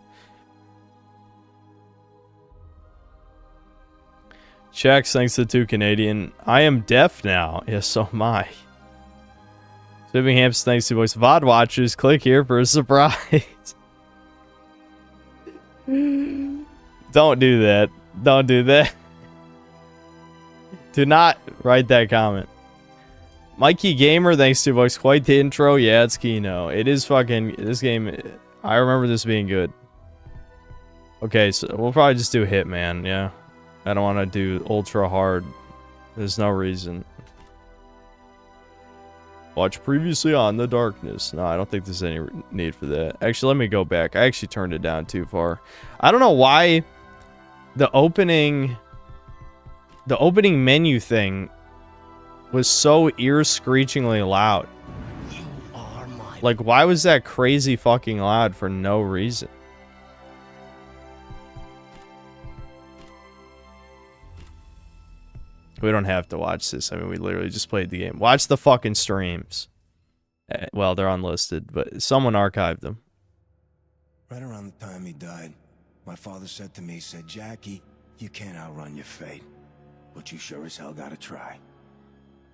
Speaker 1: Checks, thanks to 2 Canadian. I am deaf now. Yes, so am I. Sipping Hamps, thanks to voice VOD watchers. Click here for a surprise. Don't do that. Don't do that. Do not write that comment. Mikey Gamer, thanks $2. Quite the intro. Yeah, it's Kino. It is fucking... This game... I remember this being good. Okay, so we'll probably just do Hitman, yeah. I don't want to do ultra hard. There's no reason. Watch previously on The Darkness. No, I don't think there's any need for that. Actually, let me go back. I actually turned it down too far. I don't know why the opening menu thing was so ear-screechingly loud. Like, why was that crazy fucking loud for no reason? We don't have to watch this. I mean, we literally just played the game. Watch the fucking streams. Well, they're unlisted, but someone archived them.
Speaker 6: Right around the time he died, my father said to me, Jackie, you can't outrun your fate, but you sure as hell gotta try.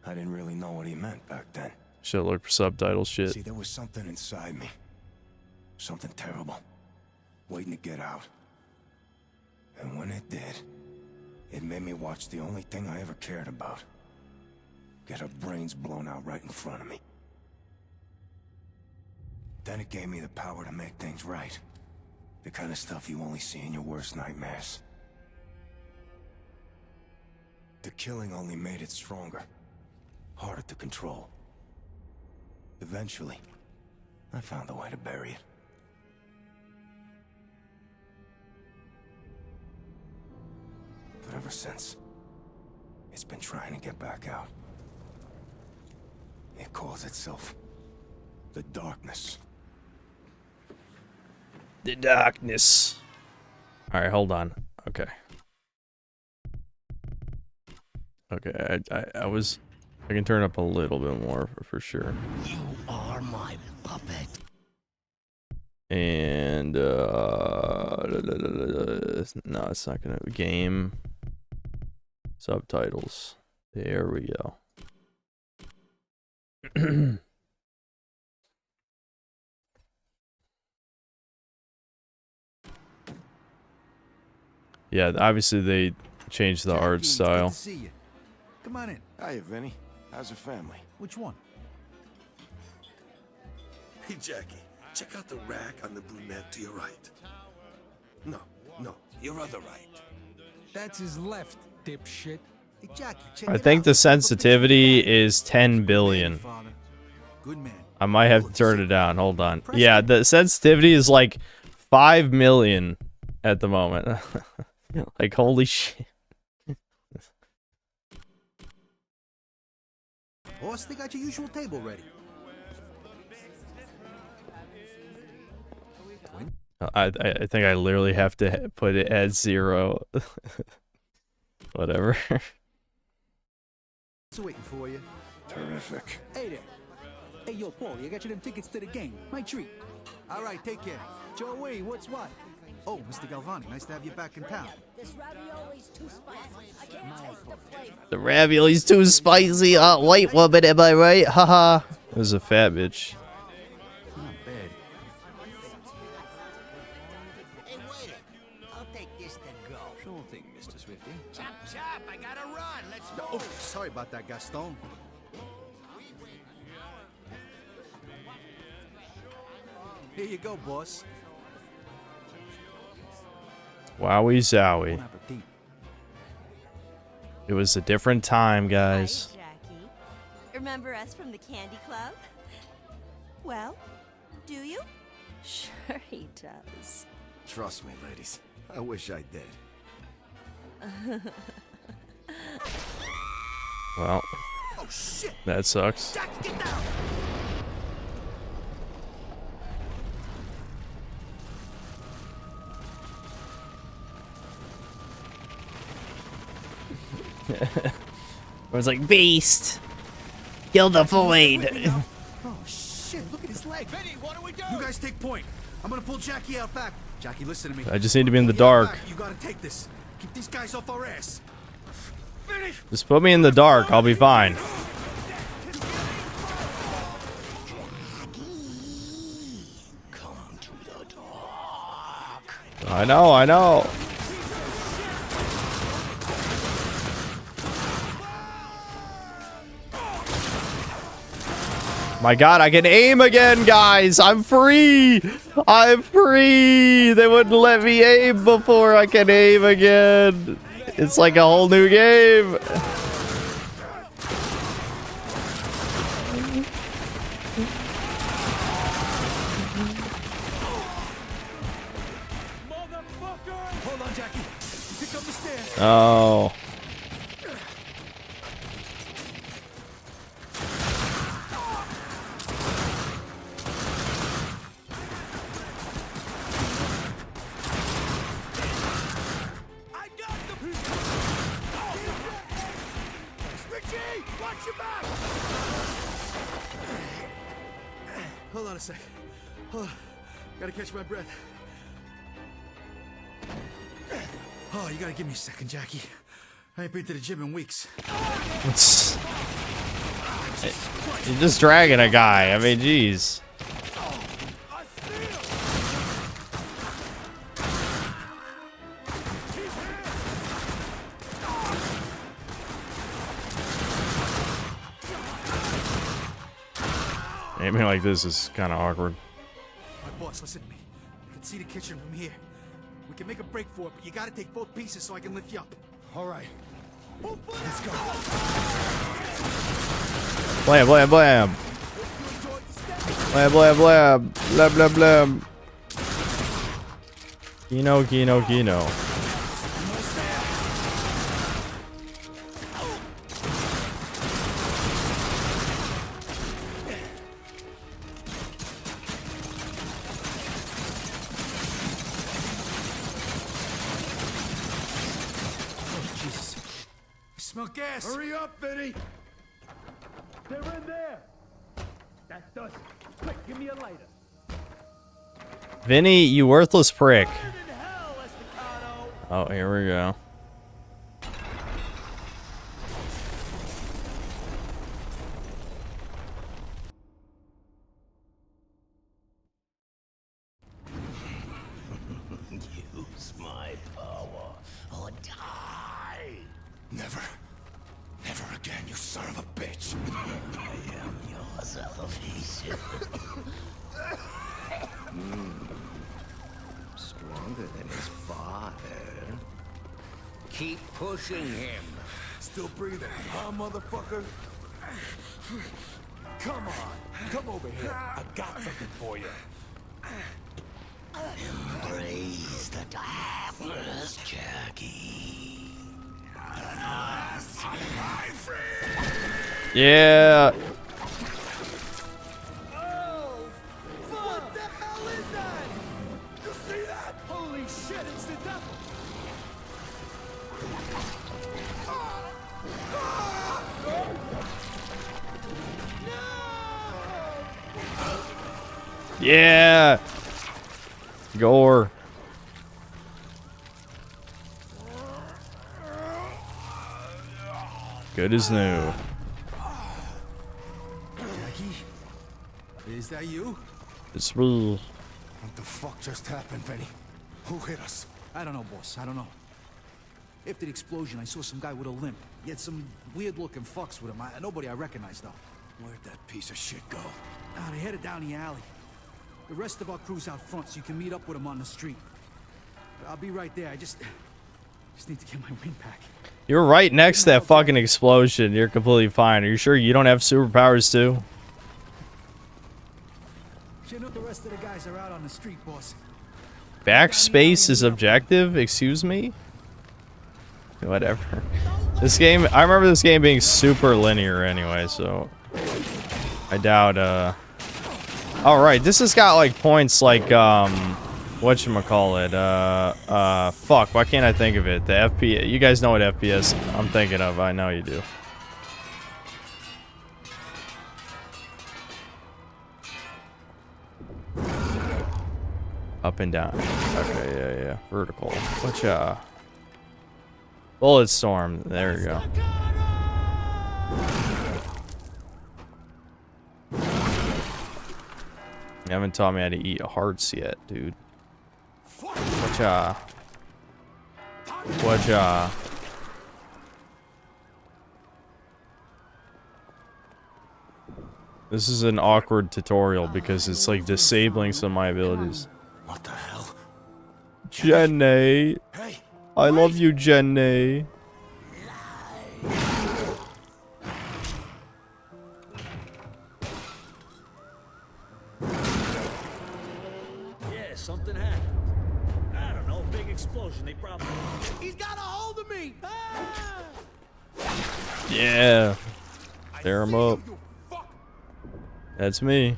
Speaker 6: I didn't really know what he meant back then.
Speaker 1: Should look for subtitles shit.
Speaker 6: See, there was something inside me. Something terrible. Waiting to get out. And when it did, it made me watch the only thing I ever cared about. Get her brains blown out right in front of me. Then it gave me the power to make things right. The kind of stuff you only see in your worst nightmares. The killing only made it stronger. Harder to control. Eventually, I found a way to bury it. But ever since, it's been trying to get back out. It calls itself the Darkness.
Speaker 1: The Darkness. Alright, hold on. Okay. Okay, I can turn up a little bit more for sure.
Speaker 6: You are my puppet.
Speaker 1: And no, it's not gonna game subtitles. There we go. Yeah, obviously they changed the art style.
Speaker 6: Good to see you. Come on in. Hiya, Vinny. How's the family? Which one?
Speaker 7: Hey, Jackie, check out the rack on the brunette to your right. No, your other right.
Speaker 6: That's his left, dipshit. Hey, Jackie, check
Speaker 1: I
Speaker 6: it
Speaker 1: think
Speaker 6: out.
Speaker 1: the sensitivity is 10 billion.
Speaker 6: Good man.
Speaker 1: I might have to turn it down. Hold on. Yeah, the sensitivity is like 5 million at the moment. Like, holy shit.
Speaker 6: Boss, they got your usual table ready.
Speaker 1: I think I literally have to put it at 0. Whatever.
Speaker 6: It's waiting for you. Terrific. Hey there. Hey, yo, Paulie, I got you them tickets to the game. My treat. All right, take care. Joey, what's what? Oh, Mr. Galvani, nice to have you back in town.
Speaker 8: This ravioli's too spicy. I can't taste the flavor.
Speaker 1: The ravioli's too spicy. White woman, am I right? Haha. It was a fat bitch.
Speaker 6: Not bad.
Speaker 2: Hey, waiter, I'll take this to go.
Speaker 6: Sure thing, Mr. Swifty.
Speaker 2: Chop, chop, I gotta run. Let's go.
Speaker 6: Oh, sorry about that, Gaston. Here you go, boss.
Speaker 1: Wowie zowie.
Speaker 6: Bon appetit.
Speaker 1: It was a different time, guys.
Speaker 8: Hi, Jackie. Remember us from the Candy Club? Well, do you? Sure he does.
Speaker 7: Trust me, ladies. I wish I did.
Speaker 1: Well,
Speaker 6: Oh, shit!
Speaker 1: that sucks.
Speaker 6: Jackie, get down!
Speaker 1: It was like, Beast! Kill the void!
Speaker 6: Oh, shit, look at his leg. Benny, what do we do? You guys take point. I'm gonna pull Jackie out back. Jackie, listen to me.
Speaker 1: I just need to be in the
Speaker 6: Pull you out
Speaker 1: dark.
Speaker 6: back. You gotta take this. Keep these guys off our ass. Finish!
Speaker 1: Just put me in the dark, I'll be fine.
Speaker 7: Come to the dark.
Speaker 1: I know. My God, I can aim again, guys. I'm free. I'm free. They wouldn't let me aim before. I can aim again. It's like a whole new game.
Speaker 6: Hold on, Jackie. Pick up the stairs.
Speaker 1: Oh.
Speaker 6: I got them. Richie, watch your back. Hold on a sec. Hold on. Gotta catch my breath. Oh, you gotta give me a second, Jackie. I ain't been to the gym in weeks.
Speaker 1: You're just dragging a guy. I mean, jeez. Aiming like this is kind of awkward.
Speaker 6: My boss, listen to me. I can see the kitchen from here. We can make a break for it, but you gotta take both pieces so I can lift you up. All right. Let's go.
Speaker 1: Blam, blam, blam. Blam, blam, blam. Blam, blam, blam. Kino, Kino, Kino.
Speaker 6: Smell gas. Hurry up, Vinny.
Speaker 9: They're in there. That does it. Quick, give me a lighter.
Speaker 1: Vinny, you worthless prick.
Speaker 9: Burn in hell, Estacado.
Speaker 1: Oh, here we go.
Speaker 3: Use my power or die.
Speaker 6: Never. Never again, you son of a bitch.
Speaker 3: I am your salvation.
Speaker 10: Stronger than his father. Keep pushing him.
Speaker 6: Still breathing, huh, motherfucker? Come on. Come over here. I got something for you.
Speaker 3: Embrace the darkness, Jackie. My friend.
Speaker 1: Yeah.
Speaker 9: Oh, what the hell is that? You see that? Holy shit, it's the devil.
Speaker 1: Yeah. Gore. Good as new.
Speaker 6: Jackie? Is that you?
Speaker 1: It's real.
Speaker 6: What the fuck just happened, Vinny? Who hit us?
Speaker 11: I don't know, boss. I don't know. After the explosion, I saw some guy with a limp. He had some weird-looking fucks with him. Nobody I recognize, though.
Speaker 6: Where'd that piece of shit go?
Speaker 11: They headed down the alley. The rest of our crew's out front, so you can meet up with them on the street. I'll be right there. I just need to get my wind back.
Speaker 1: You're right next to that fucking explosion. You're completely fine. Are you sure you don't have superpowers too?
Speaker 11: You know the rest of the guys are out on the street, boss.
Speaker 1: Backspace is objective? Excuse me? Whatever. This game, I remember this game being super linear anyway, so I doubt, alright, this has got like points like, whatchamacallit, fuck, why can't I think of it? The FPS, you guys know what FPS I'm thinking of, I know you do. Up and down. Okay, yeah. Vertical. Whatcha? Bullet storm. There we go. You haven't taught me how to eat hearts yet, dude. Whatcha? Whatcha? This is an awkward tutorial because it's like disabling some of my abilities.
Speaker 6: What the hell?
Speaker 1: Jenny.
Speaker 6: Hey,
Speaker 1: I love you, Jenny.
Speaker 9: Yeah, something happened. I don't know, big explosion. They probably. He's got a hold of me! Ah!
Speaker 1: Yeah. Tear him up. That's me.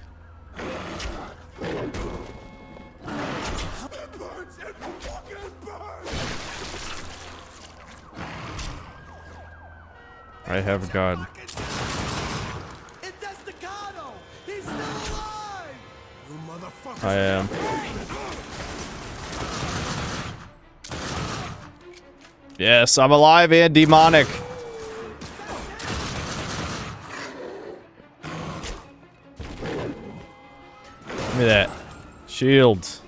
Speaker 1: I have God.
Speaker 9: It's Estacado! He's still alive!
Speaker 6: you motherfucker.
Speaker 1: I am. Yes, I'm alive and demonic. Give me that. Shield.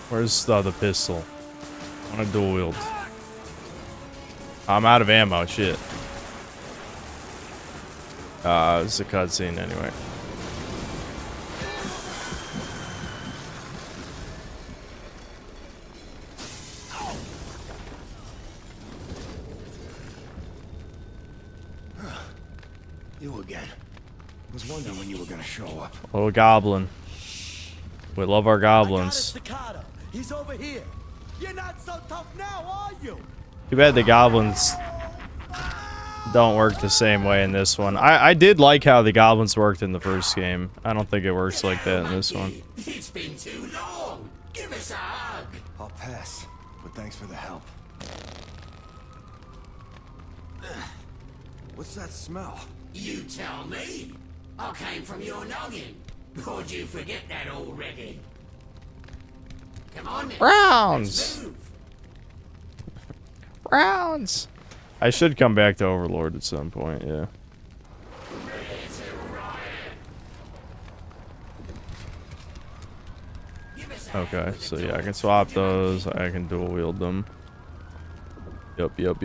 Speaker 1: Where's the other pistol? I want to dual wield. I'm out of ammo, shit. It's a cutscene anyway.
Speaker 6: You again. Was wondering when you were gonna show up.
Speaker 1: Little goblin. We love our goblins.
Speaker 9: Estacado! He's over here! You're not so tough now, are you?
Speaker 1: Too bad the goblins don't work the same way in this one. I did like how the goblins worked in the first game. I don't think it works like that in this one.
Speaker 10: It's been too long. Give us a hug.
Speaker 6: I'll pass, but thanks for the help. What's that smell?
Speaker 10: You tell me. I came from your noggin. Or did you forget that already? Come on then.
Speaker 1: Rounds.
Speaker 10: Let's move.
Speaker 1: Rounds. I should come back to Overlord at some point, yeah. Okay, so yeah, I can swap those. I can dual wield them. Yup.
Speaker 10: Move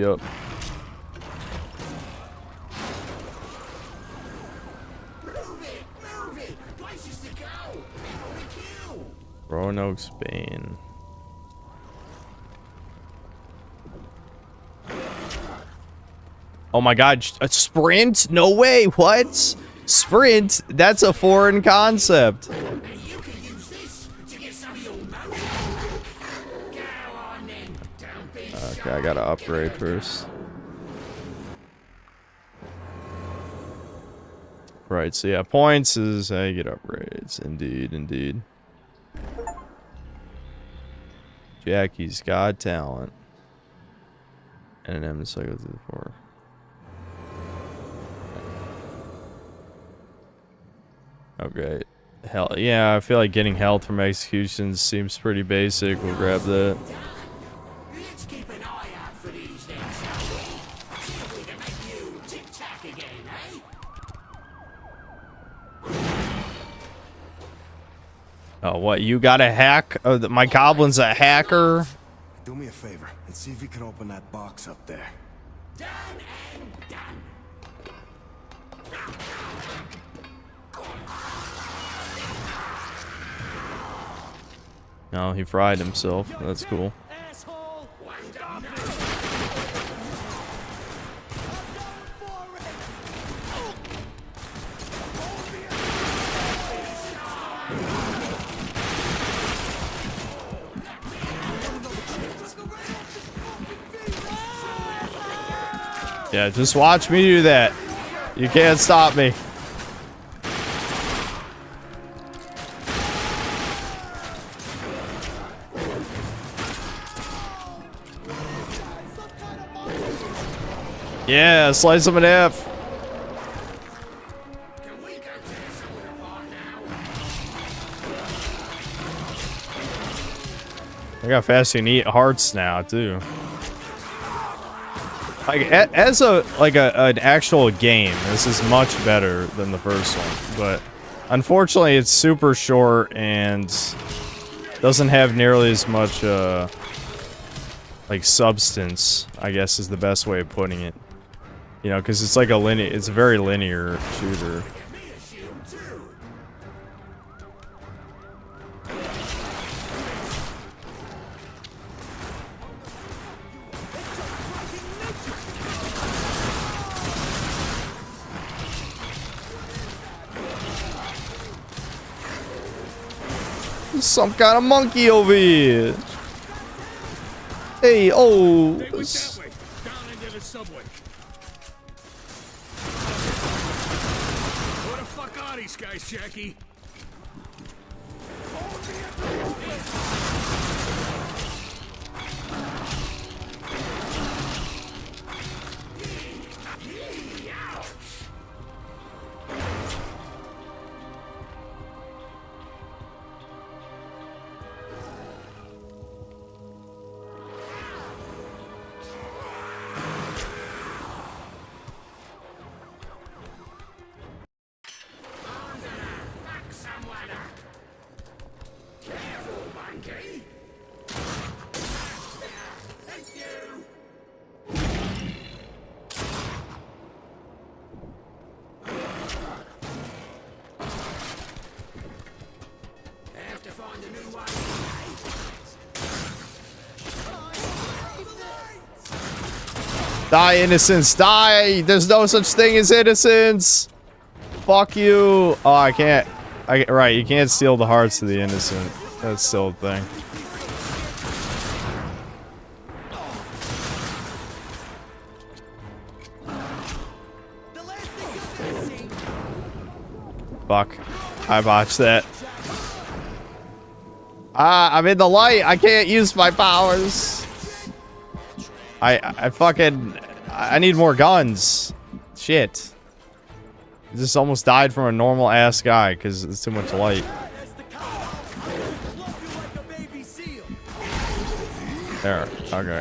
Speaker 10: it. Places to go. People to kill.
Speaker 1: Roanoke's Bane. Oh my god, a sprint? No way, what? Sprint? That's a foreign concept.
Speaker 10: And you can use this to get some of your motion. Go on then. Don't be
Speaker 1: Okay, I gotta upgrade first. Right, so yeah, points is how you get upgrades. Indeed. Jackie's got talent. And an M to cycle through the 4. Okay. Hell, yeah, I feel like getting health from executions seems pretty basic. We'll grab that.
Speaker 10: Let's keep an eye out for these then, shall we? See if we can make you tic-tac again, eh?
Speaker 1: Oh, what? You got a hack? Oh, my goblin's a hacker?
Speaker 6: Do me a favor and see if you can open that box up there.
Speaker 10: Done and done.
Speaker 1: No, he fried himself. That's cool.
Speaker 9: Asshole!
Speaker 10: Stop it.
Speaker 1: Yeah, just watch me do that. You can't stop me. Yeah, slice him in half.
Speaker 10: Can we go tear someone apart now?
Speaker 1: Look how fast you can eat hearts now, too. Like, as an actual game, this is much better than the first one. But unfortunately, it's super short and doesn't have nearly as much, like, substance, I guess is the best way of putting it. You know, because it's like it's a very linear shooter. Some kind of monkey over here. Hey, oh.
Speaker 9: Down into the subway. Where the fuck are these guys, Jackie?
Speaker 1: Die, innocence, die! There's no such thing as innocence! Fuck you! Oh, I can't. Right, you can't steal the hearts of the innocent. That's still a thing. Fuck. I botched that. Ah, I'm in the light. I can't use my powers. I need more guns. Shit. I just almost died from a normal ass guy because it's too much light. There. Okay.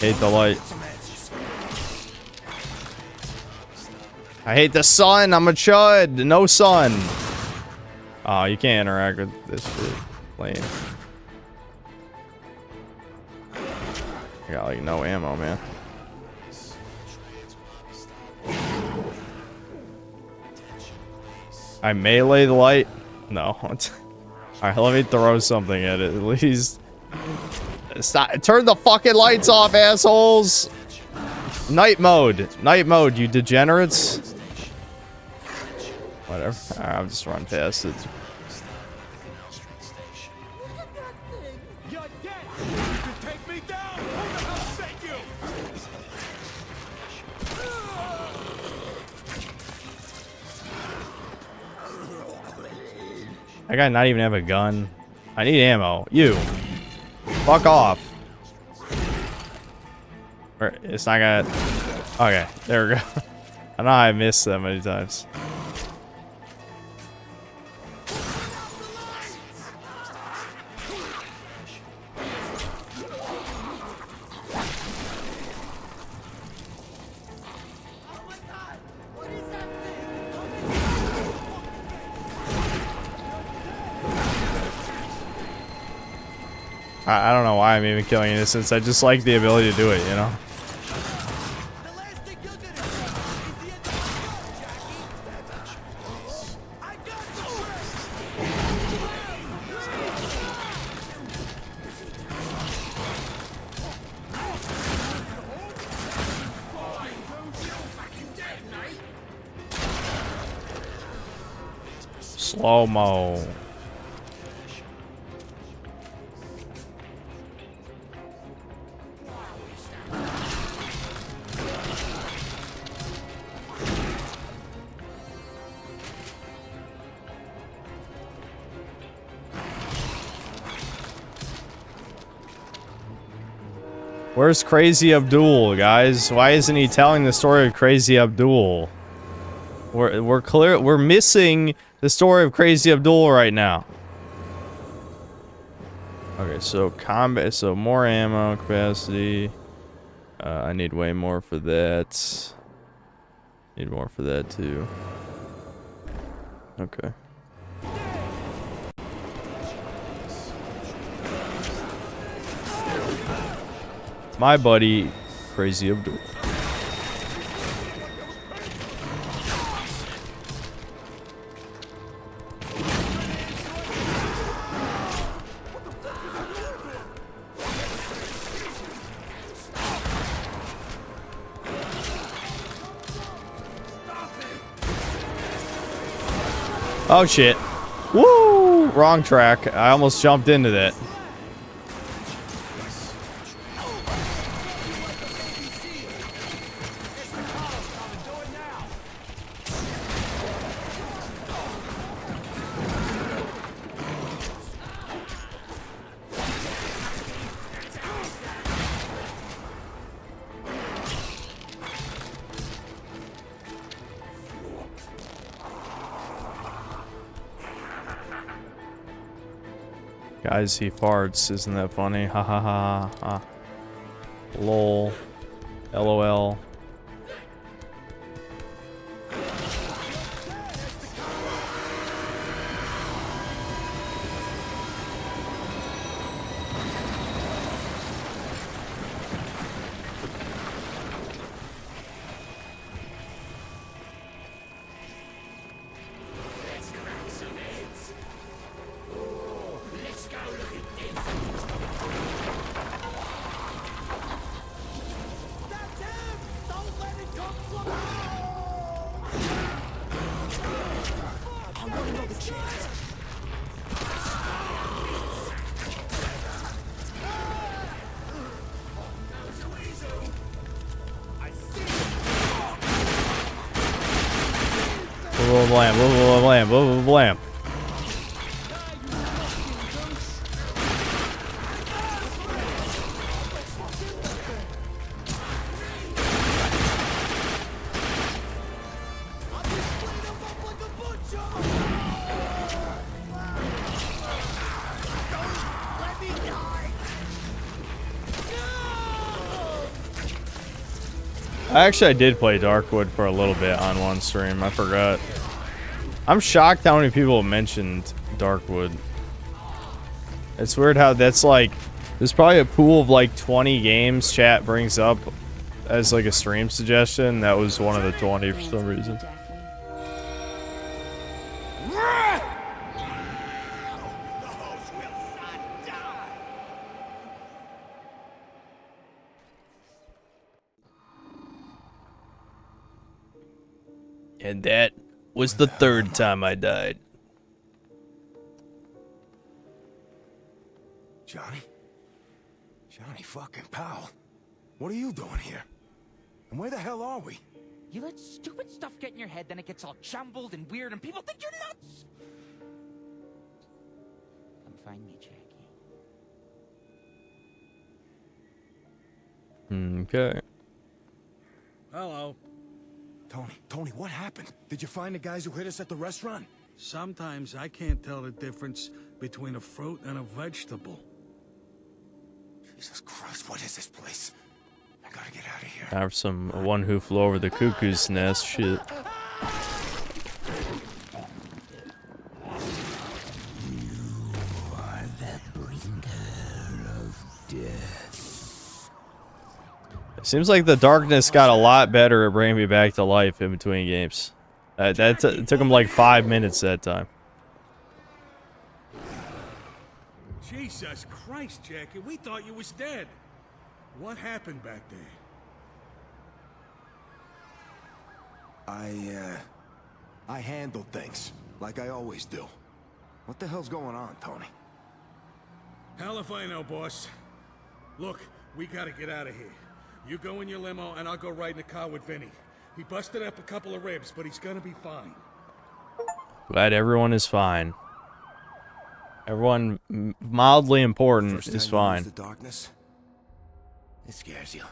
Speaker 1: Hate the light. I hate the sun. I'm a chud. No sun. Oh, you can't interact with this shit. Lame. I got like no ammo, man. I melee the light? No. Alright, let me throw something at it at least. Stop. Turn the fucking lights off, assholes! Night mode. Night mode, you degenerates. Whatever. Alright, I'll just run past it. That guy not even have a gun. I need ammo. You. Fuck off. It's not gonna... Okay, there we go. I know I missed that many times. I don't know why I'm even killing innocents. I just like the ability to do it, you know? Slow-mo. Where's Crazy Abdul, guys? Why isn't he telling the story of Crazy Abdul? We're missing the story of Crazy Abdul right now. so combat, so more ammo capacity. I need way more for that. Need more for that too. Okay. My buddy, Crazy Abdul. Oh shit. Woo! Wrong track. I almost jumped into that. Guys, he farts. Isn't that funny? Ha ha ha ha. Lol. LOL. Blam, blam, blam, blam, blam. Actually, I did play Darkwood for a little bit on one stream. I forgot. I'm shocked how many people mentioned Darkwood. It's weird how that's like, there's probably a pool of like 20 games chat brings up as like a stream suggestion. That was one of the 20 for some reason. And that was the third time I died.
Speaker 6: Johnny? Johnny fucking Powell. What are you doing here? And where the hell are we?
Speaker 12: You let stupid stuff get in your head, then it gets all jumbled and weird, and people think you're nuts! Come find me, Jackie.
Speaker 1: Okay.
Speaker 11: Hello.
Speaker 6: Tony, what happened? Did you find the guys who hit us at the restaurant?
Speaker 11: Sometimes I can't tell the difference between a fruit and a vegetable.
Speaker 6: Jesus Christ, what is this place? I gotta get out of here.
Speaker 1: I have some One Who Flew Over the Cuckoo's Nest shit. It seems like the darkness got a lot better at bringing me back to life in between games. It took him like 5 minutes that time.
Speaker 11: Jesus Christ, Jackie, we thought you was dead. What happened back there?
Speaker 6: I handled things, like I always do. What the hell's going on, Tony?
Speaker 11: Hell if I know, boss. Look, we gotta get out of here. You go in your limo, and I'll go ride in the car with Vinny. He busted up a couple of ribs, but he's gonna be fine.
Speaker 1: Glad everyone is fine. Everyone mildly important is fine.
Speaker 6: The darkness, it scares you.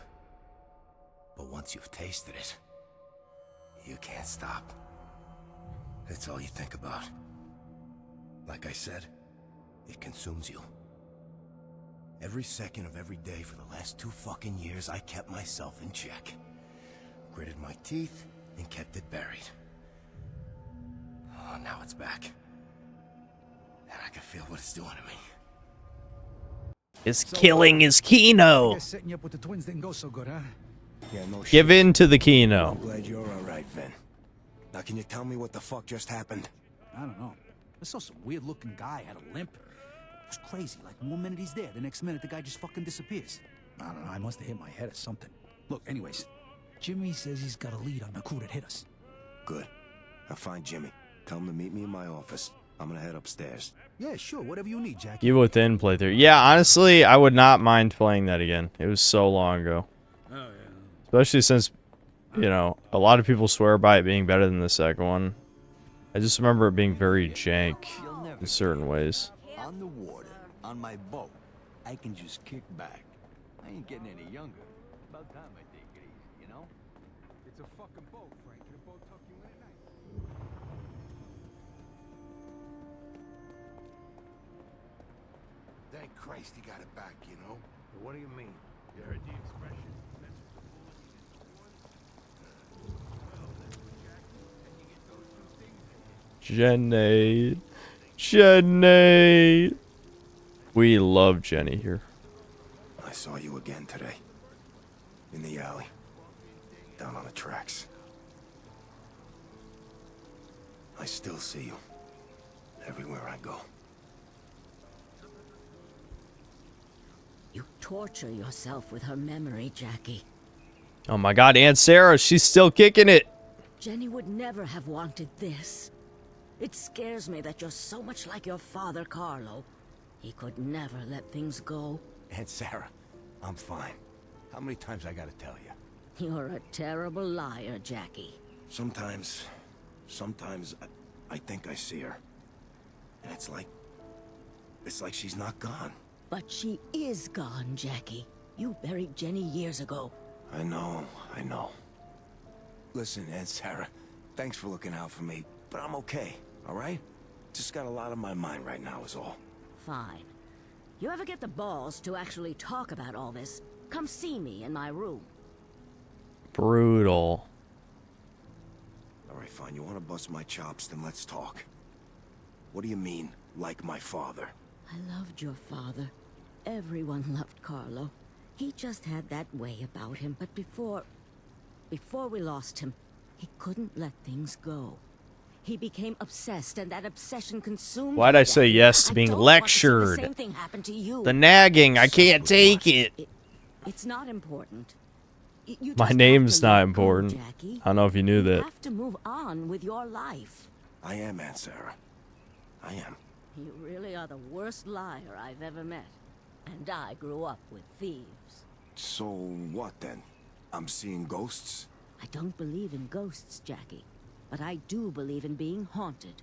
Speaker 6: But once you've tasted it, you can't stop. It's all you think about. Like I said, it consumes you. Every second of every day for the last 2 fucking years, I kept myself in check. Gritted my teeth and kept it buried. Oh, now it's back. And I can feel what it's doing to me.
Speaker 1: His killing is Kino.
Speaker 13: Setting you up with the twins didn't go so good, huh?
Speaker 6: Yeah, no shit.
Speaker 1: Give in to the Kino.
Speaker 6: I'm glad you're alright, Vin. Now can you tell me what the fuck just happened?
Speaker 13: I don't know. I saw some weird-looking guy had a limp. It was crazy. Like, one minute he's there, the next minute the guy just fucking disappears. I don't know. I must have hit my head or something. Look, anyways, Jimmy says he's got a lead on the crew that hit us.
Speaker 6: Good. Now find Jimmy. Tell him to meet me in my office. I'm gonna head upstairs.
Speaker 13: Yeah, sure. Whatever you need, Jackie.
Speaker 1: Evil Within playthrough. Yeah, honestly, I would not mind playing that again. It was so long ago.
Speaker 11: Oh, yeah.
Speaker 1: Especially since, you know, a lot of people swear by it being better than the second one. I just remember it being very jank in certain ways.
Speaker 14: On the water, on my boat, I can just kick back. I ain't getting any younger. About time I take it easy, you know?
Speaker 13: It's a fucking boat, Frank. The boat tuck you in at night.
Speaker 7: Thank Christ he got it back, you know? What do you mean? You heard the expression?
Speaker 1: Jenny. Jenny. We love Jenny here.
Speaker 6: I saw you again today. In the alley. Down on the tracks. I still see you. Everywhere I go.
Speaker 15: You torture yourself with her memory, Jackie.
Speaker 1: Oh my god, Aunt Sarah, she's still kicking it.
Speaker 15: Jenny would never have wanted this. It scares me that you're so much like your father, Carlo. He could never let things go.
Speaker 6: Aunt Sarah, I'm fine. How many times I gotta tell you?
Speaker 15: You're a terrible liar, Jackie.
Speaker 6: Sometimes I think I see her. And it's like she's not gone.
Speaker 15: But she is gone, Jackie. You buried Jenny years ago.
Speaker 6: I know. Listen, Aunt Sarah, thanks for looking out for me, but I'm okay, all right? Just got a lot on my mind right now is all.
Speaker 15: Fine. You ever get the balls to actually talk about all this, come see me in my room.
Speaker 1: Brutal.
Speaker 6: All right, fine. You want to bust my chops, then let's talk. What do you mean, like my father?
Speaker 15: I loved your father. Everyone loved Carlo. He just had that way about him, but before we lost him, he couldn't let things go. He became obsessed, and that obsession consumed
Speaker 1: Why'd I say yes to being lectured?
Speaker 15: The same thing happened to you.
Speaker 1: The nagging, I can't take it.
Speaker 15: It's not important. You
Speaker 1: My
Speaker 15: just
Speaker 1: name's
Speaker 15: have to
Speaker 1: not
Speaker 15: let go,
Speaker 1: important.
Speaker 15: Jackie.
Speaker 1: I don't know if you knew
Speaker 15: You
Speaker 1: that.
Speaker 15: have to move on with your life.
Speaker 6: I am, Aunt Sarah. I am.
Speaker 15: You really are the worst liar I've ever met. And I grew up with thieves.
Speaker 6: So what then? I'm seeing ghosts?
Speaker 15: I don't believe in ghosts, Jackie. But I do believe in being haunted.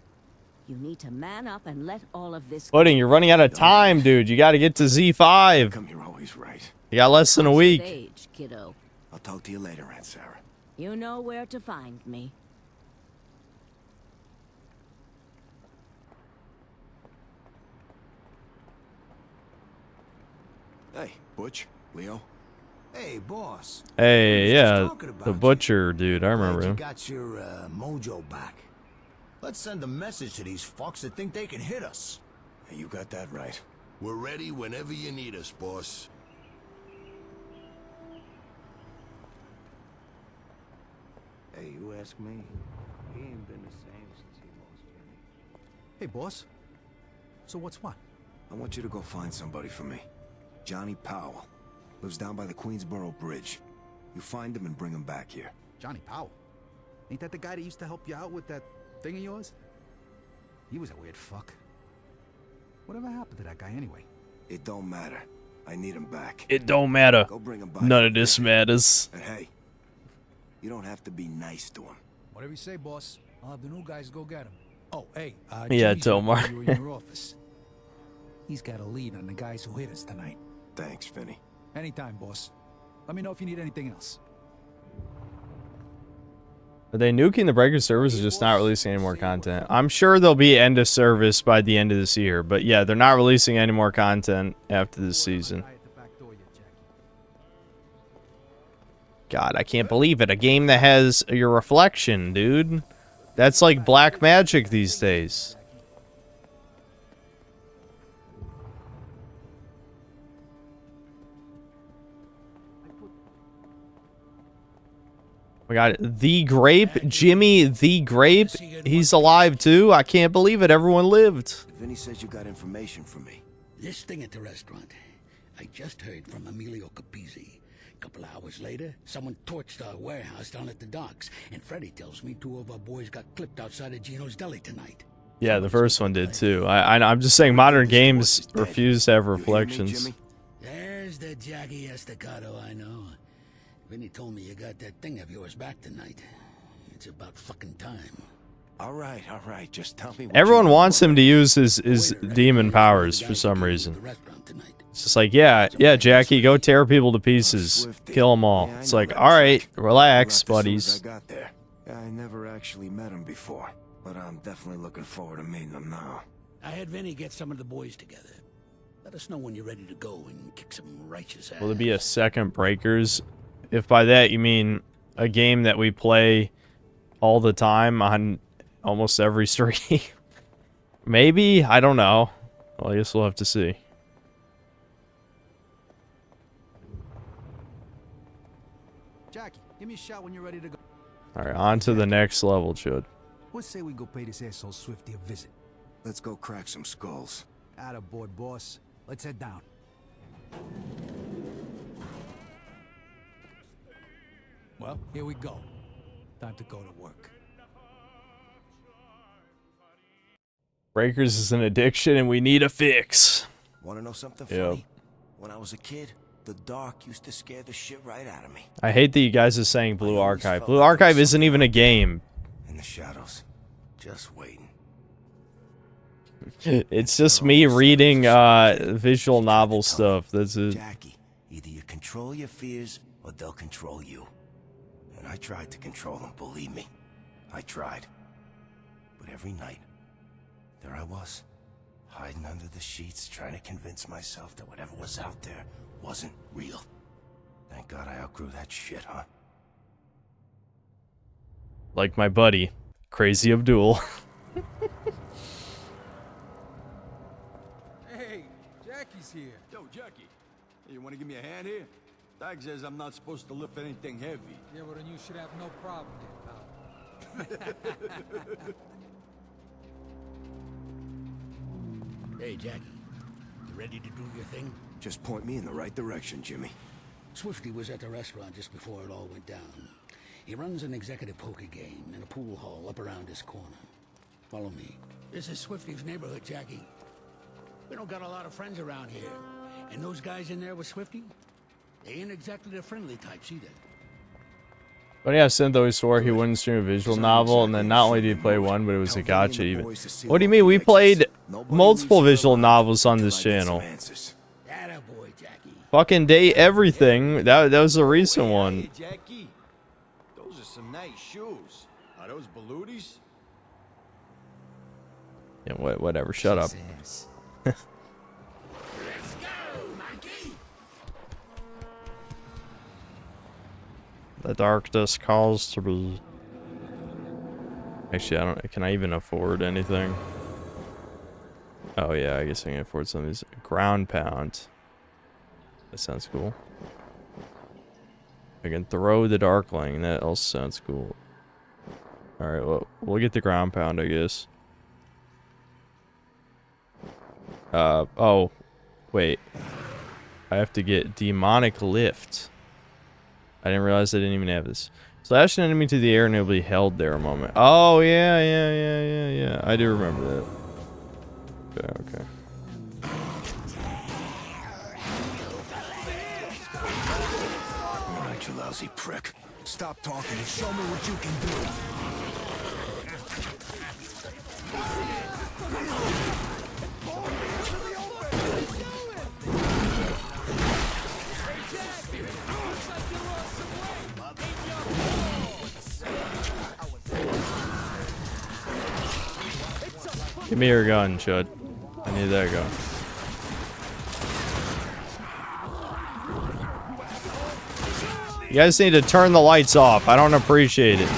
Speaker 15: You need to man up and let all of this go.
Speaker 1: Pudding, you're running out of time, dude. You got to get to Z5.
Speaker 6: Come, you're always right.
Speaker 1: You got less than a week.
Speaker 15: Age, kiddo.
Speaker 6: I'll talk to you later, Aunt Sarah.
Speaker 15: You know where to find me.
Speaker 6: Hey, Butch, Leo.
Speaker 14: Hey, boss.
Speaker 1: Hey, yeah,
Speaker 14: talking
Speaker 1: the
Speaker 14: about
Speaker 1: butcher, dude. I remember
Speaker 14: You
Speaker 1: him.
Speaker 14: got your mojo back. Let's send a message to these fucks that think they can hit us.
Speaker 6: Hey, you got that right.
Speaker 7: We're ready whenever you need us, boss.
Speaker 14: Hey, you ask me, he ain't been the same since he lost Jenny.
Speaker 13: Hey, boss. So what's what?
Speaker 6: I want you to go find somebody for me. Johnny Powell. Lives down by the Queensboro Bridge. You find him and bring him back here.
Speaker 13: Johnny Powell. Ain't that the guy that used to help you out with that thing of yours? He was a weird fuck. Whatever happened to that guy anyway?
Speaker 6: It don't matter. I need him back.
Speaker 1: It don't matter.
Speaker 6: Go bring him back.
Speaker 1: None of this matters.
Speaker 6: And hey, you don't have to be nice to him.
Speaker 13: Whatever you say, boss. I'll have the new guys go get him. Oh, hey.
Speaker 1: Yeah,
Speaker 13: Jimmy's
Speaker 1: Tomar.
Speaker 13: looking for you in your office. He's got a lead on the guys who hit us tonight.
Speaker 6: Thanks, Vinny.
Speaker 13: Anytime, boss. Let me know if you need anything else.
Speaker 1: Are they nuking the Breaker service or just not releasing any more content? I'm sure there'll be end of service by the end of this year. But yeah, they're not releasing any more content after this season. God, I can't believe it. A game that has your reflection, dude. That's like black magic these days. We got the Grape, Jimmy the Grape. He's alive too. I can't believe it. Everyone lived.
Speaker 14: Vinny says you got information for me.
Speaker 16: This thing at the restaurant. I just heard from Emilio Capizzi. A couple of hours later, someone torched our warehouse down at the docks, and Freddy tells me 2 of our boys got clipped outside of Gino's Deli tonight.
Speaker 1: Yeah, the first one did too. I'm just saying modern games refuse to have reflections.
Speaker 16: There's the Jackie Estacado I know. Vinny told me you got that thing of yours back tonight. It's about fucking time.
Speaker 14: All right. Just tell me what
Speaker 1: Everyone wants him to use his demon powers for some reason. It's just like, yeah, Jackie, go tear people to pieces. Kill them all. It's like, all right, relax, buddies.
Speaker 6: I never actually met him before, but I'm definitely looking forward to meeting him now.
Speaker 16: I had Vinny get some of the boys together. Let us know when you're ready to go and kick some righteous ass.
Speaker 1: Will there be a second Breakers? If by that you mean a game that we play all the time on almost every stream. Maybe? I don't know. Well, I guess we'll have to see.
Speaker 13: Jackie, give me a shot when you're ready to go.
Speaker 1: Alright, on to the next level, Chud.
Speaker 13: What say we go pay this asshole Swifty a visit?
Speaker 6: Let's go crack some skulls.
Speaker 13: Attaboy, boss. Let's head down. Well, here we go. Time to go to work.
Speaker 1: Breakers is an addiction and we need a fix.
Speaker 14: Want to know something funny? When I was a kid, the dark used to scare the shit right out of me.
Speaker 1: I hate that you guys are saying Blue Archive. Blue Archive isn't even a game.
Speaker 14: In the shadows, just waiting.
Speaker 1: It's just me reading visual novel stuff. That's it.
Speaker 14: Jackie, either you control your fears or they'll control you. And I tried to control them, believe me. I tried. But every night, there I was, hiding under the sheets, trying to convince myself that whatever was out there wasn't real. Thank God I outgrew that shit, huh?
Speaker 1: Like my buddy, Crazy Abdul.
Speaker 17: Hey, Jackie's here.
Speaker 14: Yo, Jackie, you want to give me a hand here? Dag says I'm not supposed to lift anything heavy.
Speaker 17: Yeah, well then you should have no problem there, pal.
Speaker 16: Hey, Jackie. You ready to do your thing?
Speaker 6: Just point me in the right direction, Jimmy.
Speaker 16: Swifty was at the restaurant just before it all went down. He runs an executive poker game in a pool hall up around this corner. Follow me. This is Swifty's neighborhood, Jackie. We don't got a lot of friends around here. And those guys in there with Swifty, they ain't exactly the friendly types either.
Speaker 1: But yeah, Synth always swore he wouldn't stream a visual novel, and then not only did he play one, but it was a gacha even. What do you mean? We played multiple visual novels on this channel. Fucking Day Everything. That was a recent one.
Speaker 14: Hey, Jackie, those are some nice shoes. Are those Belutis?
Speaker 1: Yeah, whatever. Shut up. The darkness calls to me. Actually, I don't. Can I even afford anything? Oh yeah, I guess I can afford some of these. Ground pound. That sounds cool. I can throw the Darkling. That also sounds cool. All right, well, we'll get the ground pound, I guess. Oh, wait. I have to get demonic lift. I didn't realize I didn't even have this. Slash an enemy to the air and it'll be held there a moment. Oh, yeah. I do remember that. Okay.
Speaker 6: All right, you lousy prick. Stop talking and show me what you can do.
Speaker 1: Give me your gun, Chud. I need that gun. You guys need to turn the lights off. I don't appreciate it.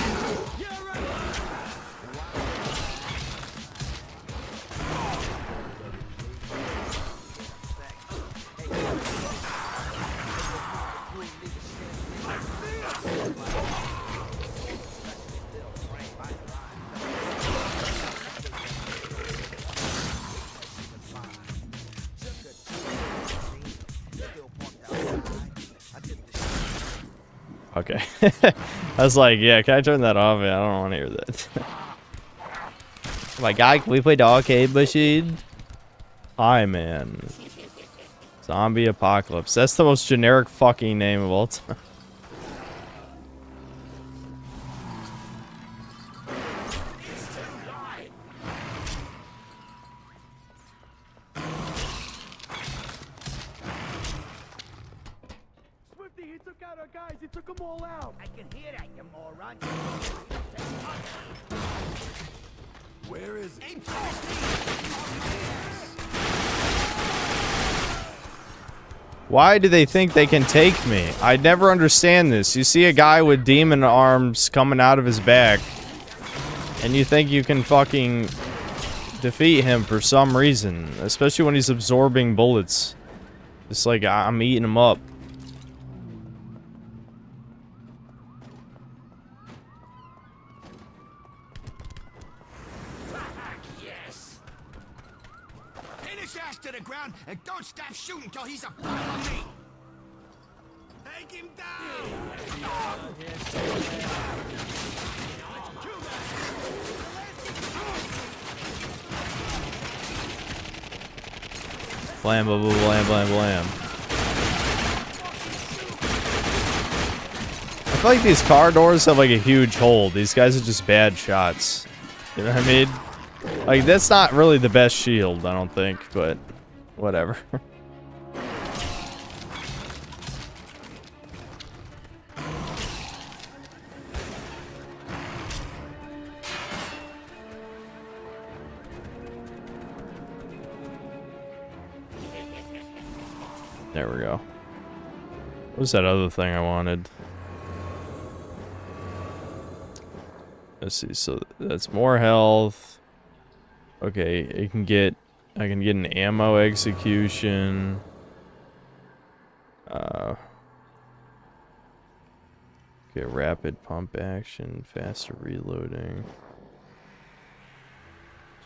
Speaker 1: Okay. I was like, yeah, can I turn that off? Yeah, I don't want to hear that. Oh my god, can we play the arcade machine? Hi, man. Zombie Apocalypse. That's the most generic fucking name of all time.
Speaker 9: He took out our guys. He took them all out. I can hear that, you moron.
Speaker 7: Where is it?
Speaker 1: Why do they think they can take me? I never understand this. You see a guy with demon arms coming out of his back, and you think you can fucking defeat him for some reason, especially when he's absorbing bullets. It's like I'm eating him up.
Speaker 10: Yes. Pin his ass to the ground and don't stop shooting till he's a part of me. Take him down.
Speaker 1: Blam, blam, blam, blam, blam, blam. I feel like these car doors have like a huge hole. These guys are just bad shots. You know what I mean? Like, that's not really the best shield, I don't think, but whatever. There we go. What was that other thing I wanted? Let's see. So that's more health. Okay, I can get an ammo execution. Okay, rapid pump action, faster reloading.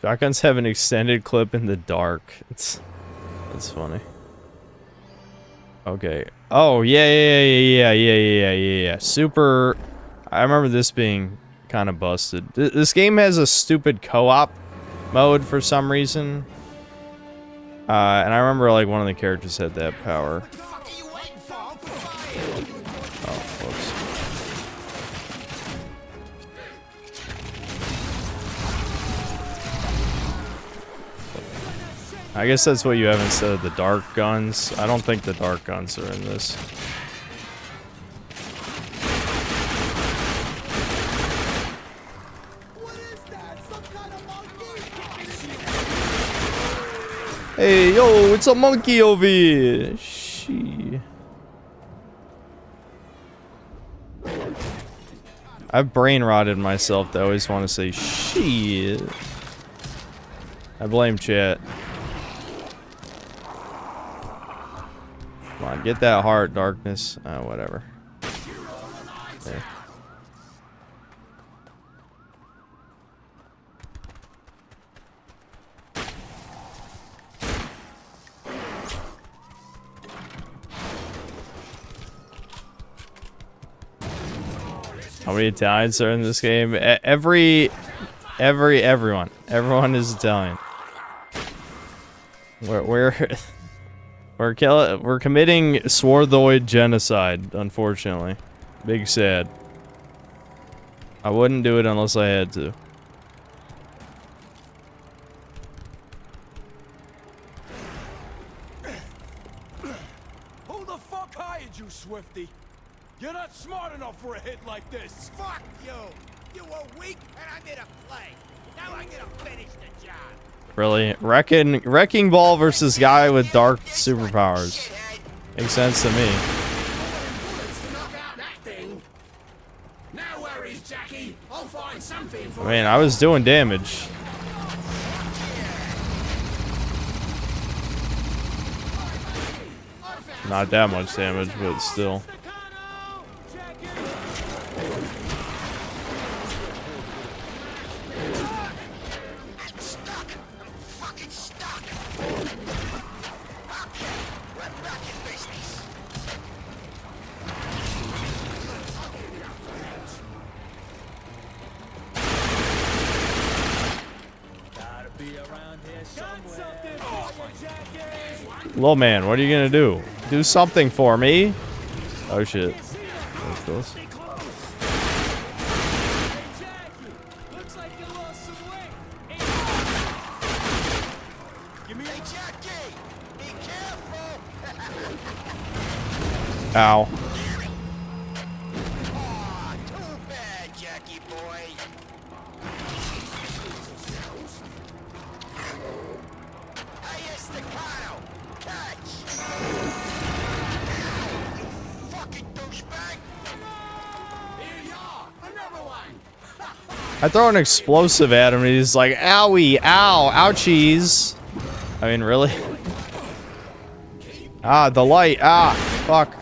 Speaker 1: Shotguns have an extended clip in the dark. That's funny. Okay. Oh, yeah. Super. I remember this being kind of busted. This game has a stupid co-op mode for some reason. And I remember like one of the characters had that power. Oh, whoops. I guess that's what you have instead of the dark guns. I don't think the dark guns are in this. Hey, yo, it's a monkey over here. She. I've brain rotted myself to always want to say shit. I blame chat. Come on, get that heart, darkness. Whatever. There. How many Italians are in this game? Everyone is Italian. We're committing swarthoid genocide, unfortunately. Big sad. I wouldn't do it unless I had to.
Speaker 9: Who the fuck hired you, Swifty? You're not smart enough for a hit like this.
Speaker 10: Fuck you! You were weak and I'm here to play. Now I'm gonna finish the job.
Speaker 1: Really? Wrecking Ball versus guy with dark superpowers. Makes sense to me. I mean, I was doing damage. Not that much damage, but still. Little man, what are you gonna do? Do something for me? Oh shit. That's close. Ow. I throw an explosive at him and he's like, owie, ow, ouchies. I mean, really? Ah, the light, ah, fuck.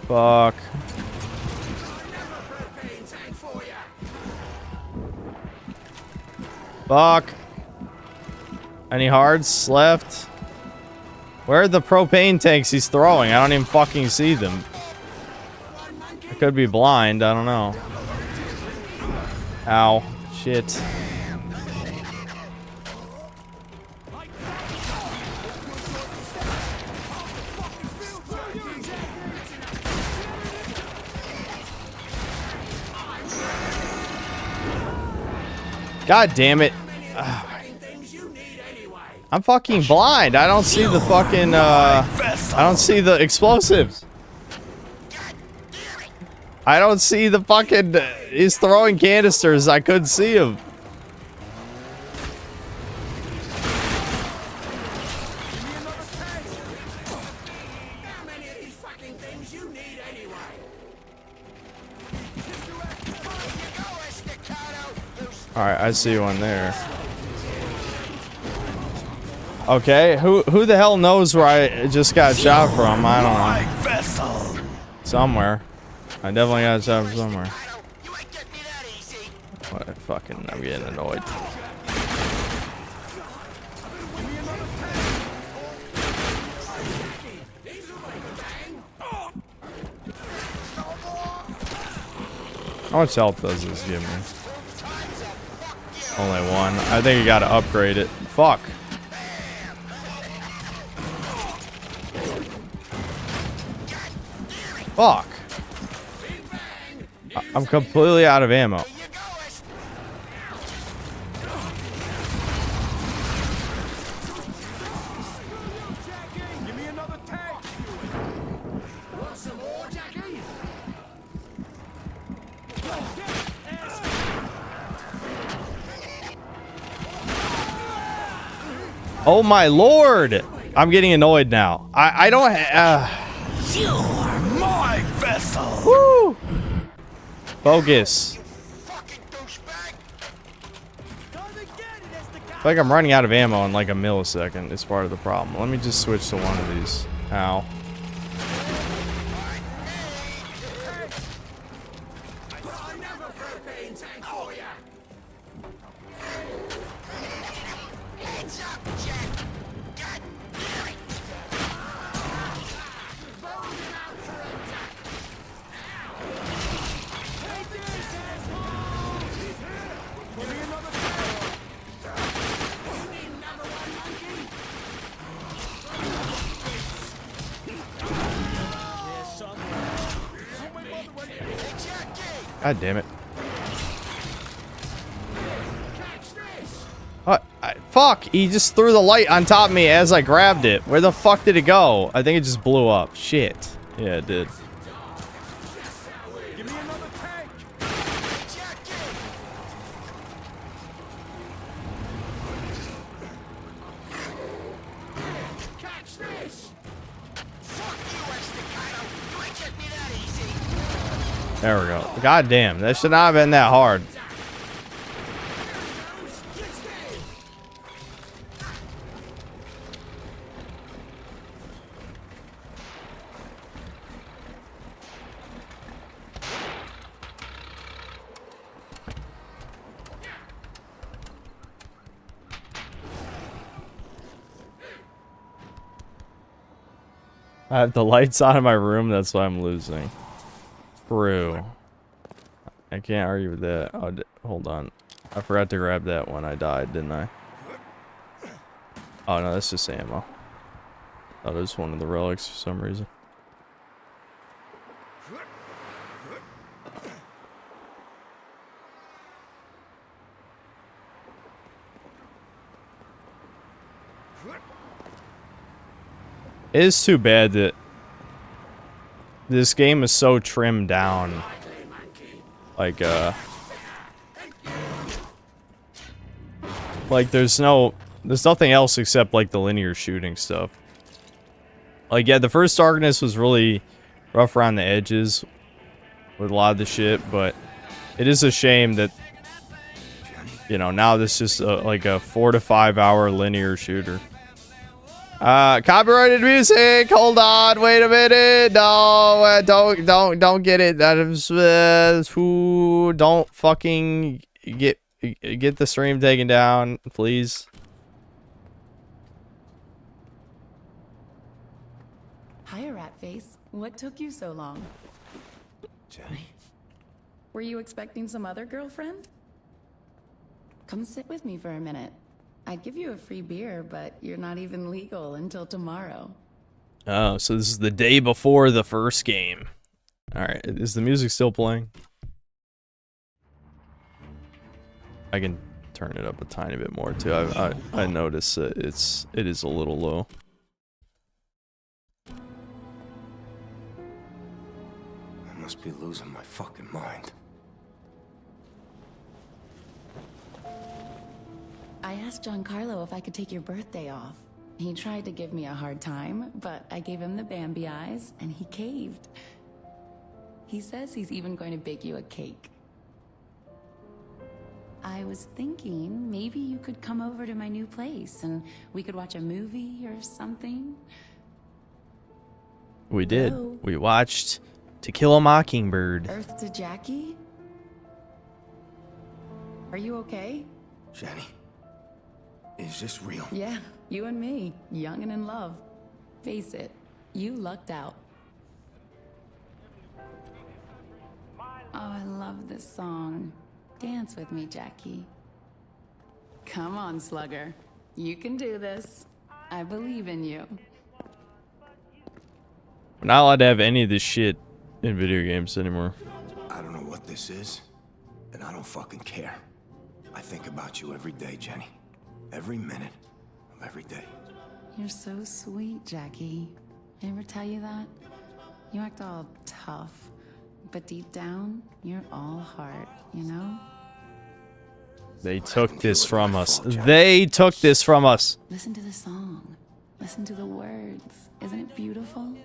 Speaker 1: Fuck. Fuck. Any hards left? Where are the propane tanks he's throwing? I don't even fucking see them. I could be blind, I don't know. Ow. Shit. God damn it. I'm fucking blind. I don't see the fucking, I don't see the explosives. I don't see the fucking, he's throwing canisters. I couldn't see him. Alright, I see one there. Okay, who the hell knows where I just got shot from? I don't know. Somewhere. I definitely got shot from somewhere. What fucking, I'm getting annoyed. How much health does this give me? Only one. I think you gotta upgrade it. Fuck. Fuck. I'm completely out of ammo. Oh my lord! I'm getting annoyed now. I don't
Speaker 3: You are my vessel!
Speaker 1: Woo! Focus. I feel like I'm running out of ammo in like a millisecond. It's part of the problem. Let me just switch to one of these. Ow. God damn it. What? Fuck! He just threw the light on top of me as I grabbed it. Where the fuck did it go? I think it just blew up. Shit. Yeah, it did. There we go. God damn, that should not have been that hard. I have the lights on in my room, that's why I'm losing. True. I can't argue with that. Oh, hold on. I forgot to grab that when I died, didn't I? Oh no, that's just ammo. Oh, there's one of the relics for some reason. It is too bad that this game is so trimmed down. Like there's nothing else except like the linear shooting stuff. Like, yeah, the first Darkness was really rough around the edges with a lot of the shit, but it is a shame that, you know, now this is just like a 4 to 5 hour linear shooter. Copyrighted music. Hold on, wait a minute. No, don't get it. That is don't fucking get the stream taken down, please.
Speaker 18: Hi, Ratface. What took you so long?
Speaker 6: Jenny?
Speaker 18: Were you expecting some other girlfriend? Come sit with me for a minute. I'd give you a free beer, but you're not even legal until tomorrow.
Speaker 1: Oh, so this is the day before the first game. Alright, is the music still playing? I can turn it up a tiny bit more too. I noticed that it is a little low.
Speaker 6: I must be losing my fucking mind.
Speaker 18: I asked Giancarlo if I could take your birthday off. He tried to give me a hard time, but I gave him the Bambi eyes, and he caved. He says he's even going to bake you a cake. I was thinking maybe you could come over to my new place, and we could watch a movie or something.
Speaker 1: We did.
Speaker 18: Hello?
Speaker 1: We watched To Kill a Mockingbird.
Speaker 18: Earth to Jackie? Are you okay?
Speaker 6: Jenny, is this real?
Speaker 18: Yeah, you and me, young and in love. Face it, you lucked out. Oh, I love this song. Dance with me, Jackie. Come on, Slugger. You can do this. I believe in you.
Speaker 1: We're not allowed to have any of this shit in video games anymore.
Speaker 6: I don't know what this is, and I don't fucking care. I think about you every day, Jenny. Every minute of every day.
Speaker 18: You're so sweet, Jackie. I ever tell you that? You act all tough, but deep down, you're all heart, you know?
Speaker 1: They took this from us. They took this from us.
Speaker 18: Listen to the song. Listen to the words. Isn't it beautiful?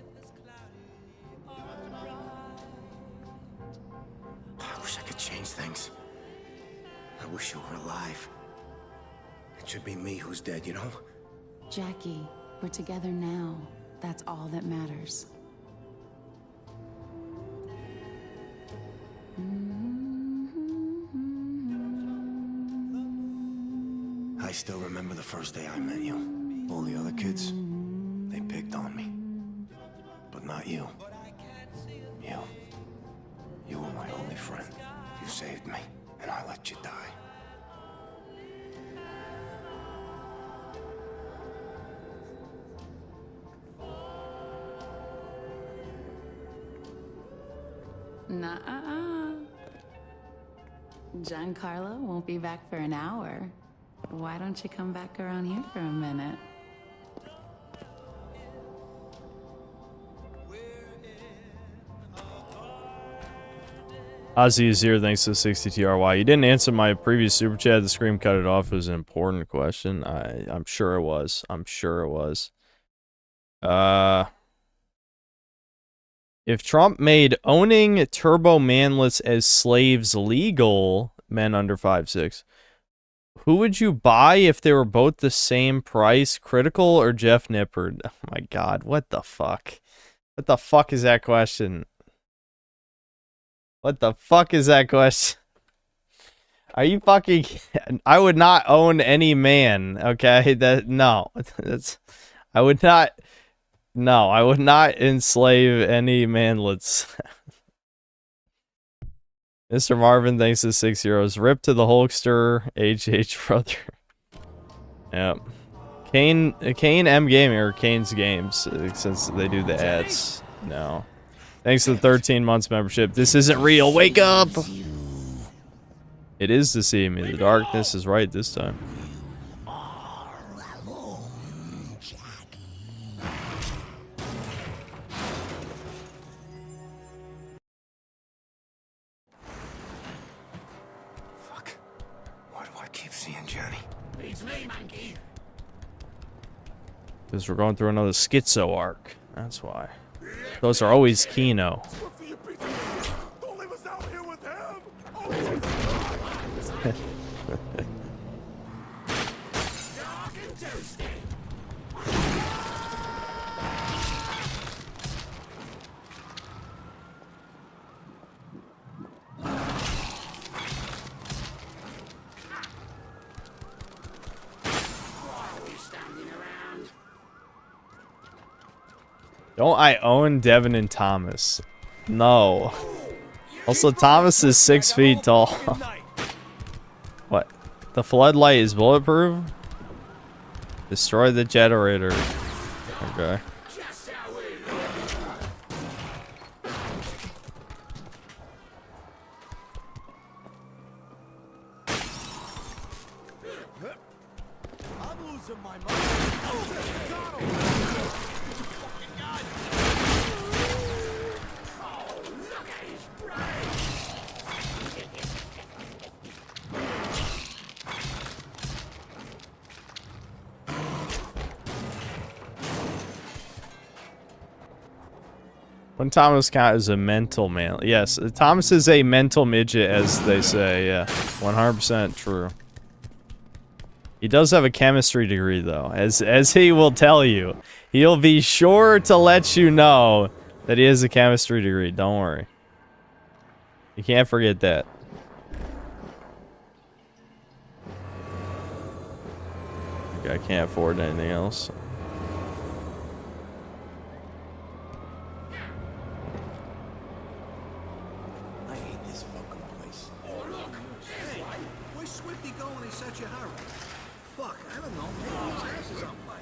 Speaker 6: I wish I could change things. I wish you were alive. It should be me who's dead, you know?
Speaker 18: Jackie, we're together now. That's all that matters.
Speaker 6: I still remember the first day I met you. All the other kids, they picked on me. But not you. You. You were my only friend. You saved me, and I let you die.
Speaker 18: Nuh-uh. Giancarlo won't be back for an hour. Why don't you come back around here for a minute?
Speaker 1: Ozzy is here, thanks to 60TRY. You didn't answer my previous super chat. The screen cut it off. It was an important question. I'm sure it was. I'm sure it was. If Trump made owning turbo manlets as slaves legal, men under 5'6", who would you buy if they were both the same price, Critical or Jeff Nippard? Oh my god, what the fuck? What the fuck is that question? What the fuck is that question? Are you fucking... I would not own any man, okay? No. I would not... No, I would not enslave any manlets. Mr. Marvin, thanks to 6 euros. Rip to the Hulkster, HH brother. Yep. Kane M Gaming, or Kane's Games, since they do the ads. No. Thanks to the 13 months membership. This isn't real. Wake up! It is deceiving me. The darkness is right this time.
Speaker 6: Fuck. Why do I keep seeing Johnny?
Speaker 10: It's me, monkey.
Speaker 1: Because we're going through another schizo arc. That's why. Those are always Kino.
Speaker 10: Don't leave us out here with him.
Speaker 1: Don't I own Devin and Thomas? No. Also, Thomas is 6 feet tall. What? The floodlight is bulletproof? Destroy the generator. Okay.
Speaker 10: I'm losing my mind.
Speaker 1: When Thomas count as a mental man. Yes, Thomas is a mental midget, as they say. Yeah, 100% true. He does have a chemistry degree, though, as he will tell you. He'll be sure to let you know that he has a chemistry degree. Don't worry. You can't forget that. I can't afford anything else.
Speaker 10: I hate this fucking place. Oh, look! Hey, where's Swifty going in such a hurry? Fuck, I don't know. Maybe his ass is on fire.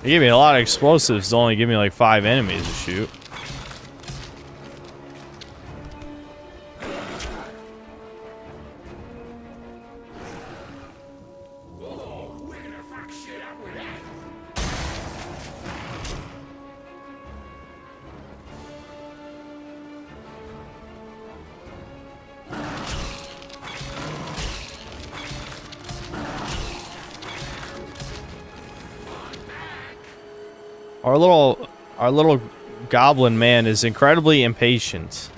Speaker 1: They gave me a lot of explosives to only give me like 5 enemies to shoot. Our little goblin man is incredibly impatient.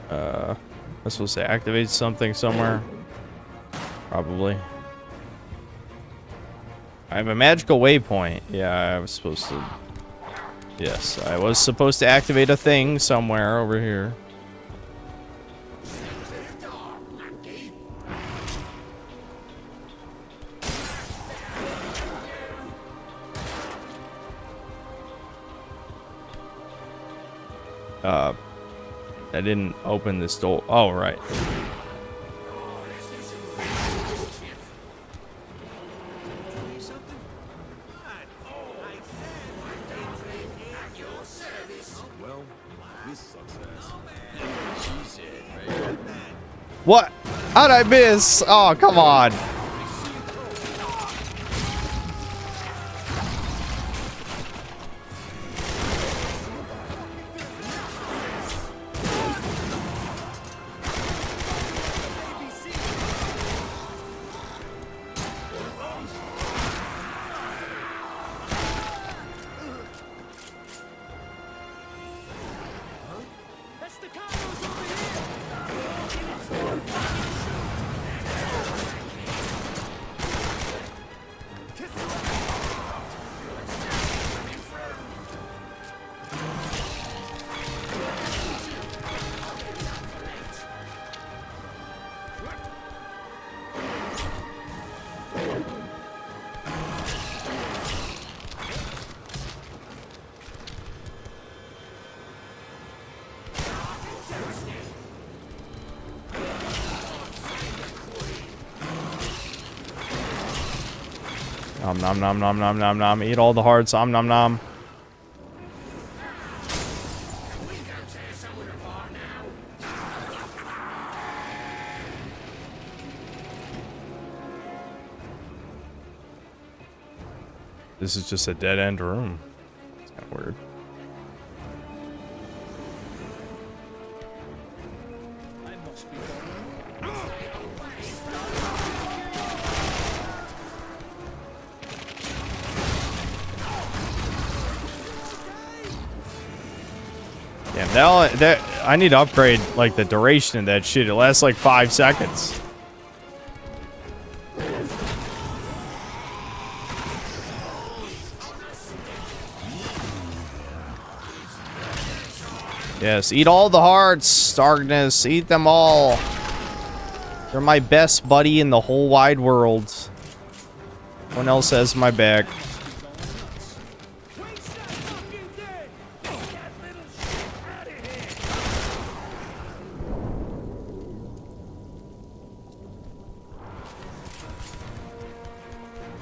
Speaker 1: I'm supposed to activate something somewhere. Probably. I have a magical waypoint. Yeah, I was supposed to. Yes, I was supposed to activate a thing somewhere over here. I didn't open this door. Oh, right. What? How'd I miss? Oh, come on. Nom nom nom nom nom nom. Eat all the hearts. Nom nom nom. This is just a dead end room. It's kind of weird. Damn, that I need to upgrade like the duration of that shit. It lasts like 5 seconds. Yes, eat all the hearts, Darkness. Eat them all. You're my best buddy in the whole wide world. No one else has my back.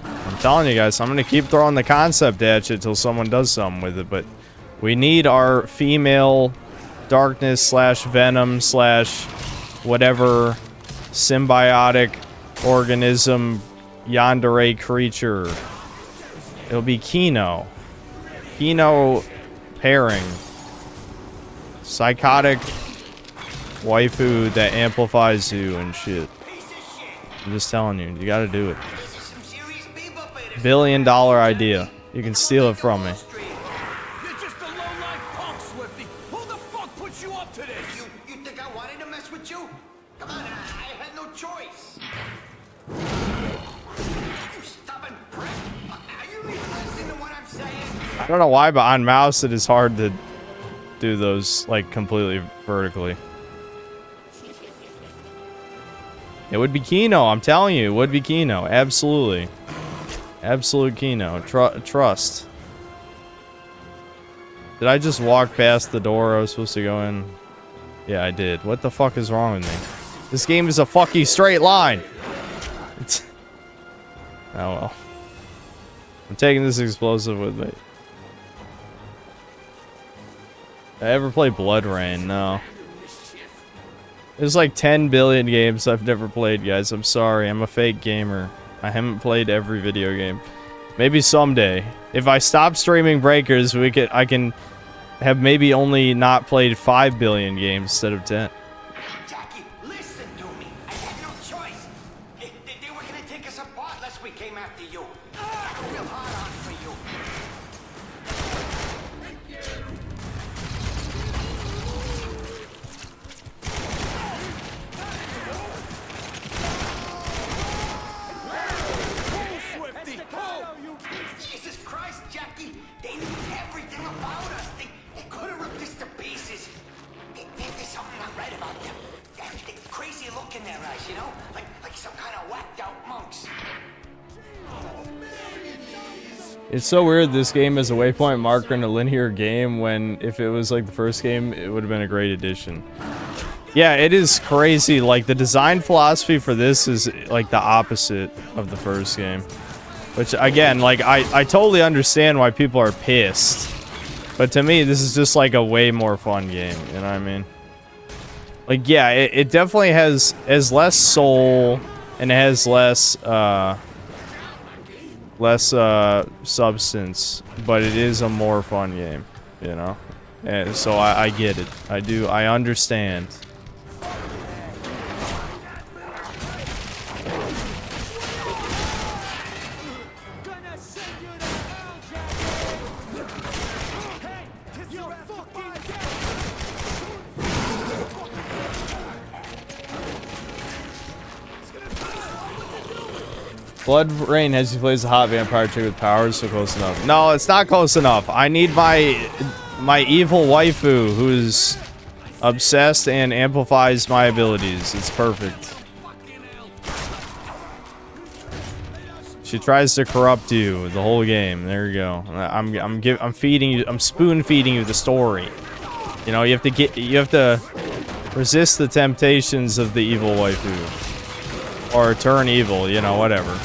Speaker 1: I'm telling you guys, I'm gonna keep throwing the concept at you until someone does something with it, but we need our female Darkness slash Venom slash whatever symbiotic organism yandere creature. It'll be Kino. Kino pairing. Psychotic waifu that amplifies you and shit. I'm just telling you, you gotta do it. $1 billion idea. You can steal it from me. I don't know why, but on mouse it is hard to do those like completely vertically. It would be Kino, I'm telling you, it would be Kino. Absolutely. Absolute Kino. Trust. Did I just walk past the door I was supposed to go in? Yeah, I did. What the fuck is wrong with me? This game is a fucking straight line. It's... Oh well. I'm taking this explosive with me. I ever play Blood Rain? No. There's like 10 billion games I've never played, guys. I'm sorry. I'm a fake gamer. I haven't played every video game. Maybe someday. If I stop streaming Breakers, I can have maybe only not played 5 billion games instead of 10.
Speaker 10: Jackie, listen to me. I had no choice. They were gonna take us apart. Let's us, we came after you. Got a real hard on for you. Jesus Christ, Jackie! They knew everything about us. They could have ripped us to pieces. There's something not right about them. They crazy look in their eyes, you know? Like some kind of whacked out monks.
Speaker 1: It's so weird this game is a waypoint marker in a linear game when if it was like the first game, it would have been a great addition. Yeah, it is crazy. Like the design philosophy for this is like the opposite of the first game. Which again, like I totally understand why people are pissed. But to me, this is just like a way more fun game, you know what I mean? Like yeah, it definitely has less soul and it has less substance, but it is a more fun game, you know? And so I get it. I understand. Blood Rain has you plays a hot vampire chick with powers, so close enough. No, it's not close enough. I need my evil waifu who's obsessed and amplifies my abilities. It's perfect. She tries to corrupt you the whole game. There you go. I'm feeding you. I'm spoon feeding you the story. You know, you have to resist the temptations of the evil waifu. Or turn evil, you know, whatever.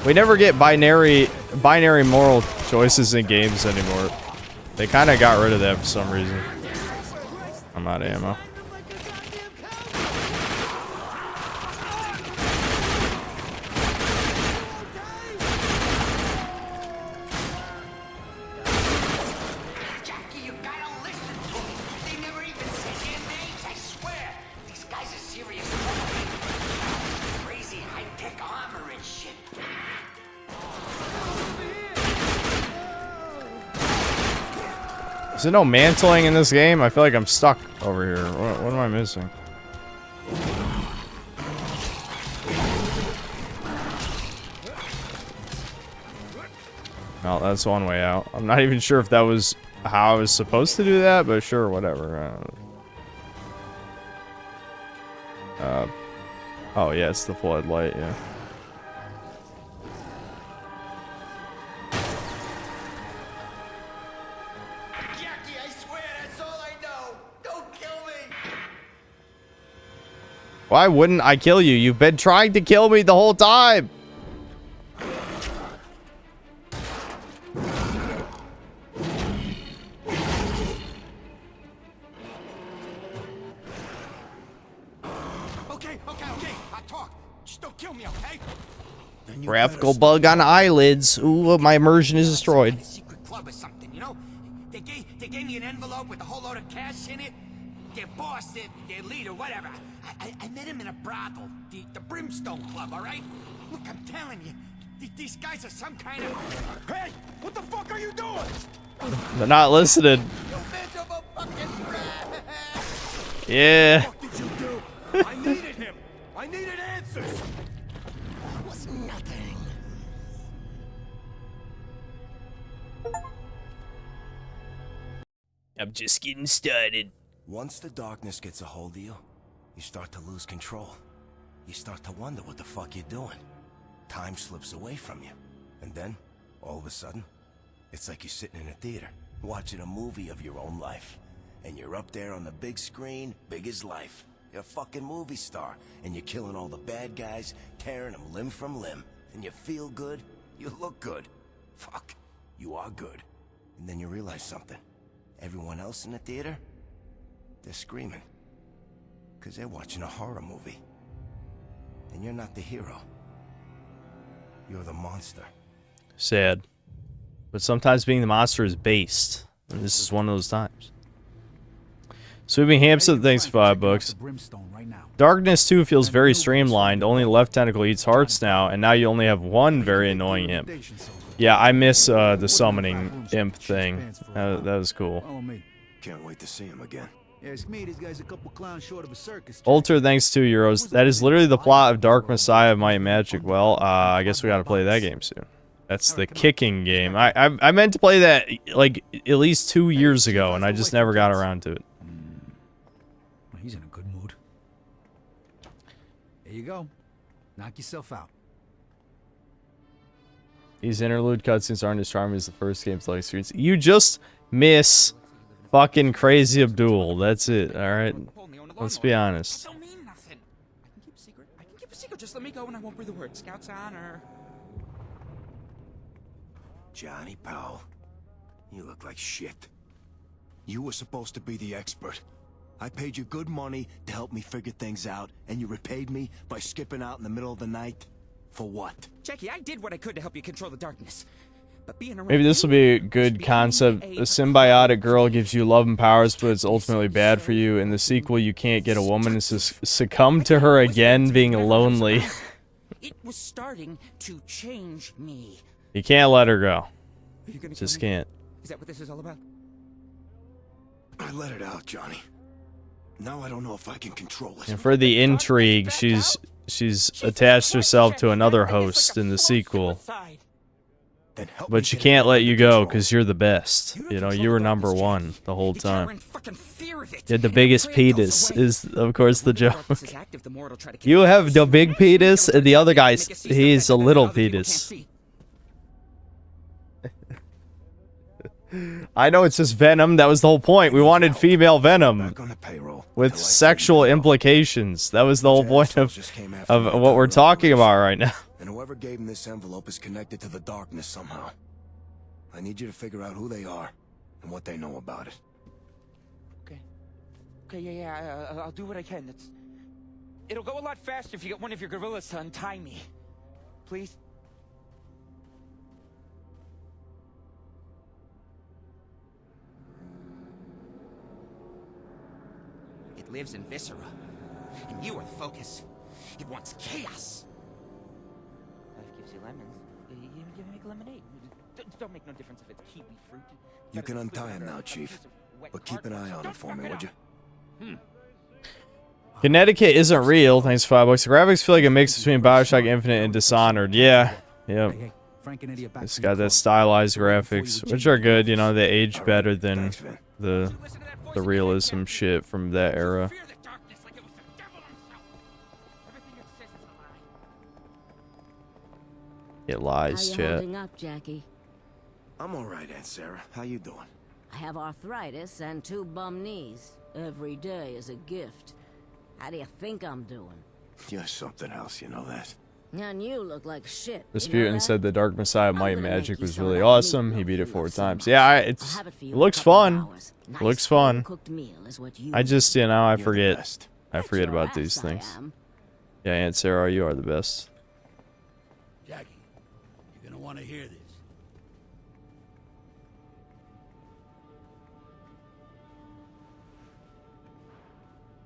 Speaker 1: We never get binary moral choices in games anymore. They kind of got rid of that for some reason. I'm out of ammo.
Speaker 10: Jackie, you gotta listen to me. They never even said their names, I swear. These guys are serious. Crazy high-tech armor and shit.
Speaker 1: Is there no mantling in this game? I feel like I'm stuck over here. What am I missing? Well, that's one way out. I'm not even sure if that was how I was supposed to do that, but sure, whatever. Oh yeah, it's the floodlight, yeah.
Speaker 10: Jackie, I swear that's all I know. Don't kill me.
Speaker 1: Why wouldn't I kill you? You've been trying to kill me the whole time.
Speaker 10: Okay. I talk. Just don't kill me, okay?
Speaker 1: Graphical bug on eyelids. Ooh, my immersion is destroyed.
Speaker 10: Secret club or something, you know? They gave me an envelope with a whole load of cash in it. Their boss, their leader, whatever. I met him in a brothel, the Brimstone Club, all right? Look, I'm telling you, these guys are some kind of... Hey, what the fuck are you doing?
Speaker 1: They're not listening.
Speaker 10: You miserable fucking brat!
Speaker 1: Yeah.
Speaker 10: What did you do? I needed him. I needed answers. That was nothing.
Speaker 1: I'm just getting started.
Speaker 14: Once the darkness gets a hold of you, you start to lose control. You start to wonder what the fuck you're doing. Time slips away from you. And then, all of a sudden, it's like you're sitting in a theater, watching a movie of your own life. And you're up there on the big screen, big as life. You're a fucking movie star, and you're killing all the bad guys, tearing them limb from limb. And you feel good, you look good. Fuck, you are good. And then you realize something. Everyone else in the theater, they're screaming. Because they're watching a horror movie. And you're not the hero. You're the monster.
Speaker 1: Sad. But sometimes being the monster is based. And this is one of those times. Sweeping Hampson, thanks for $5. Darkness 2 feels very streamlined. Only left tentacle eats hearts now, and now you only have one very annoying imp. Yeah, I miss the summoning imp thing. That was cool.
Speaker 6: Can't wait to see him again.
Speaker 13: Ask me, this guy's a couple clowns short of a circus.
Speaker 1: Alter, thanks 2 euros. That is literally the plot of Dark Messiah of Might and Magic. Well, I guess we gotta play that game soon. That's the kicking game. I meant to play that like at least 2 years ago, and I just never got around to it.
Speaker 13: He's in a good mood. There you go. Knock yourself out.
Speaker 1: These interlude cutscenes aren't as charming as the first game's like streets. You just miss fucking Crazy Abdul. That's it. All right. Let's be honest.
Speaker 12: I can keep a secret. Just let me go and I won't breathe a word. Scout's honor.
Speaker 6: Johnny Powell, you look like shit. You were supposed to be the expert. I paid you good money to help me figure things out, and you repaid me by skipping out in the middle of the night? For what?
Speaker 12: Jackie, I did what I could to help you control the darkness. But being around
Speaker 1: Maybe this will be a good concept. A symbiotic girl gives you love and powers, but it's ultimately bad for you. In the sequel, you can't get a woman and succumb to her again, being lonely.
Speaker 12: It was starting to change me.
Speaker 1: You can't let her go.
Speaker 12: You gonna
Speaker 1: Just
Speaker 12: kill me?
Speaker 1: can't.
Speaker 12: Is that what this is all about?
Speaker 6: I let it out, Johnny. Now I don't know if I can control it.
Speaker 1: And for the intrigue, she's attached herself to another host in the sequel. But she can't let you go because you're the best. You know, you were #1 the whole time. You had the biggest penis is, of course, the joke. You have the big penis, and the other guy, he's a little penis. I know it's just Venom. That was the whole point. We wanted female Venom with sexual implications. That was the whole point of what we're talking about right now.
Speaker 6: And whoever gave him this envelope is connected to the darkness somehow. I need you to figure out who they are and what they know about it.
Speaker 12: Okay, yeah, I'll do what I can. It'll go a lot faster if you get one of your gorillas to untie me. Please? It lives in Viscera, and you are the focus. It wants chaos. Life gives you lemons. You make lemonade. Don't make no difference if it's kiwi fruit.
Speaker 6: You can untie him now, Chief. But keep an eye on him for me, would you?
Speaker 1: Connecticut isn't real. Thanks for $5. The graphics feel like a mix between Bioshock Infinite and Dishonored. Yeah. Yep. It's got that stylized graphics, which are good. You know, they age better than the realism shit from that era. It lies,
Speaker 15: How you
Speaker 1: chat.
Speaker 15: holding up, Jackie?
Speaker 6: I'm alright, Aunt Sarah. How you doing?
Speaker 15: I have arthritis and 2 bum knees. Every day is a gift. How do you think I'm doing?
Speaker 6: You're something else, you know that.
Speaker 15: And you look like shit.
Speaker 1: Rasputin said the Dark Messiah of Might and Magic was really awesome. He beat it 4 times. Yeah, it looks fun. It looks fun. I just, you know, I forget. I forget about these things. Yeah, Aunt Sarah, you are the best.
Speaker 16: Jackie, you're gonna want to hear this.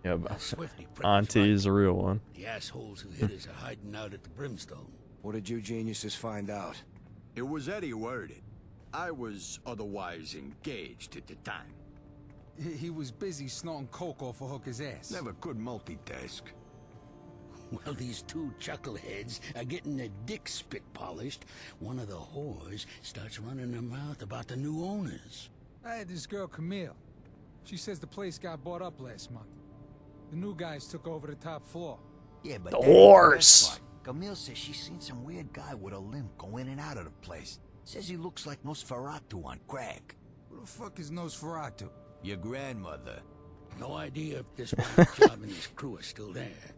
Speaker 1: Yeah, but Auntie is a real one.
Speaker 16: The assholes who hit us are hiding out at the Brimstone.
Speaker 6: What did you geniuses find out?
Speaker 7: It was Eddie who heard it. I was otherwise engaged at the time.
Speaker 17: He was busy snorting coke off of Hooker's ass.
Speaker 7: Never could multitask.
Speaker 16: Well, these 2 chuckleheads are getting their dicks spit polished. One of the whores starts running her mouth about the new owners.
Speaker 17: I had this girl, Camille. She says the place got bought up last month. The new guys took over the top floor.
Speaker 14: Yeah, but
Speaker 1: The horse!
Speaker 14: Camille says she's seen some weird guy with a limp go in and out of the place. Says he looks like Nosferatu on crack.
Speaker 17: Who the fuck is Nosferatu?
Speaker 14: Your grandmother.
Speaker 16: No idea if this job and his crew are still there.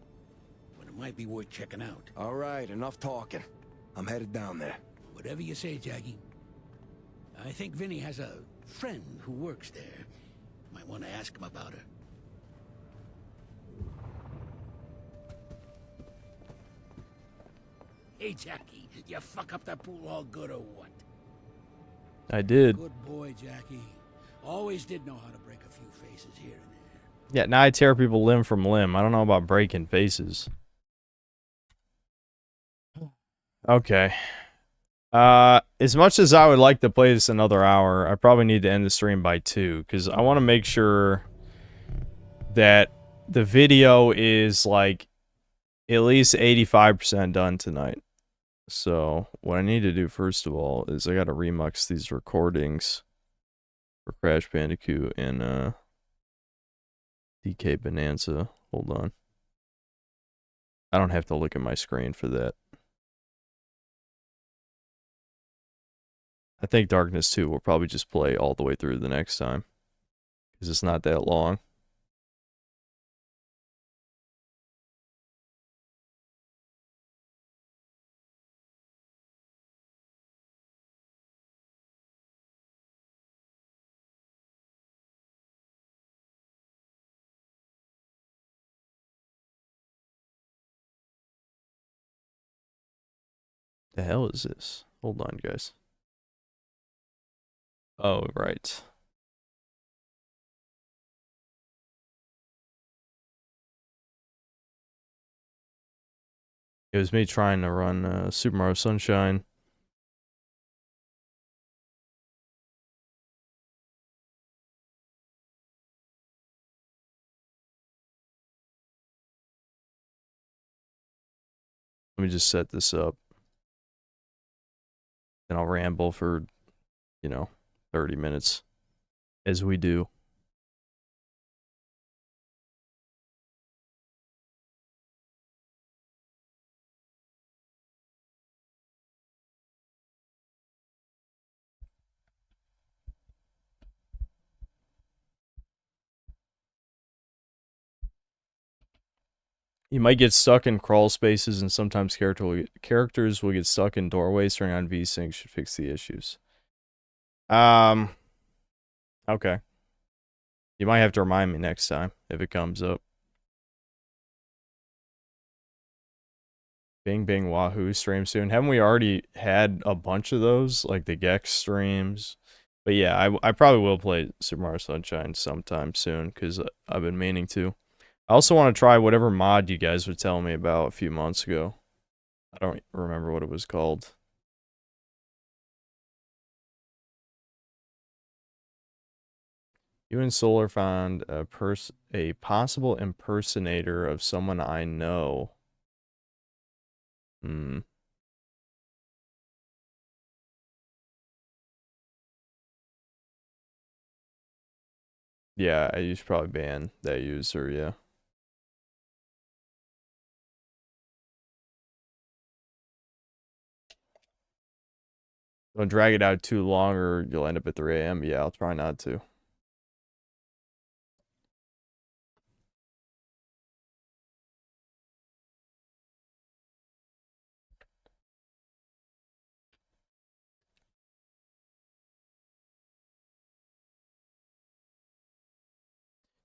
Speaker 16: But it might be worth checking out.
Speaker 6: Alright, enough talking. I'm headed down there.
Speaker 16: Whatever you say, Jackie. I think Vinny has a friend who works there. Might want to ask him about her. Hey, Jackie, you fuck up that pool all good or what?
Speaker 1: I did.
Speaker 16: Good boy, Jackie. Always did know how to break a few faces here and there.
Speaker 1: Yeah, now I tear people limb from limb. I don't know about breaking faces. Okay. As much as I would like to play this another hour, I probably need to end the stream by 2, because I want to make sure that the video is, like, at least 85% done tonight. So, what I need to do first of all is I gotta remix these recordings for Crash Bandicoot and, DK Bonanza. Hold on. I don't have to look at my screen for that. I think Darkness 2 will probably just play all the way through the next time, because it's not that long. The hell is this? Hold on, guys. Oh, right. It was me trying to run Super Mario Sunshine. Let me just set this up. Then I'll ramble for, 30 minutes. As we do. You might get stuck in crawl spaces, and sometimes characters will get stuck in doorways. Turning on VSync should fix the issues. Okay. You might have to remind me next time if it comes up. Bing Bing Wahoo stream soon. Haven't we already had a bunch of those? Like the Gex streams? But yeah, I probably will play Super Mario Sunshine sometime soon, because I've been meaning to. I also want to try whatever mod you guys were telling me about a few months ago. I don't remember what it was called. You and Solar found a possible impersonator of someone I know. Yeah, you should probably ban that user, yeah. Don't drag it out too long or you'll end up at 3 a.m. Yeah, I'll try not to.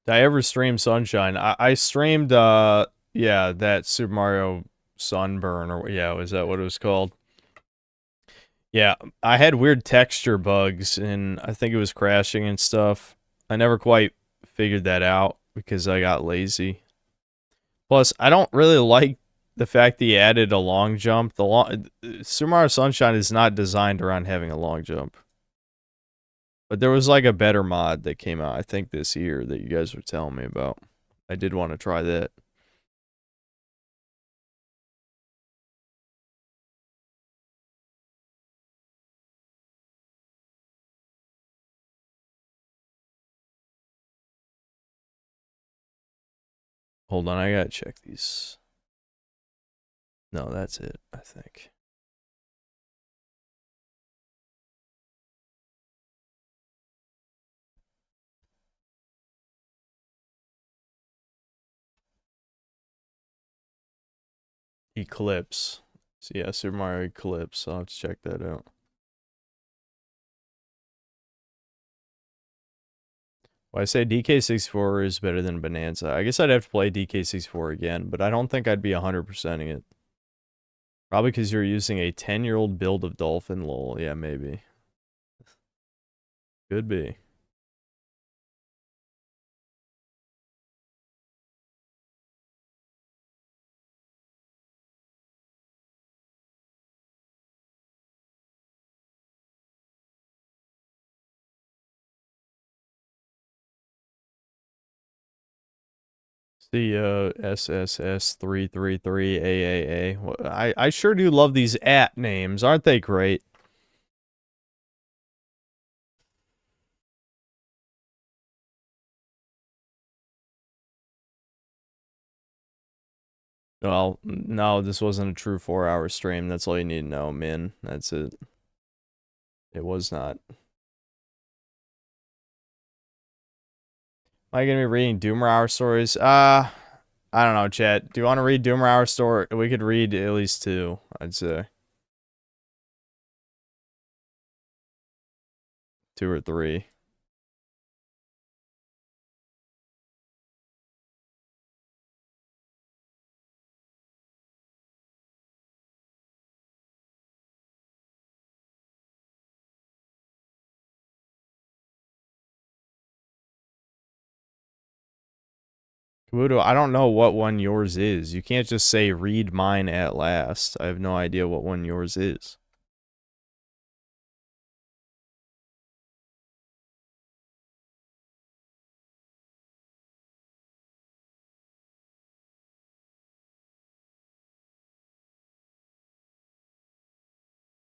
Speaker 1: Did I ever stream Sunshine? I streamed, yeah, that Super Mario Sunburn, or yeah, was that what it was called? Yeah, I had weird texture bugs, and I think it was crashing and stuff. I never quite figured that out because I got lazy. Plus, I don't really like the fact that he added a long jump. Super Mario Sunshine is not designed around having a long jump. But there was like a better mod that came out, I think, this year that you guys were telling me about. I did want to try that. Hold on, I gotta check these. No, that's it, I think. Eclipse. So yeah, Super Mario Eclipse. I'll have to check that out. Well, I say DK64 is better than Bonanza. I guess I'd have to play DK64 again, but I don't think I'd be 100%ing it. Probably because you're using a 10-year-old build of Dolphin, lol. Yeah, maybe. Could be. The SSS333AAA. Well, I sure do love these at names. Aren't they great? Well, no, this wasn't a true 4-hour stream. That's all you need to know, man. That's it. It was not. Am I gonna be reading Doomer Hour stories? I don't know, chat. Do you want to read Doomer Hour story? We could read at least 2, I'd say. 2 or 3. Kabuto, I don't know what one yours is. You can't just say read mine at last. I have no idea what one yours is.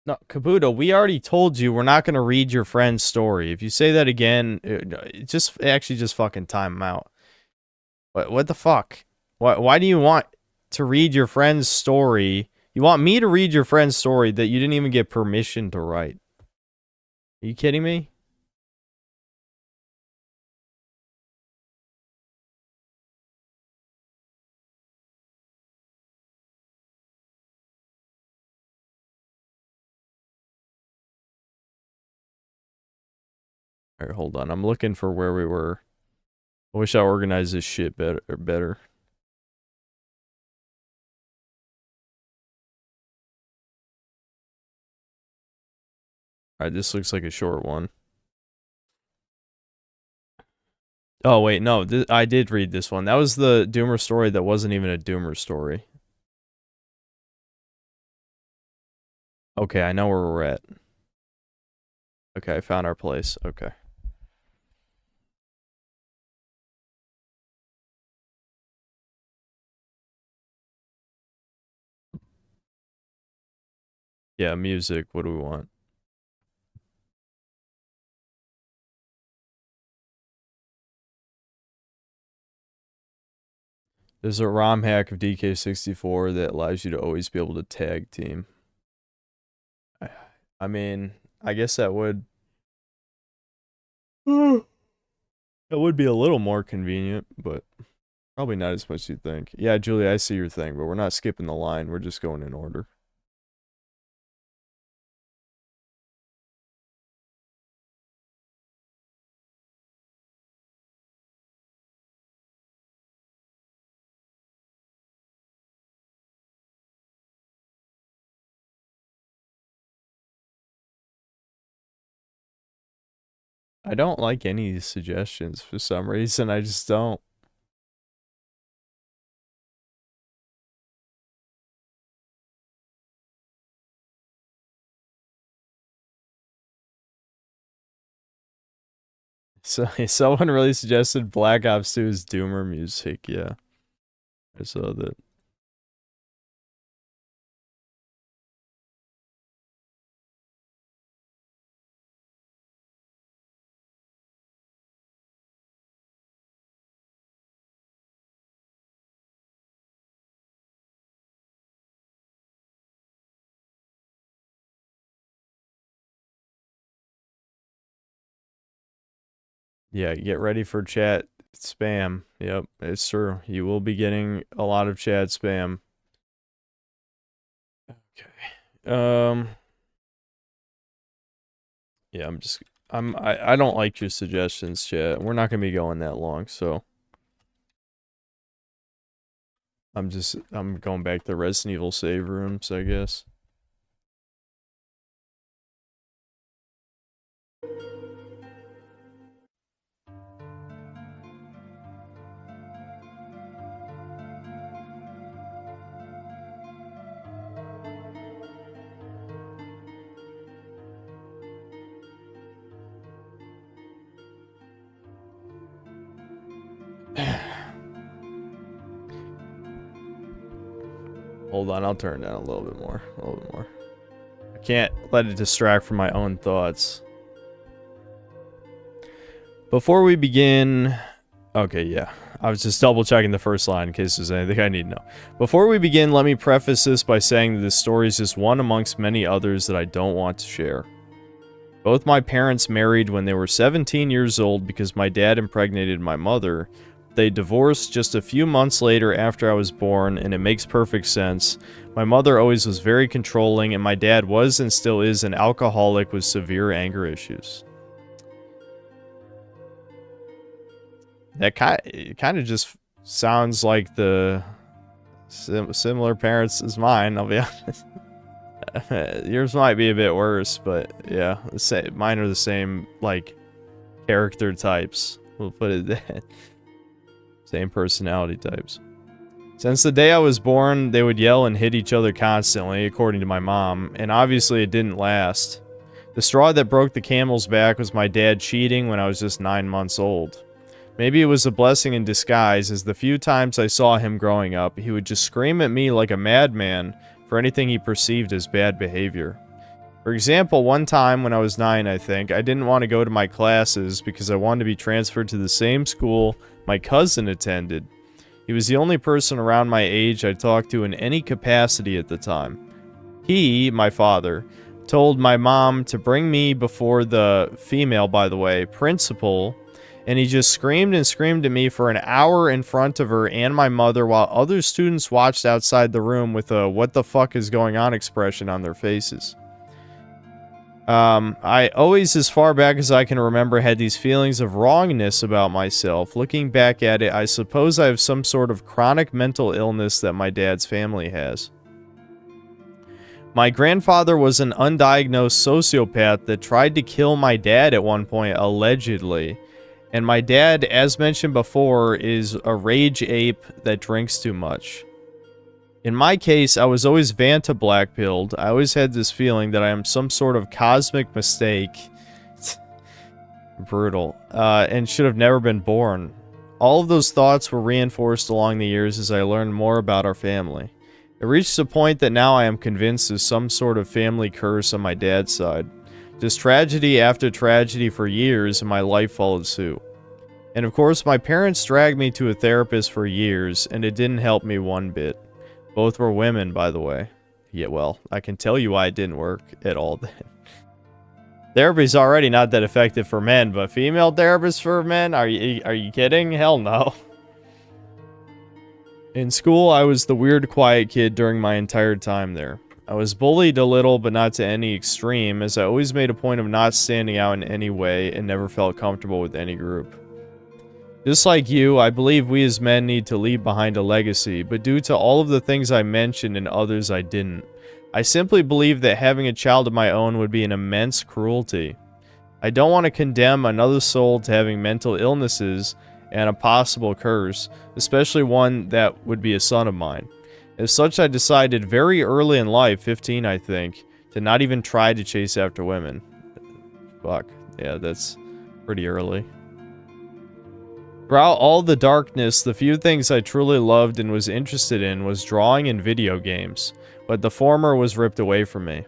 Speaker 1: No, Kabuto, we already told you we're not going to read your friend's story. If you say that again, just fucking time him out. What the fuck? Why do you want to read your friend's story? You want me to read your friend's story that you didn't even get permission to write? Are you kidding me? Alright, hold on. I'm looking for where we were. I wish I organized this shit better. Alright, this looks like a short one. Oh, wait, no. I did read this one. That was the Doomer story that wasn't even a Doomer story. Okay, I know where we're at. Okay, I found our place. Okay. Yeah, music. What do we want? There's a ROM hack of DK64 that allows you to always be able to tag team. I mean, I guess that would... That would be a little more convenient, but probably not as much as you think. Yeah, Julie, I see your thing, but we're not skipping the line. We're just going in order. I don't like any of these suggestions for some reason. I just don't. So someone really suggested Black Ops 2's Doomer music. Yeah, I saw that. Yeah, get ready for chat spam. Yep, it's true. You will be getting a lot of chat spam. Okay. Yeah, I don't like your suggestions, chat. We're not gonna be going that long, so I'm going back to Resident Evil save rooms, I guess. Hold on, I'll turn it down a little bit more. A little bit more. I can't let it distract from my own thoughts. Before we begin... Okay, yeah. I was just double checking the first line in case there's anything I need to know. Before we begin, let me preface this by saying that this story is just one amongst many others that I don't want to share. Both my parents married when they were 17 years old because my dad impregnated my mother. They divorced just a few months later after I was born, and it makes perfect sense. My mother always was very controlling, and my dad was and still is an alcoholic with severe anger issues. That kind of just sounds like the similar parents as mine, I'll be honest. Yours might be a bit worse, but yeah, mine are the same, like, character types. We'll put it that. Same personality types. Since the day I was born, they would yell and hit each other constantly, according to my mom, and obviously it didn't last. The straw that broke the camel's back was my dad cheating when I was just 9 months old. Maybe it was a blessing in disguise, as the few times I saw him growing up, he would just scream at me like a madman for anything he perceived as bad behavior. For example, one time when I was 9, I think, I didn't want to go to my classes because I wanted to be transferred to the same school my cousin attended. He was the only person around my age I talked to in any capacity at the time. He, my father, told my mom to bring me before the female, by the way, principal, and he just screamed and screamed at me for an hour in front of her and my mother while other students watched outside the room with a "what the fuck is going on" expression on their faces. I always, as far back as I can remember, had these feelings of wrongness about myself. Looking back at it, I suppose I have some sort of chronic mental illness that my dad's family has. My grandfather was an undiagnosed sociopath that tried to kill my dad at one point, allegedly. And my dad, as mentioned before, is a rage ape that drinks too much. In my case, I was always Vanta blackpilled. I always had this feeling that I am some sort of cosmic mistake. Brutal. And should have never been born. All of those thoughts were reinforced along the years as I learned more about our family. It reached a point that now I am convinced there's some sort of family curse on my dad's side. Just tragedy after tragedy for years, and my life followed suit. And of course, my parents dragged me to a therapist for years, and it didn't help me one bit. Both were women, by the way. Yeah, well, I can tell you why it didn't work at all then. Therapy's already not that effective for men, but female therapists for men? Are you kidding? Hell no. In school, I was the weird, quiet kid during my entire time there. I was bullied a little, but not to any extreme, as I always made a point of not standing out in any way and never felt comfortable with any group. Just like you, I believe we as men need to leave behind a legacy, but due to all of the things I mentioned and others I didn't, I simply believe that having a child of my own would be an immense cruelty. I don't want to condemn another soul to having mental illnesses and a possible curse, especially one that would be a son of mine. As such, I decided very early in life, 15 I think, to not even try to chase after women. Fuck, yeah, that's pretty early. Throughout all the darkness, the few things I truly loved and was interested in was drawing and video games, but the former was ripped away from me.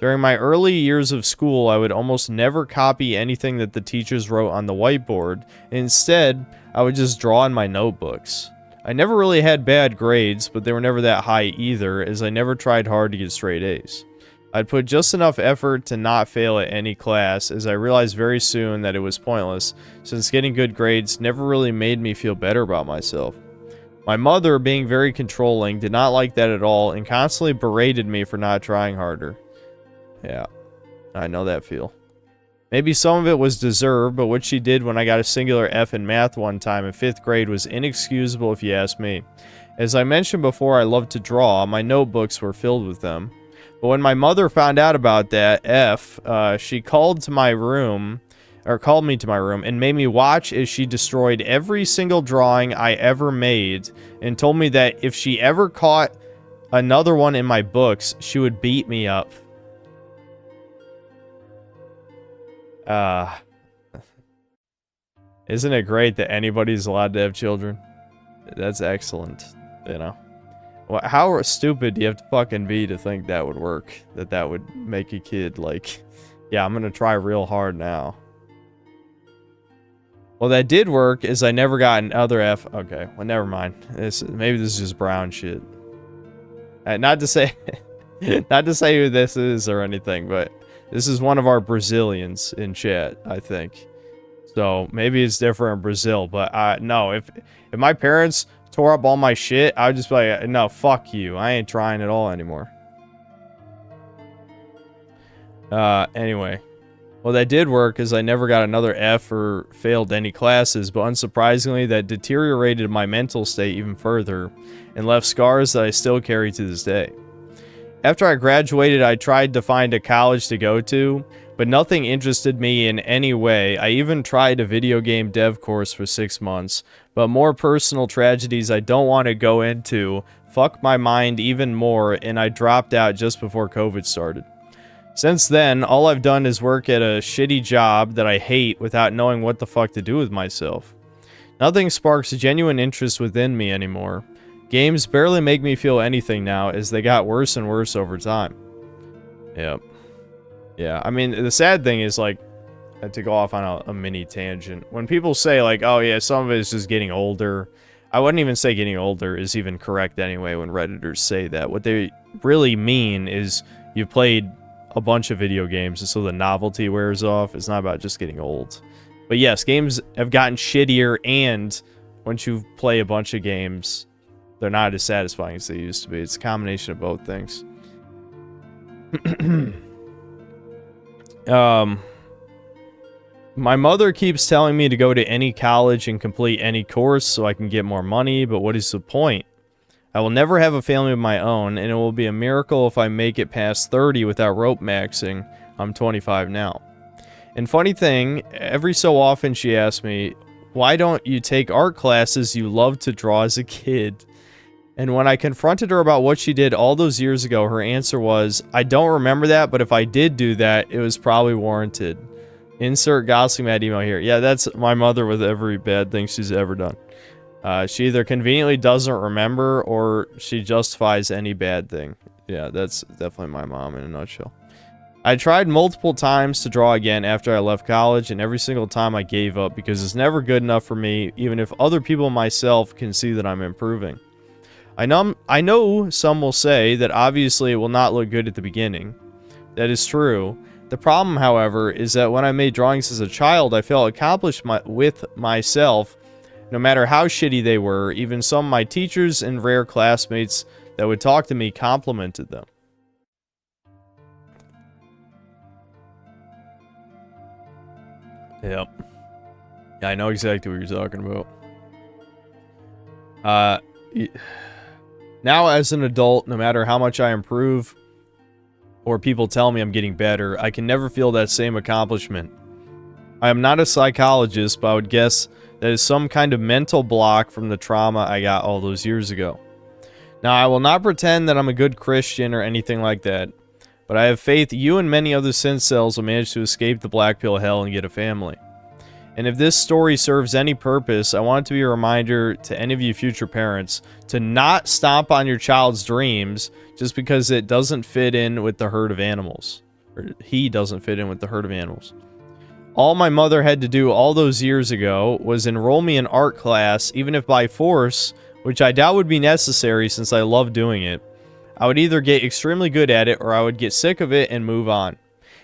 Speaker 1: During my early years of school, I would almost never copy anything that the teachers wrote on the whiteboard. Instead, I would just draw in my notebooks. I never really had bad grades, but they were never that high either, as I never tried hard to get straight A's. I'd put just enough effort to not fail at any class, as I realized very soon that it was pointless, since getting good grades never really made me feel better about myself. My mother, being very controlling, did not like that at all, and constantly berated me for not trying harder. Yeah, I know that feel. Maybe some of it was deserved, but what she did when I got a singular F in math one time in 5th grade was inexcusable if you ask me. As I mentioned before, I loved to draw. My notebooks were filled with them. But when my mother found out about that F, she called me to my room, and made me watch as she destroyed every single drawing I ever made, and told me that if she ever caught another one in my books, she would beat me up. Isn't it great that anybody's allowed to have children? That's excellent, you know. How stupid do you have to fucking be to think that would work? That would make a kid like, yeah, I'm gonna try real hard now. Well, that did work, is I never got another F. Okay, well, never mind. Maybe this is just brown shit. Not to say, not to say who this is or anything, but this is one of our Brazilians in chat, I think. So maybe it's different in Brazil, but no, if my parents tore up all my shit, I would just be like, no, fuck you. I ain't trying at all anymore. Anyway. Well, that did work, as I never got another F or failed any classes, but unsurprisingly, that deteriorated my mental state even further, and left scars that I still carry to this day. After I graduated, I tried to find a college to go to, but nothing interested me in any way. I even tried a video game dev course for 6 months, but more personal tragedies I don't want to go into fucked my mind even more, and I dropped out just before COVID started. Since then, all I've done is work at a shitty job that I hate without knowing what the fuck to do with myself. Nothing sparks genuine interest within me anymore. Games barely make me feel anything now, as they got worse and worse over time. Yep. Yeah, I mean, the sad thing is, like, to go off on a mini tangent, when people say, like, oh yeah, some of it is just getting older, I wouldn't even say getting older is even correct anyway when Redditors say that. What they really mean is you've played a bunch of video games, and so the novelty wears off. It's not about just getting old. But yes, games have gotten shittier, and once you play a bunch of games, they're not as satisfying as they used to be. It's a combination of both things. My mother keeps telling me to go to any college and complete any course so I can get more money, but what is the point? I will never have a family of my own, and it will be a miracle if I make it past 30 without rope maxing. I'm 25 now. And funny thing, every so often she asks me, why don't you take art classes you loved to draw as a kid? And when I confronted her about what she did all those years ago, her answer was, I don't remember that, but if I did do that, it was probably warranted. Insert aGsnVmAneEs email here. Yeah, that's my mother with every bad thing she's ever done. She either conveniently doesn't remember, or she justifies any bad thing. Yeah, that's definitely my mom in a nutshell. I tried multiple times to draw again after I left college, and every single time I gave up because it's never good enough for me, even if other people and myself can see that I'm improving. I know some will say that obviously it will not look good at the beginning. That is true. The problem, however, is that when I made drawings as a child, I felt accomplished with myself, no matter how shitty they were. Even some of my teachers and rare classmates that would talk to me complimented them. Yep. Yeah, I know exactly what you're talking about. Now as an adult, no matter how much I improve, or people tell me I'm getting better, I can never feel that same accomplishment. I am not a psychologist, but I would guess that is some kind of mental block from the trauma I got all those years ago. Now, I will not pretend that I'm a good Christian or anything like that, but I have faith you and many other sin cells will manage to escape the black pill hell and get a family. And if this story serves any purpose, I want it to be a reminder to any of you future parents to not stomp on your child's dreams just because it doesn't fit in with the herd of animals. Or he doesn't fit in with the herd of animals. All my mother had to do all those years ago was enroll me in art class, even if by force, which I doubt would be necessary since I love doing it. I would either get extremely good at it or I would get sick of it and move on.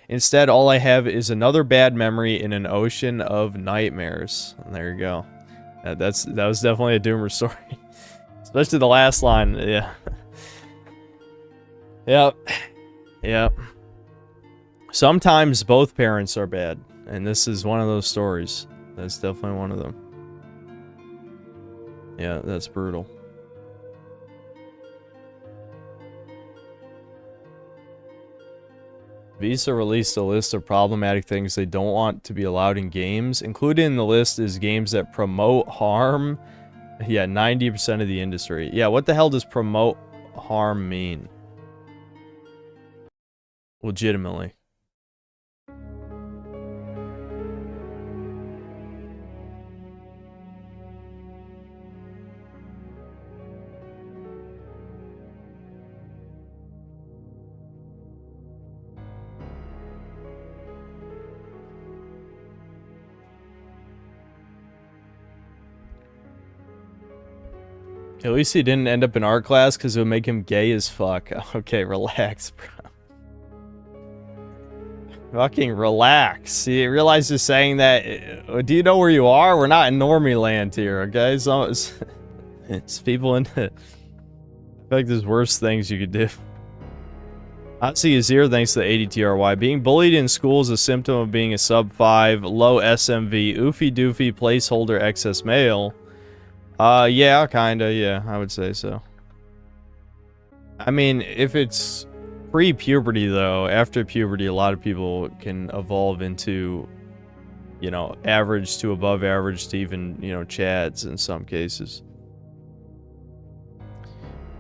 Speaker 1: Instead, all I have is another bad memory in an ocean of nightmares. And there you go. That was definitely a doomer story. Especially the last line. Yeah. Yep. Yep. Sometimes both parents are bad. And this is one of those stories. That's definitely one of them. Yeah, that's brutal. Visa released a list of problematic things they don't want to be allowed in games. Included in the list is games that promote harm. Yeah, 90% of the industry. Yeah, what the hell does promote harm mean? Legitimately. At least he didn't end up in art class because it would make him gay as fuck. Okay, relax, bro. Fucking relax. You realize you're saying that. Do you know where you are? We're not in normie land here, okay? So it's people in it. I feel like there's worse things you could do. Odyssey is here thanks to the ADTRY. Being bullied in school is a symptom of being a sub 5, low SMV, oofy doofy, placeholder excess male. Yeah, kinda, yeah, I would say so. I mean, if it's pre-puberty, though, after puberty, a lot of people can evolve into, you know, average to above average to even, you know, chads in some cases.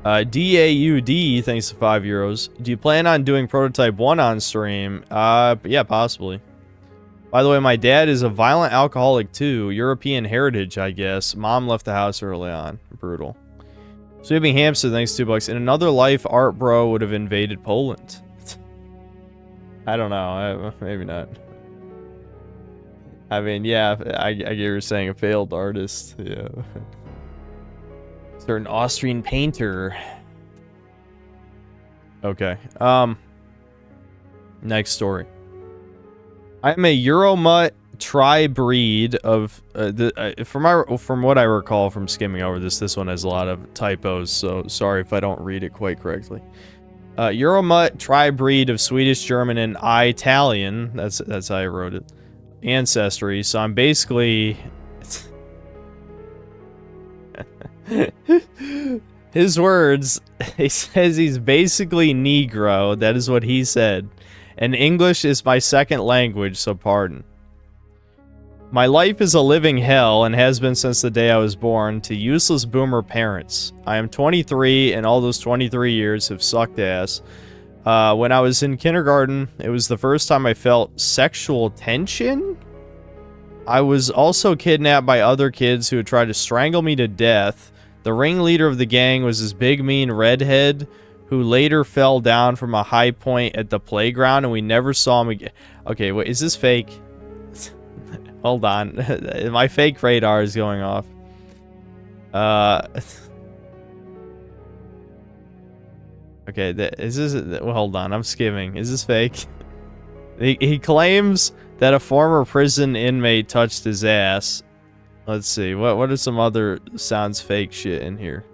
Speaker 1: DAUD, thanks to €5. Do you plan on doing Prototype 1 on stream? Yeah, possibly. By the way, my dad is a violent alcoholic too. European heritage, I guess. Mom left the house early on. Brutal. Sweeping Hamster, thanks $2. In another life, Art Bro would have invaded Poland. I don't know. Maybe not. I mean, yeah, I get you're saying a failed artist. Yeah. Certain Austrian painter. Okay. Next story. I'm a Euromut tri-breed of from what I recall from skimming over this one has a lot of typos, so sorry if I don't read it quite correctly. Euromut tri-breed of Swedish, German, and Italian. That's how I wrote it. Ancestry. So I'm basically his words. He says he's basically Negro. That is what he said. And English is my second language, so pardon. My life is a living hell and has been since the day I was born to useless boomer parents. I am 23 and all those 23 years have sucked ass. When I was in kindergarten, it was the first time I felt sexual tension. I was also kidnapped by other kids who had tried to strangle me to death. The ringleader of the gang was this big mean redhead who later fell down from a high point at the playground and we never saw him again. Okay, wait, is this fake? Hold on. My fake radar is going off. Okay, is this... Well, hold on, I'm skimming. Is this fake? He claims that a former prison inmate touched his ass. Let's see. What are some other sounds fake shit in here?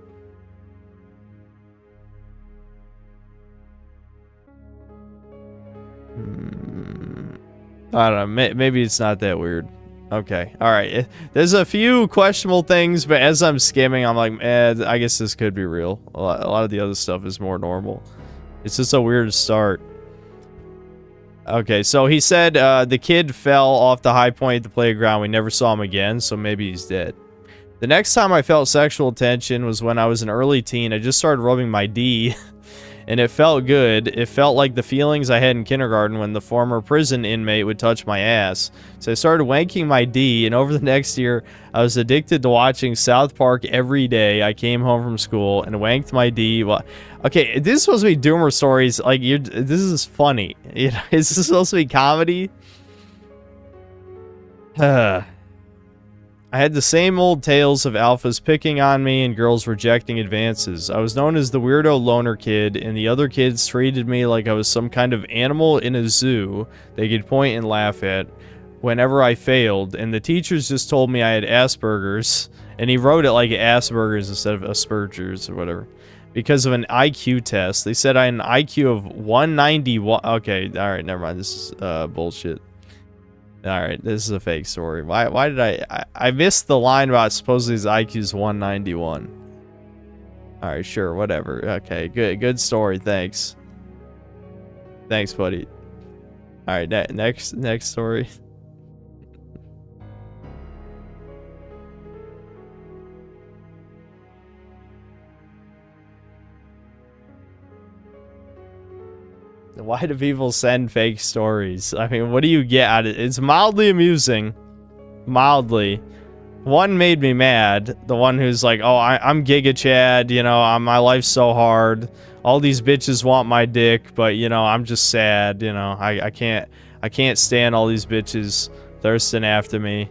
Speaker 1: I don't know. Maybe it's not that weird. Okay. All right. There's a few questionable things, but as I'm skimming, I'm like, I guess this could be real. A lot of the other stuff is more normal. It's just a weird start. Okay, so he said the kid fell off the high point at the playground. We never saw him again, so maybe he's dead. The next time I felt sexual tension was when I was an early teen. I just started rubbing my D, and it felt good. It felt like the feelings I had in kindergarten when the former prison inmate would touch my ass. So I started wanking my D, and over the next year, I was addicted to watching South Park every day. I came home from school and wanked my D. Okay, this is supposed to be doomer stories. Like, this is funny. You know, is this supposed to be comedy? I had the same old tales of alphas picking on me and girls rejecting advances. I was known as the weirdo loner kid, and the other kids treated me like I was some kind of animal in a zoo they could point and laugh at whenever I failed, and the teachers just told me I had Asperger's, and he wrote it like Asperger's instead of Asperger's or whatever, because of an IQ test. They said I had an IQ of 191. Okay, alright, never mind. This is bullshit. Alright, this is a fake story. Why did I missed the line about supposedly his IQ is 191. Alright, sure, whatever. Okay, good story, thanks. Thanks, buddy. Alright, next story. Why do people send fake stories? I mean, what do you get out of it? It's mildly amusing. Mildly. One made me mad. The one who's like, oh, I'm Giga Chad, you know, my life's so hard. All these bitches want my dick, but, you know, I'm just sad, you know. I can't stand all these bitches thirsting after me.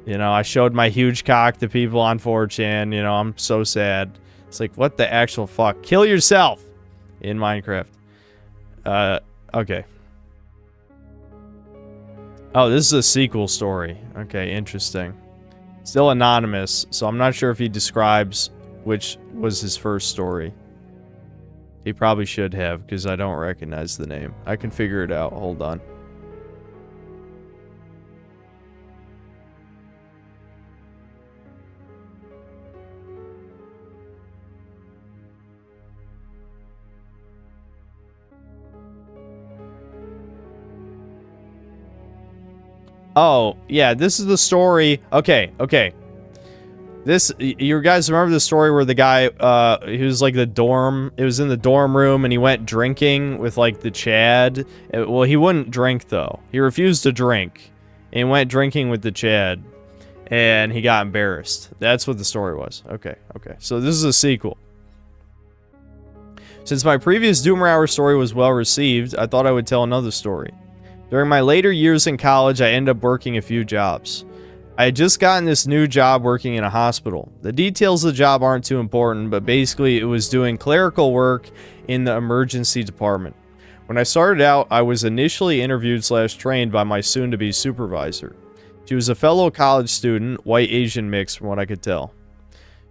Speaker 1: You know, I showed my huge cock to people on 4chan, you know, I'm so sad. It's like, what the actual fuck? Kill yourself in Minecraft. Okay. Oh, this is a sequel story. Okay, interesting. Still anonymous, so I'm not sure if he describes which was his first story. He probably should have, because I don't recognize the name. I can figure it out. Hold on. Oh, yeah, this is the story. Okay. This, you guys remember the story where the guy, he was like it was in the dorm room, and he went drinking with like the Chad. Well, he wouldn't drink though. He refused to drink. And he went drinking with the Chad, and he got embarrassed. That's what the story was. Okay. So this is a sequel. Since my previous Doomer Hour story was well received, I thought I would tell another story. During my later years in college, I ended up working a few jobs. I had just gotten this new job working in a hospital. The details of the job aren't too important, but basically it was doing clerical work in the emergency department. When I started out, I was initially interviewed / trained by my soon-to-be supervisor. She was a fellow college student, white Asian mix from what I could tell.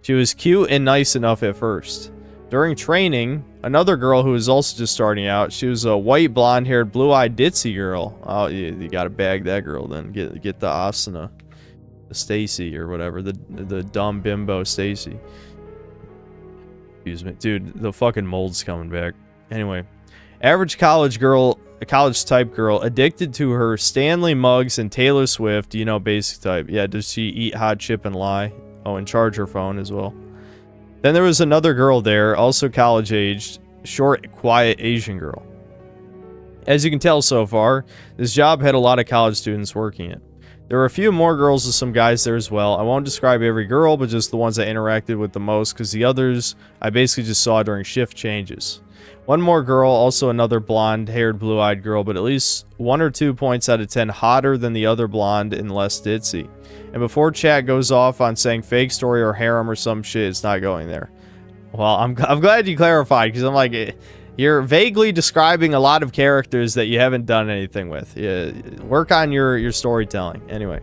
Speaker 1: She was cute and nice enough at first. During training, another girl who was also just starting out, she was a white, blonde-haired, blue-eyed ditzy girl. Oh, you gotta bag that girl then. Get the Asuna. The Stacy or whatever. The dumb bimbo Stacy. Excuse me. Dude, the fucking mold's coming back. Anyway. Average college girl, a college-type girl, addicted to her Stanley mugs and Taylor Swift, you know, basic type. Yeah, does she eat hot chip and lie? Oh, and charge her phone as well. Then there was another girl there, also college-aged, short, quiet Asian girl. As you can tell so far, this job had a lot of college students working it. There were a few more girls and some guys there as well. I won't describe every girl, but just the ones I interacted with the most, because the others I basically just saw during shift changes. One more girl, also another blonde-haired, blue-eyed girl, but at least 1 or 2 points out of 10 hotter than the other blonde and less ditzy. And before chat goes off on saying fake story or harem or some shit, it's not going there. Well, I'm glad you clarified, because I'm like, you're vaguely describing a lot of characters that you haven't done anything with. Yeah, work on your storytelling. Anyway.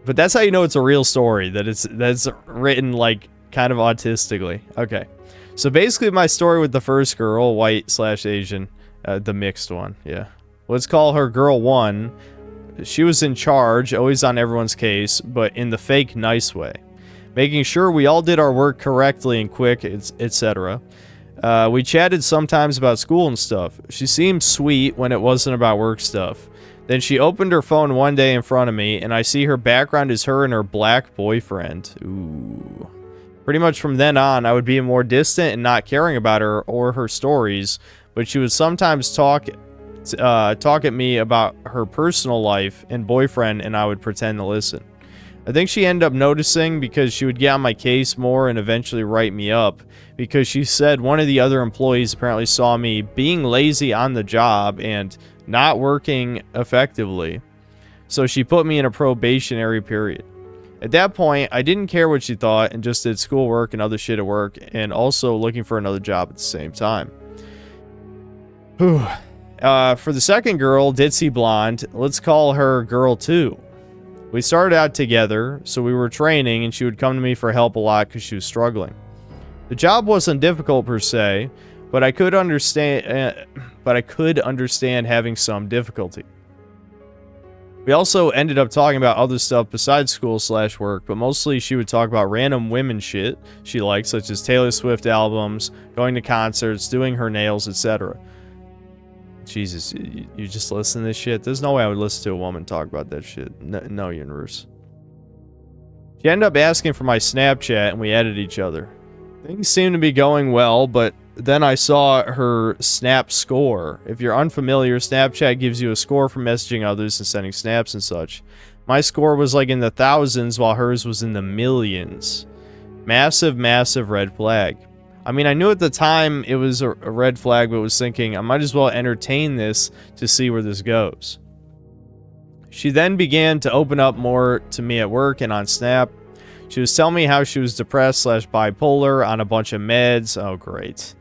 Speaker 1: But that's how you know it's a real story, that's written like kind of autistically. Okay. So basically my story with the first girl, white / Asian, the mixed one, yeah. Let's call her girl 1. She was in charge, always on everyone's case, but in the fake nice way. Making sure we all did our work correctly and quick, etc. We chatted sometimes about school and stuff. She seemed sweet when it wasn't about work stuff. Then she opened her phone one day in front of me, and I see her background is her and her black boyfriend. Ooh. Pretty much from then on, I would be more distant and not caring about her or her stories, but she would sometimes talk at me about her personal life and boyfriend, and I would pretend to listen. I think she ended up noticing because she would get on my case more and eventually write me up, because she said one of the other employees apparently saw me being lazy on the job and not working effectively. So she put me in a probationary period. At that point, I didn't care what she thought and just did schoolwork and other shit at work, and also looking for another job at the same time. Whew. For the second girl, ditzy blonde, let's call her girl 2. We started out together, so we were training, and she would come to me for help a lot because she was struggling. The job wasn't difficult per se, but I could understand having some difficulty. We also ended up talking about other stuff besides school / work, but mostly she would talk about random women shit she liked, such as Taylor Swift albums, going to concerts, doing her nails, etc. Jesus, you just listen to this shit? There's no way I would listen to a woman talk about that shit. No universe. She ended up asking for my Snapchat, and we added each other. Things seemed to be going well, but then I saw her Snap score. If you're unfamiliar, Snapchat gives you a score for messaging others and sending snaps and such. My score was like in the thousands, while hers was in the millions. Massive, massive red flag. I mean, I knew at the time it was a red flag, but was thinking I might as well entertain this to see where this goes. She then began to open up more to me at work and on Snap. She was telling me how she was depressed slash bipolar on a bunch of meds. Oh, great.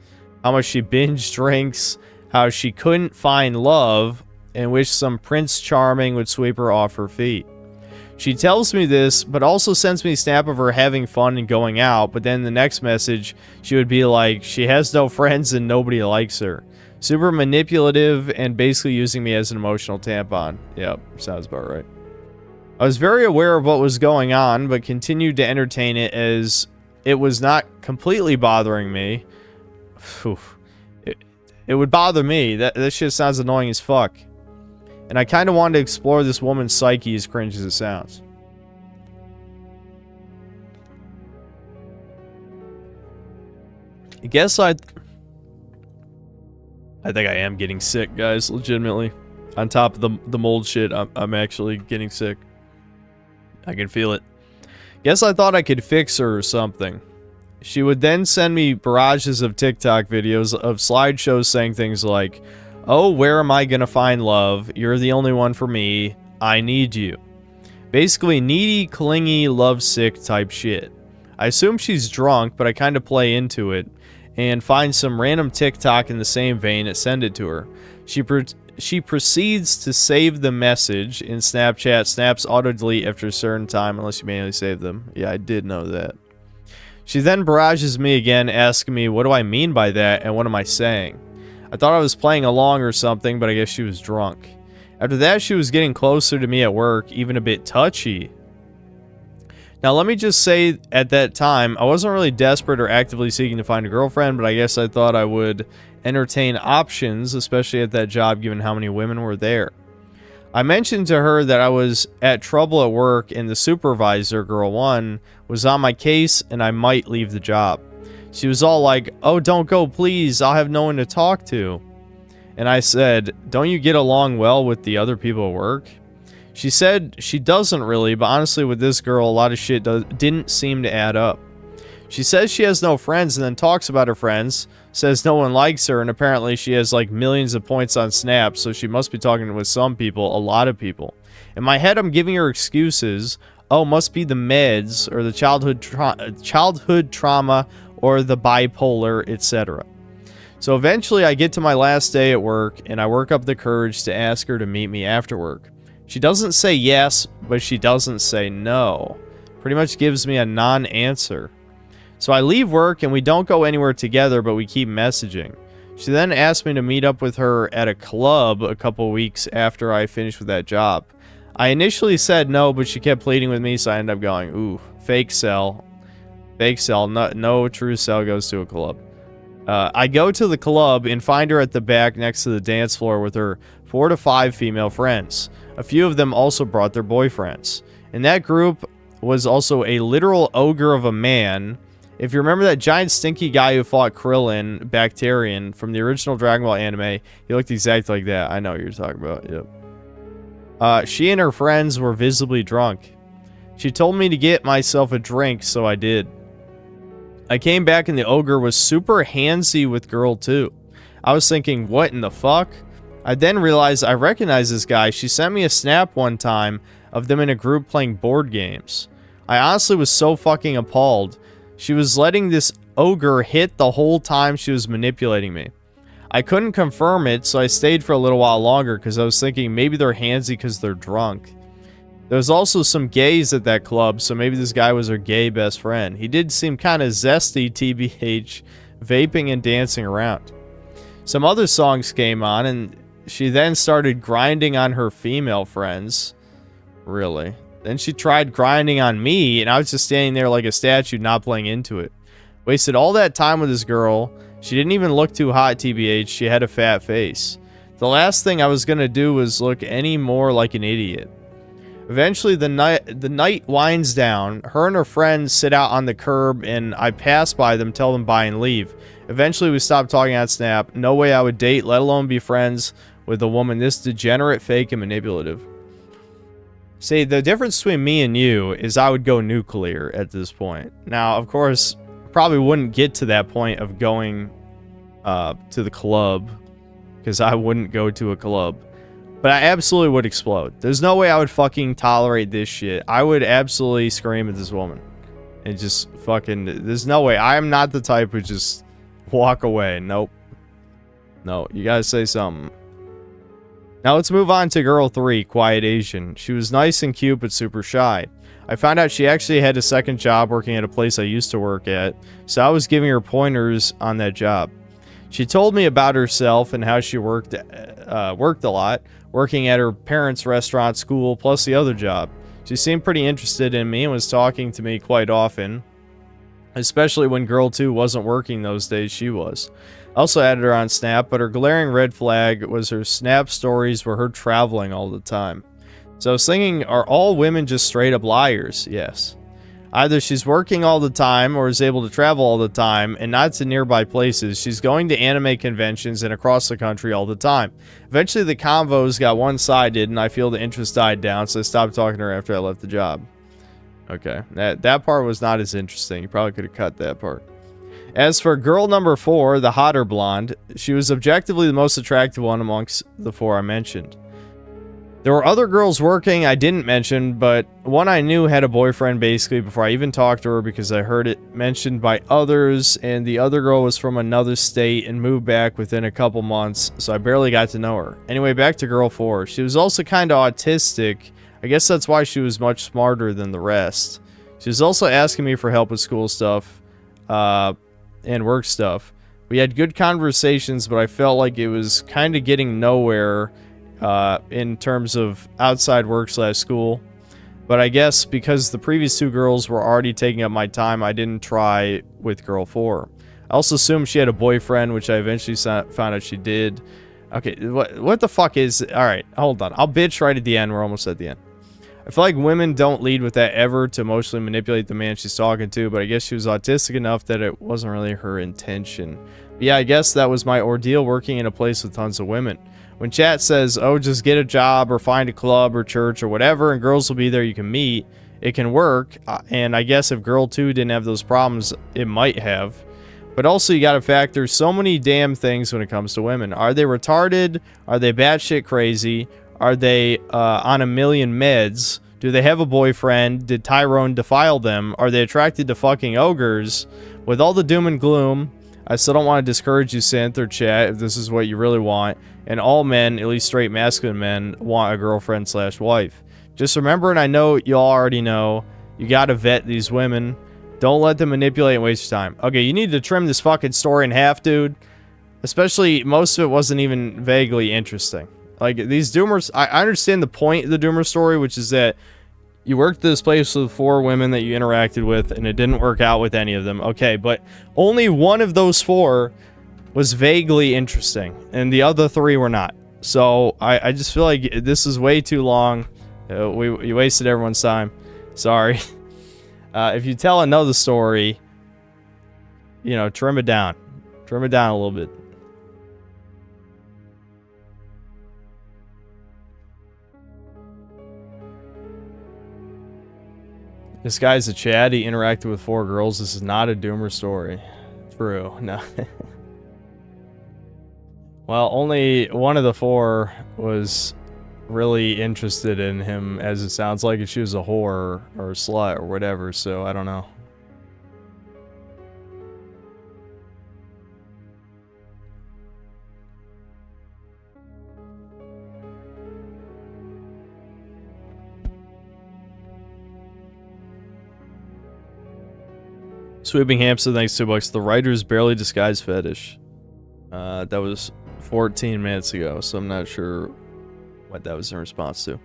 Speaker 1: How much she binge drinks, how she couldn't find love, and wished some Prince Charming would sweep her off her feet. She tells me this, but also sends me a snap of her having fun and going out, but then the next message, she would be like, she has no friends and nobody likes her. Super manipulative and basically using me as an emotional tampon. Yep, sounds about right. I was very aware of what was going on, but continued to entertain it as it was not completely bothering me. It would bother me. That shit sounds annoying as fuck. And I kind of wanted to explore this woman's psyche, as cringe as it sounds. I guess I think I am getting sick, guys, legitimately. On top of the mold shit, I'm actually getting sick. I can feel it. Guess I thought I could fix her or something. She would then send me barrages of TikTok videos of slideshows saying things like, "Oh, where am I gonna find love? You're the only one for me. I need you." Basically needy, clingy, lovesick type shit. I assume she's drunk, but I kind of play into it and find some random TikTok in the same vein and send it to her. She proceeds to save the message in Snapchat. Snaps auto-delete after a certain time unless you manually save them. Yeah, I did know that. She then barrages me again, asking me, what do I mean by that and what am I saying? I thought I was playing along or something, but I guess she was drunk. After that, she was getting closer to me at work, even a bit touchy. Now, let me just say, at that time, I wasn't really desperate or actively seeking to find a girlfriend, but I guess I thought I would entertain options, especially at that job, given how many women were there. I mentioned to her that I was at trouble at work, and the supervisor, Girl 1, was on my case, and I might leave the job. She was all like, "Oh, don't go, please. I'll have no one to talk to." And I said, "Don't you get along well with the other people at work?" She said she doesn't really, but honestly with this girl, a lot of shit didn't seem to add up. She says she has no friends and then talks about her friends, says no one likes her, and apparently she has like millions of points on Snap, so she must be talking with some people, a lot of people. In my head, I'm giving her excuses. Oh, must be the meds, or the childhood trauma, or the bipolar, etc. So eventually I get to my last day at work, and I work up the courage to ask her to meet me after work. She doesn't say yes, but she doesn't say no. Pretty much gives me a non-answer. So I leave work, and we don't go anywhere together, but we keep messaging. She then asked me to meet up with her at a club a couple weeks after I finished with that job. I initially said no, but she kept pleading with me, so I ended up going, ooh, fake sell. Fake sell. No true sell goes to a club. I go to the club and find her at the back next to the dance floor with her 4 to 5 female friends. A few of them also brought their boyfriends. In that group was also a literal ogre of a man. If you remember that giant stinky guy who fought Krillin, Bacterian, from the original Dragon Ball anime, he looked exactly like that. I know what you're talking about, yep. She and her friends were visibly drunk. She told me to get myself a drink, so I did. I came back and the ogre was super handsy with girl 2. I was thinking, what in the fuck? I then realized I recognize this guy. She sent me a snap one time of them in a group playing board games. I honestly was so fucking appalled. She was letting this ogre hit the whole time she was manipulating me. I couldn't confirm it, so I stayed for a little while longer because I was thinking maybe they're handsy because they're drunk. There was also some gays at that club, so maybe this guy was her gay best friend. He did seem kind of zesty, TBH, vaping and dancing around. Some other songs came on, and she then started grinding on her female friends. Really? Then she tried grinding on me, and I was just standing there like a statue, not playing into it. Wasted all that time with this girl. She didn't even look too hot, TBH. She had a fat face. The last thing I was gonna do was look any more like an idiot. Eventually, the night winds down. Her and her friends sit out on the curb, and I pass by them, tell them bye, and leave. Eventually, we stopped talking on Snap. No way I would date, let alone be friends with a woman this degenerate, fake, and manipulative. See, the difference between me and you is I would go nuclear at this point. Now, of course, probably wouldn't get to that point of going to the club, because I wouldn't go to a club. But I absolutely would explode. There's no way I would fucking tolerate this shit. I would absolutely scream at this woman. and just fucking... There's no way. I am not the type who just walk away. Nope. No, you gotta say something. Now let's move on to girl 3, Quiet Asian. She was nice and cute, but super shy. I found out she actually had a second job working at a place I used to work at, so I was giving her pointers on that job. She told me about herself and how she worked a lot, working at her parents' restaurant, school, plus the other job. She seemed pretty interested in me and was talking to me quite often, especially when girl 2 wasn't working those days she was. I also added her on Snap, but her glaring red flag was her Snap stories were her traveling all the time. So I was thinking, are all women just straight up liars? Yes. Either she's working all the time or is able to travel all the time and not to nearby places. She's going to anime conventions and across the country all the time. Eventually the convos got one-sided and I feel the interest died down, so I stopped talking to her after I left the job. Okay, that part was not as interesting. You probably could have cut that part. As for girl number 4, the hotter blonde, she was objectively the most attractive one amongst the 4 I mentioned. There were other girls working I didn't mention, but one I knew had a boyfriend basically before I even talked to her because I heard it mentioned by others, and the other girl was from another state and moved back within a couple months, so I barely got to know her. Anyway, back to girl 4. She was also kind of autistic. I guess that's why she was much smarter than the rest. She was also asking me for help with school stuff, and work stuff. We had good conversations, but I felt like it was kind of getting nowhere in terms of outside work / school. But I guess because the previous 2 girls were already taking up my time, I didn't try with girl 4. I also assumed she had a boyfriend, which I eventually found out she did. Okay, what the fuck is... Alright, hold on. I'll bitch right at the end. We're almost at the end. I feel like women don't lead with that ever to emotionally manipulate the man she's talking to, but I guess she was autistic enough that it wasn't really her intention. But yeah, I guess that was my ordeal working in a place with tons of women. When chat says, oh, just get a job or find a club or church or whatever, and girls will be there you can meet, it can work. And I guess if girl 2 didn't have those problems, it might have. But also you gotta factor so many damn things when it comes to women. Are they retarded? Are they batshit crazy? Are they on a million meds? Do they have a boyfriend? Did Tyrone defile them? Are they attracted to fucking ogres? With all the doom and gloom, I still don't want to discourage you, Synth or chat, if this is what you really want. And all men, at least straight masculine men, want a girlfriend / wife. Just remember, and I know y'all already know, you gotta vet these women. Don't let them manipulate and waste your time. Okay, you need to trim this fucking story in half, dude. Especially, most of it wasn't even vaguely interesting. Like, these Doomers, I understand the point of the Doomer story, which is that you worked at this place with 4 women that you interacted with, and it didn't work out with any of them. Okay, but only one of those 4 was vaguely interesting, and the other 3 were not. So, I just feel like this is way too long. You wasted everyone's time. Sorry. If you tell another story, you know, trim it down. Trim it down a little bit. This guy's a Chad. He interacted with 4 girls. This is not a Doomer story. True. No. Well, only one of the 4 was really interested in him, as it sounds like, if she was a whore or a slut or whatever, so I don't know. Sweeping Hamster, thanks $2. The writer's barely disguised fetish. That was 14 minutes ago, so I'm not sure what that was in response to.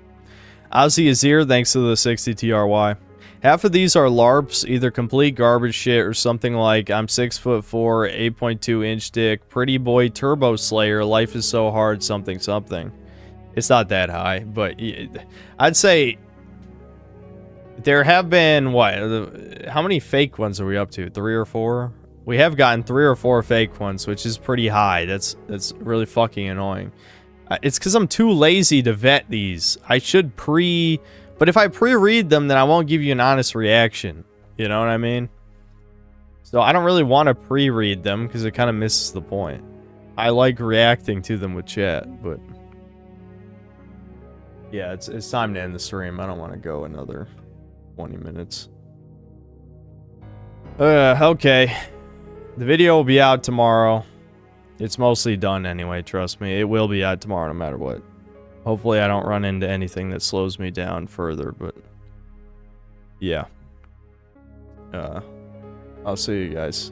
Speaker 1: Ozzy Azir, thanks to the 60 TRY. Half of these are LARPs, either complete garbage shit or something like I'm 6'4", 8.2 inch dick, pretty boy turbo slayer, life is so hard, something something. It's not that high, but I'd say there have been, what, how many fake ones are we up to? 3 or 4? We have gotten 3 or 4 fake ones, which is pretty high. That's really fucking annoying. It's because I'm too lazy to vet these. I should but if I pre-read them, then I won't give you an honest reaction. You know what I mean? So I don't really want to pre-read them because it kind of misses the point. I like reacting to them with chat, but yeah, it's time to end the stream. I don't want to go another 20 minutes. Okay. The video will be out tomorrow. It's mostly done anyway, trust me. It will be out tomorrow no matter what. Hopefully I don't run into anything that slows me down further, but yeah. I'll see you guys.